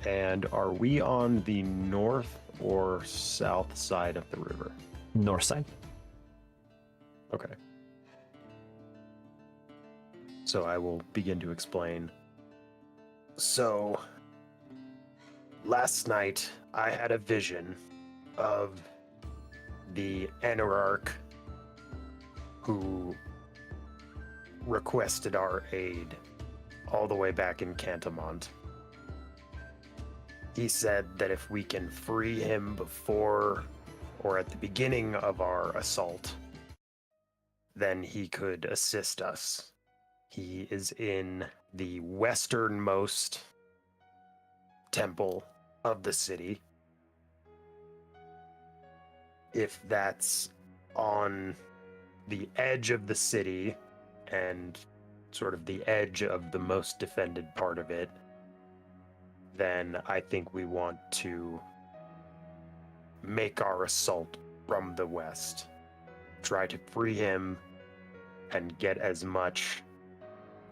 And are we on the north or south side of the river? North side. Okay. So I will begin to explain. So, last night I had a vision of the Anararch who requested our aid all the way back in Cantamont. He said that if we can free him before or at the beginning of our assault, then he could assist us. He is in the westernmost temple of the city. If that's on the edge of the city and sort of the edge of the most defended part of it, then I think we want to make our assault from the west. Try to free him and get as much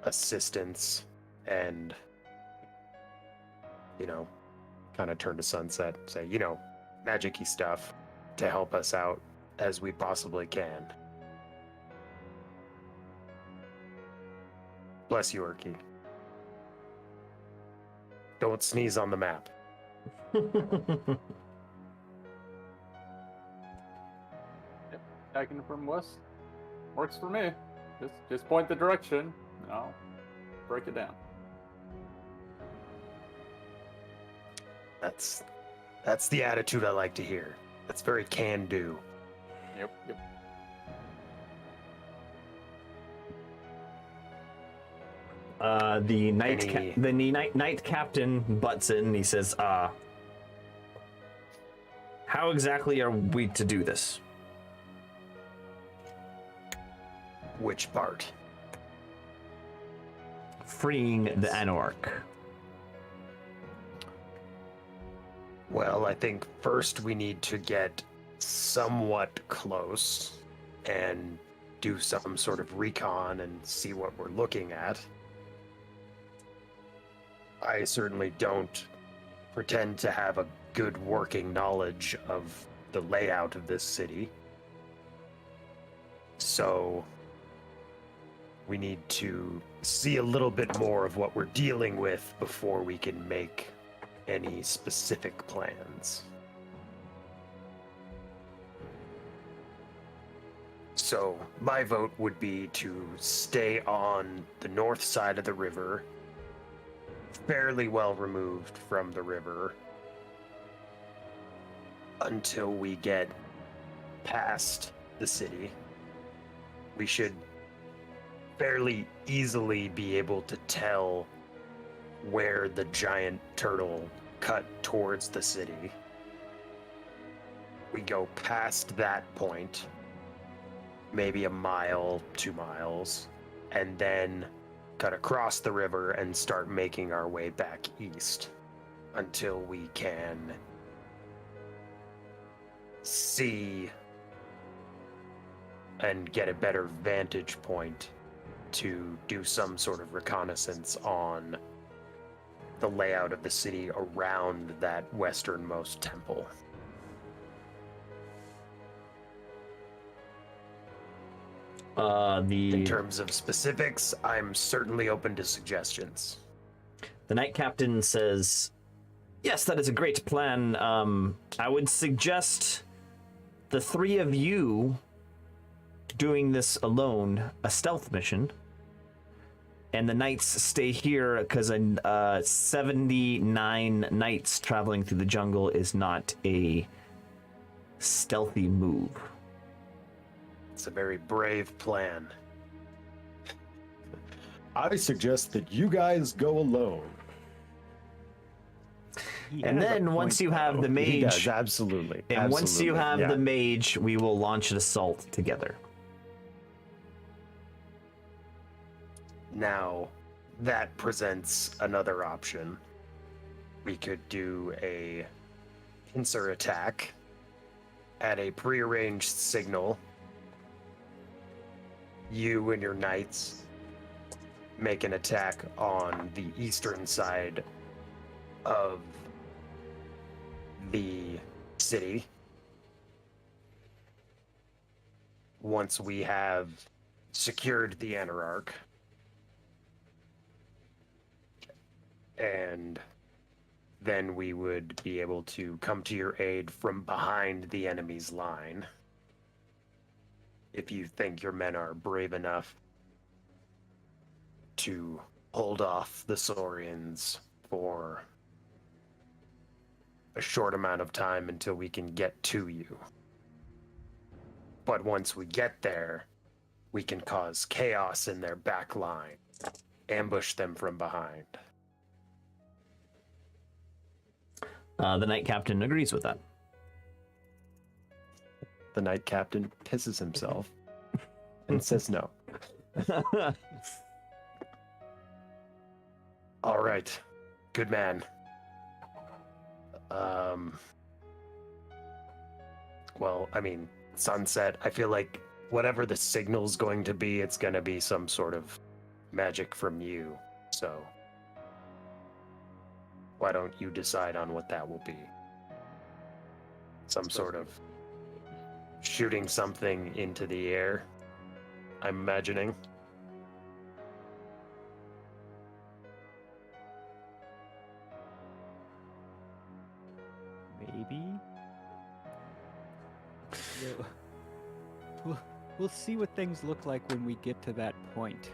assistance and, kind of turn to Sunset, say, magic-y stuff to help us out as we possibly can. Bless you, Urki. Don't sneeze on the map. Attacking from west works for me. Just point the direction, and I'll break it down. That's the attitude I like to hear. That's very can-do. Yep. The knight captain butts in and he says, how exactly are we to do this? Which part? Freeing the Anarch. Well, I think first we need to get somewhat close and do some sort of recon and see what we're looking at. I certainly don't pretend to have a good working knowledge of the layout of this city. So we need to see a little bit more of what we're dealing with before we can make any specific plans. So my vote would be to stay on the north side of the river, fairly well removed from the river, until we get past the city. We should fairly easily be able to tell where the giant turtle cut towards the city. We go past that point, maybe a mile, 2 miles, and then cut across the river and start making our way back east until we can see and get a better vantage point to do some sort of reconnaissance on the layout of the city around that westernmost temple. In terms of specifics, I'm certainly open to suggestions. The knight captain says, yes, that is a great plan. I would suggest the three of you doing this alone, a stealth mission, and the knights stay here because 79 knights traveling through the jungle is not a stealthy move. It's a very brave plan. I suggest that you guys go alone. And then once you have the mage, He does, absolutely. and once you have yeah. the mage, we will launch an assault together. Now, that presents another option. We could do a pincer attack at a prearranged signal. You and your knights make an attack on the eastern side of the city. Once we have secured the Anarch, and then we would be able to come to your aid from behind the enemy's line. If you think your men are brave enough to hold off the Saurians for a short amount of time until we can get to you. But once we get there, we can cause chaos in their back line, ambush them from behind. The Knight Captain agrees with that. The Knight Captain pisses himself and says no. All right, good man. Well, I mean, sunset, I feel like whatever the signal's going to be, it's going to be some sort of magic from you. So why don't you decide on what that will be? Some sort of shooting something into the air, I'm imagining. Maybe. We'll see what things look like when we get to that point.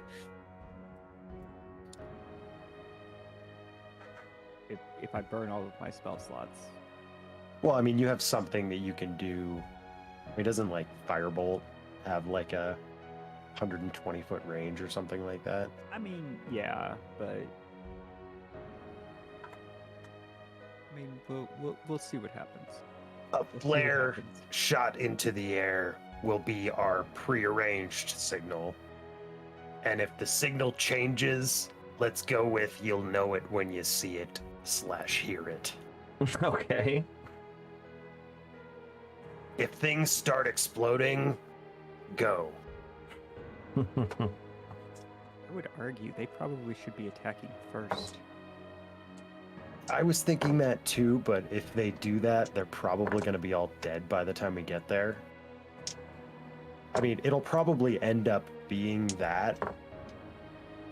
If I burn all of my spell slots. Well, I mean, you have something that you can do. It doesn't like Firebolt have like a 120-foot range or something like that. I mean, yeah, but I mean, we'll see what happens. A We'll see what flare happens. shot into the air will be our prearranged signal. And if the signal changes, let's go with you'll know it when you see it / hear it. Okay. If things start exploding, go. I would argue they probably should be attacking first. I was thinking that too, but if they do that, they're probably going to be all dead by the time we get there. I mean, it'll probably end up being that.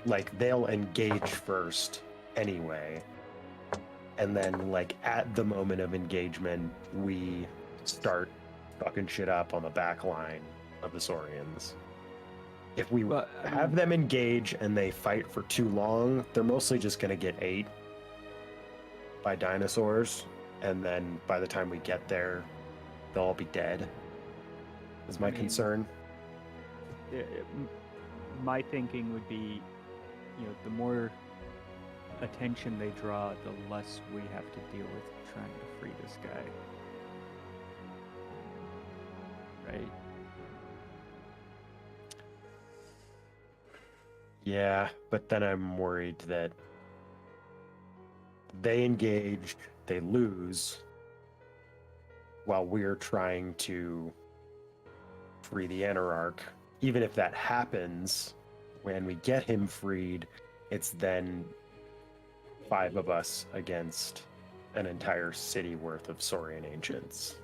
Like, they'll engage first anyway. And then, like, at the moment of engagement, we start fucking shit up on the back line of the Saurians. If we Well, I have mean- them engage and they fight for too long, they're mostly just going to get ate by dinosaurs. And then by the time we get there, they'll all be dead, is my I mean- concern. My thinking would be, the more attention they draw, the less we have to deal with trying to free this guy. Right? Yeah, but then I'm worried that they engage, they lose, while we're trying to free the Anararch. Even if that happens, when we get him freed, it's then 5 of us against an entire city worth of Saurian ancients.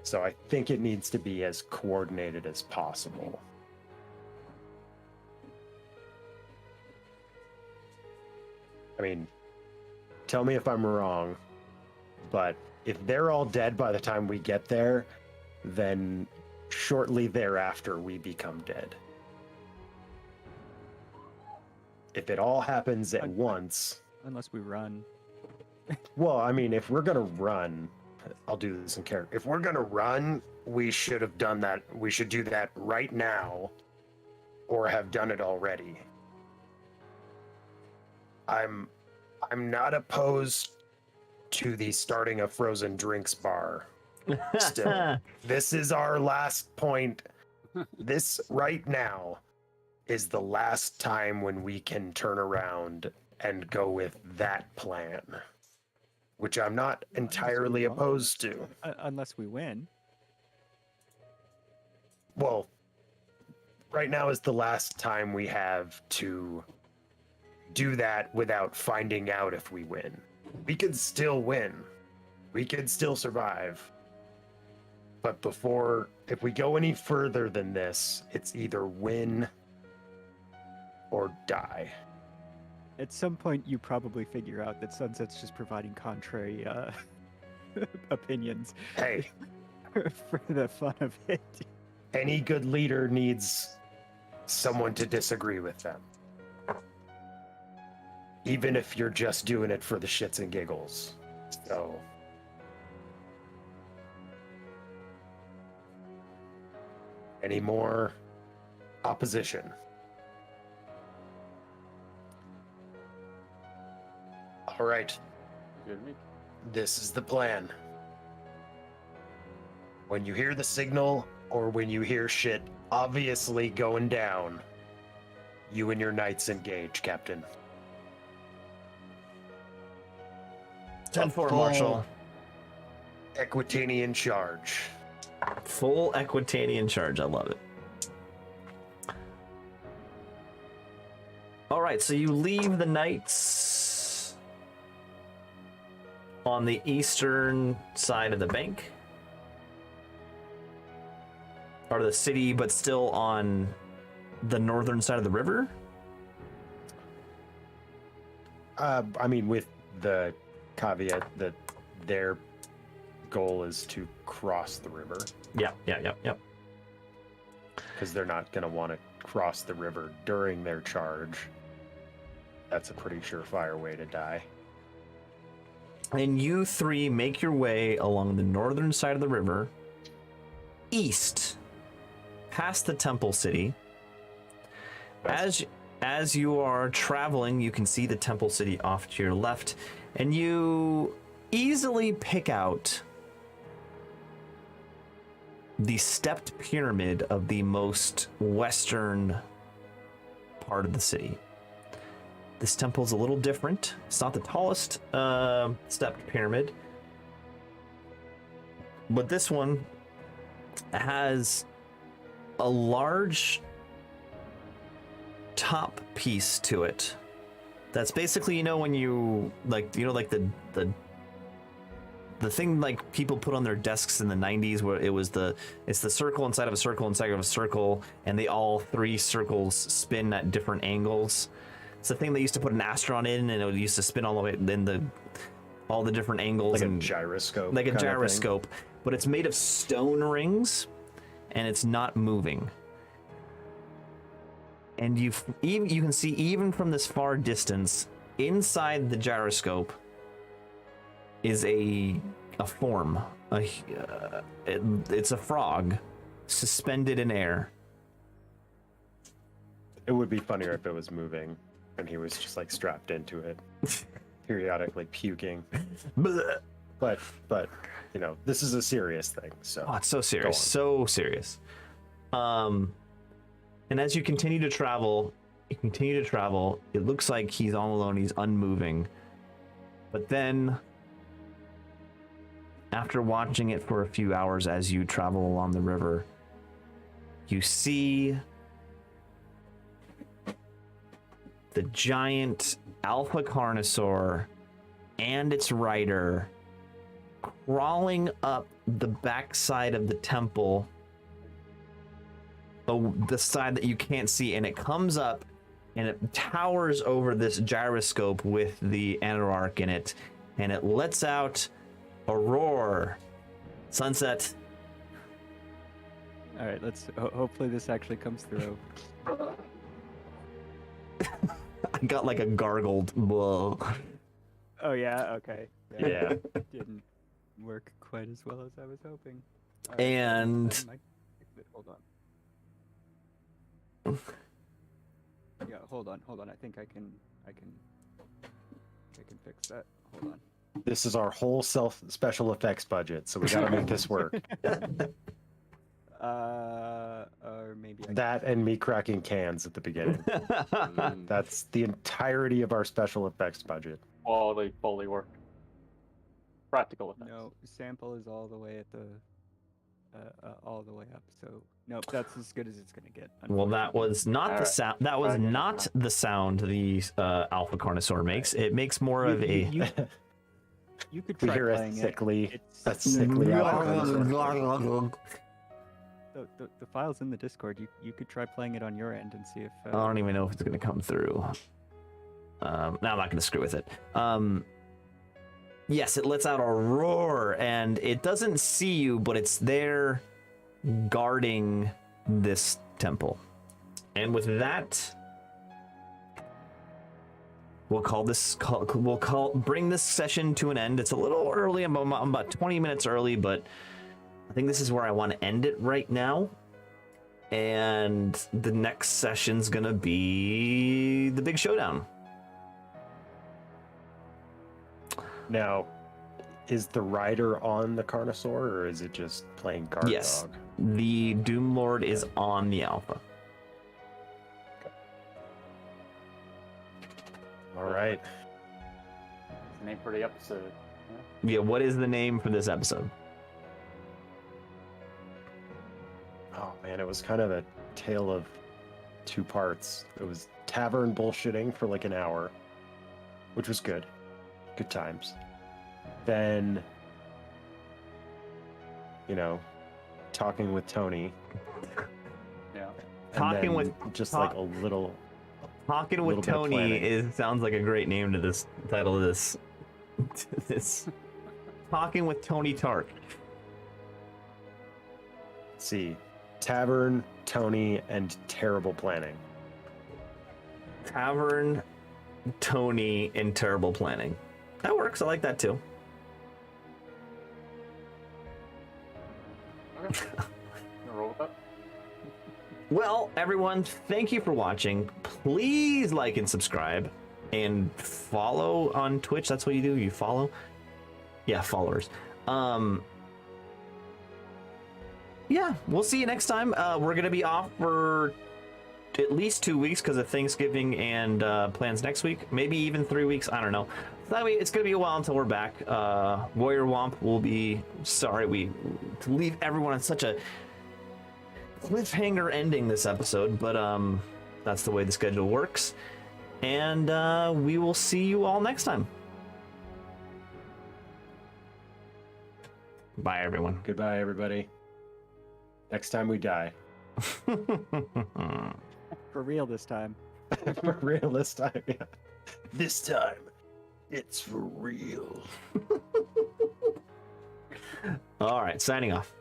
So I think it needs to be as coordinated as possible. I mean, tell me if I'm wrong, but if they're all dead by the time we get there, then shortly thereafter we become dead. If it all happens at once, Unless we run. well, I mean, if we're gonna run, I'll do this in character. If we're gonna run, we should have done that. We should do that right now, or have done it already. I'm not opposed to the starting a frozen drinks bar. Still, this is our last point. This right now is the last time when we can turn around and go with that plan, which I'm not entirely wrong. opposed to. Unless we win. Well, right now is the last time we have to do that without finding out if we win. We could still win. We could still survive. But if we go any further than this, it's either win or die. At some point, you probably figure out that Sunset's just providing contrary opinions Hey, for the fun of it. any good leader needs someone to disagree with them. Even if you're just doing it for the shits and giggles. So, Any more opposition? All right, Good to me. this is the plan. When you hear the signal or when you hear shit obviously going down, you and your knights engage, Captain. 10-4, Full Marshal. Equitanian charge. Full Equitanian charge. I love it. All right, so you leave the knights on the eastern side of the bank, or the city, but still on the northern side of the river. I mean, with the caveat that their goal is to cross the river, Yeah. because they're not going to want to cross the river during their charge. That's a pretty surefire way to die. And you three make your way along the northern side of the river, east, past the temple city. As you are traveling, you can see the temple city off to your left, and you easily pick out the stepped pyramid of the most western part of the city. This temple is a little different. It's not the tallest stepped pyramid, but this one has a large top piece to it. That's basically, when you like the thing like people put on their desks in the 90s, where it's the circle inside of a circle inside of a circle, and all three circles spin at different angles. It's the thing they used to put an astronaut in, and it used to spin all the way in all the different angles, Like and a gyroscope. like a kind of thing. gyroscope, but it's made of stone rings, and it's not moving. And you can see, even from this far distance, inside the gyroscope is a form. It's a frog suspended in air. It would be funnier if it was moving and he was just like strapped into it, periodically puking. Blech. But this is a serious thing. So Oh, it's so serious, Go so serious. And as you continue to travel, it looks like he's all alone, he's unmoving. But then, after watching it for a few hours as you travel along the river, you see the giant alpha carnosaur and its rider crawling up the backside of the temple, the side that you can't see, and it comes up and it towers over this gyroscope with the Anararch in it, and it lets out a roar. Sunset. All right, let's. Hopefully, this actually comes through. I got like a gargled. Whoa. Oh yeah. Okay. Yeah. Didn't work quite as well as I was hoping. All And- hold on. Yeah, hold on. I think I can fix that. Hold on. This is our whole special effects budget, so we got to make this work. Or maybe I That and me cracking cans at the beginning. That's the entirety of our special effects budget. Quality Foley work. Practical effects. No, sample is all the way at the all the way up. So nope, that's as good as it's gonna get. Well, that was not the Alright. sound. That was Alright. not the sound the alpha carnosaur makes. It makes more of a. You could We try hear a playing sickly, it. a sickly The file's in the Discord. You could try playing it on your end and see if. I don't even know if it's going to come through. No, I'm not going to screw with it. Yes, it lets out a roar, and it doesn't see you, but it's there guarding this temple. And with that, bring this session to an end. It's a little early. I'm about 20 minutes early, but I think this is where I want to end it right now. And the next session's gonna be the big showdown. Now, is the rider on the Carnosaur, or is it just playing guard Yes. dog? The Doom Lord is on the Alpha. All right. That's the name for the episode. Yeah, what is the name for this episode? Oh man, it was kind of a tale of two parts. It was Tavern bullshitting for like an hour, which was good. Good times. Then, talking with Tony. Yeah. and Talking then with- just talk- like a little. Talking with Little bit of Tony planning. sounds like a great name to this title of this. this. Talking with Tony Tark. Let's see, Tavern, Tony, and terrible planning. Tavern, Tony, and terrible planning. That works. I like that too. Okay. Gonna roll with that. Well, everyone, thank you for watching. Please like and subscribe and follow on Twitch. That's what you do. You follow. Yeah, followers. Yeah, we'll see you next time. We're gonna be off for at least 2 weeks because of Thanksgiving and plans next week. Maybe even 3 weeks. I don't know. So that way, it's gonna be a while until we're back. Warrior Womp will be sorry to leave everyone on such a cliffhanger ending this episode, but that's the way the schedule works. And we will see you all next time. Bye, everyone. Goodbye, everybody. Next time we die. For real this time. For real this time. Yeah. This time, it's for real. All right, signing off.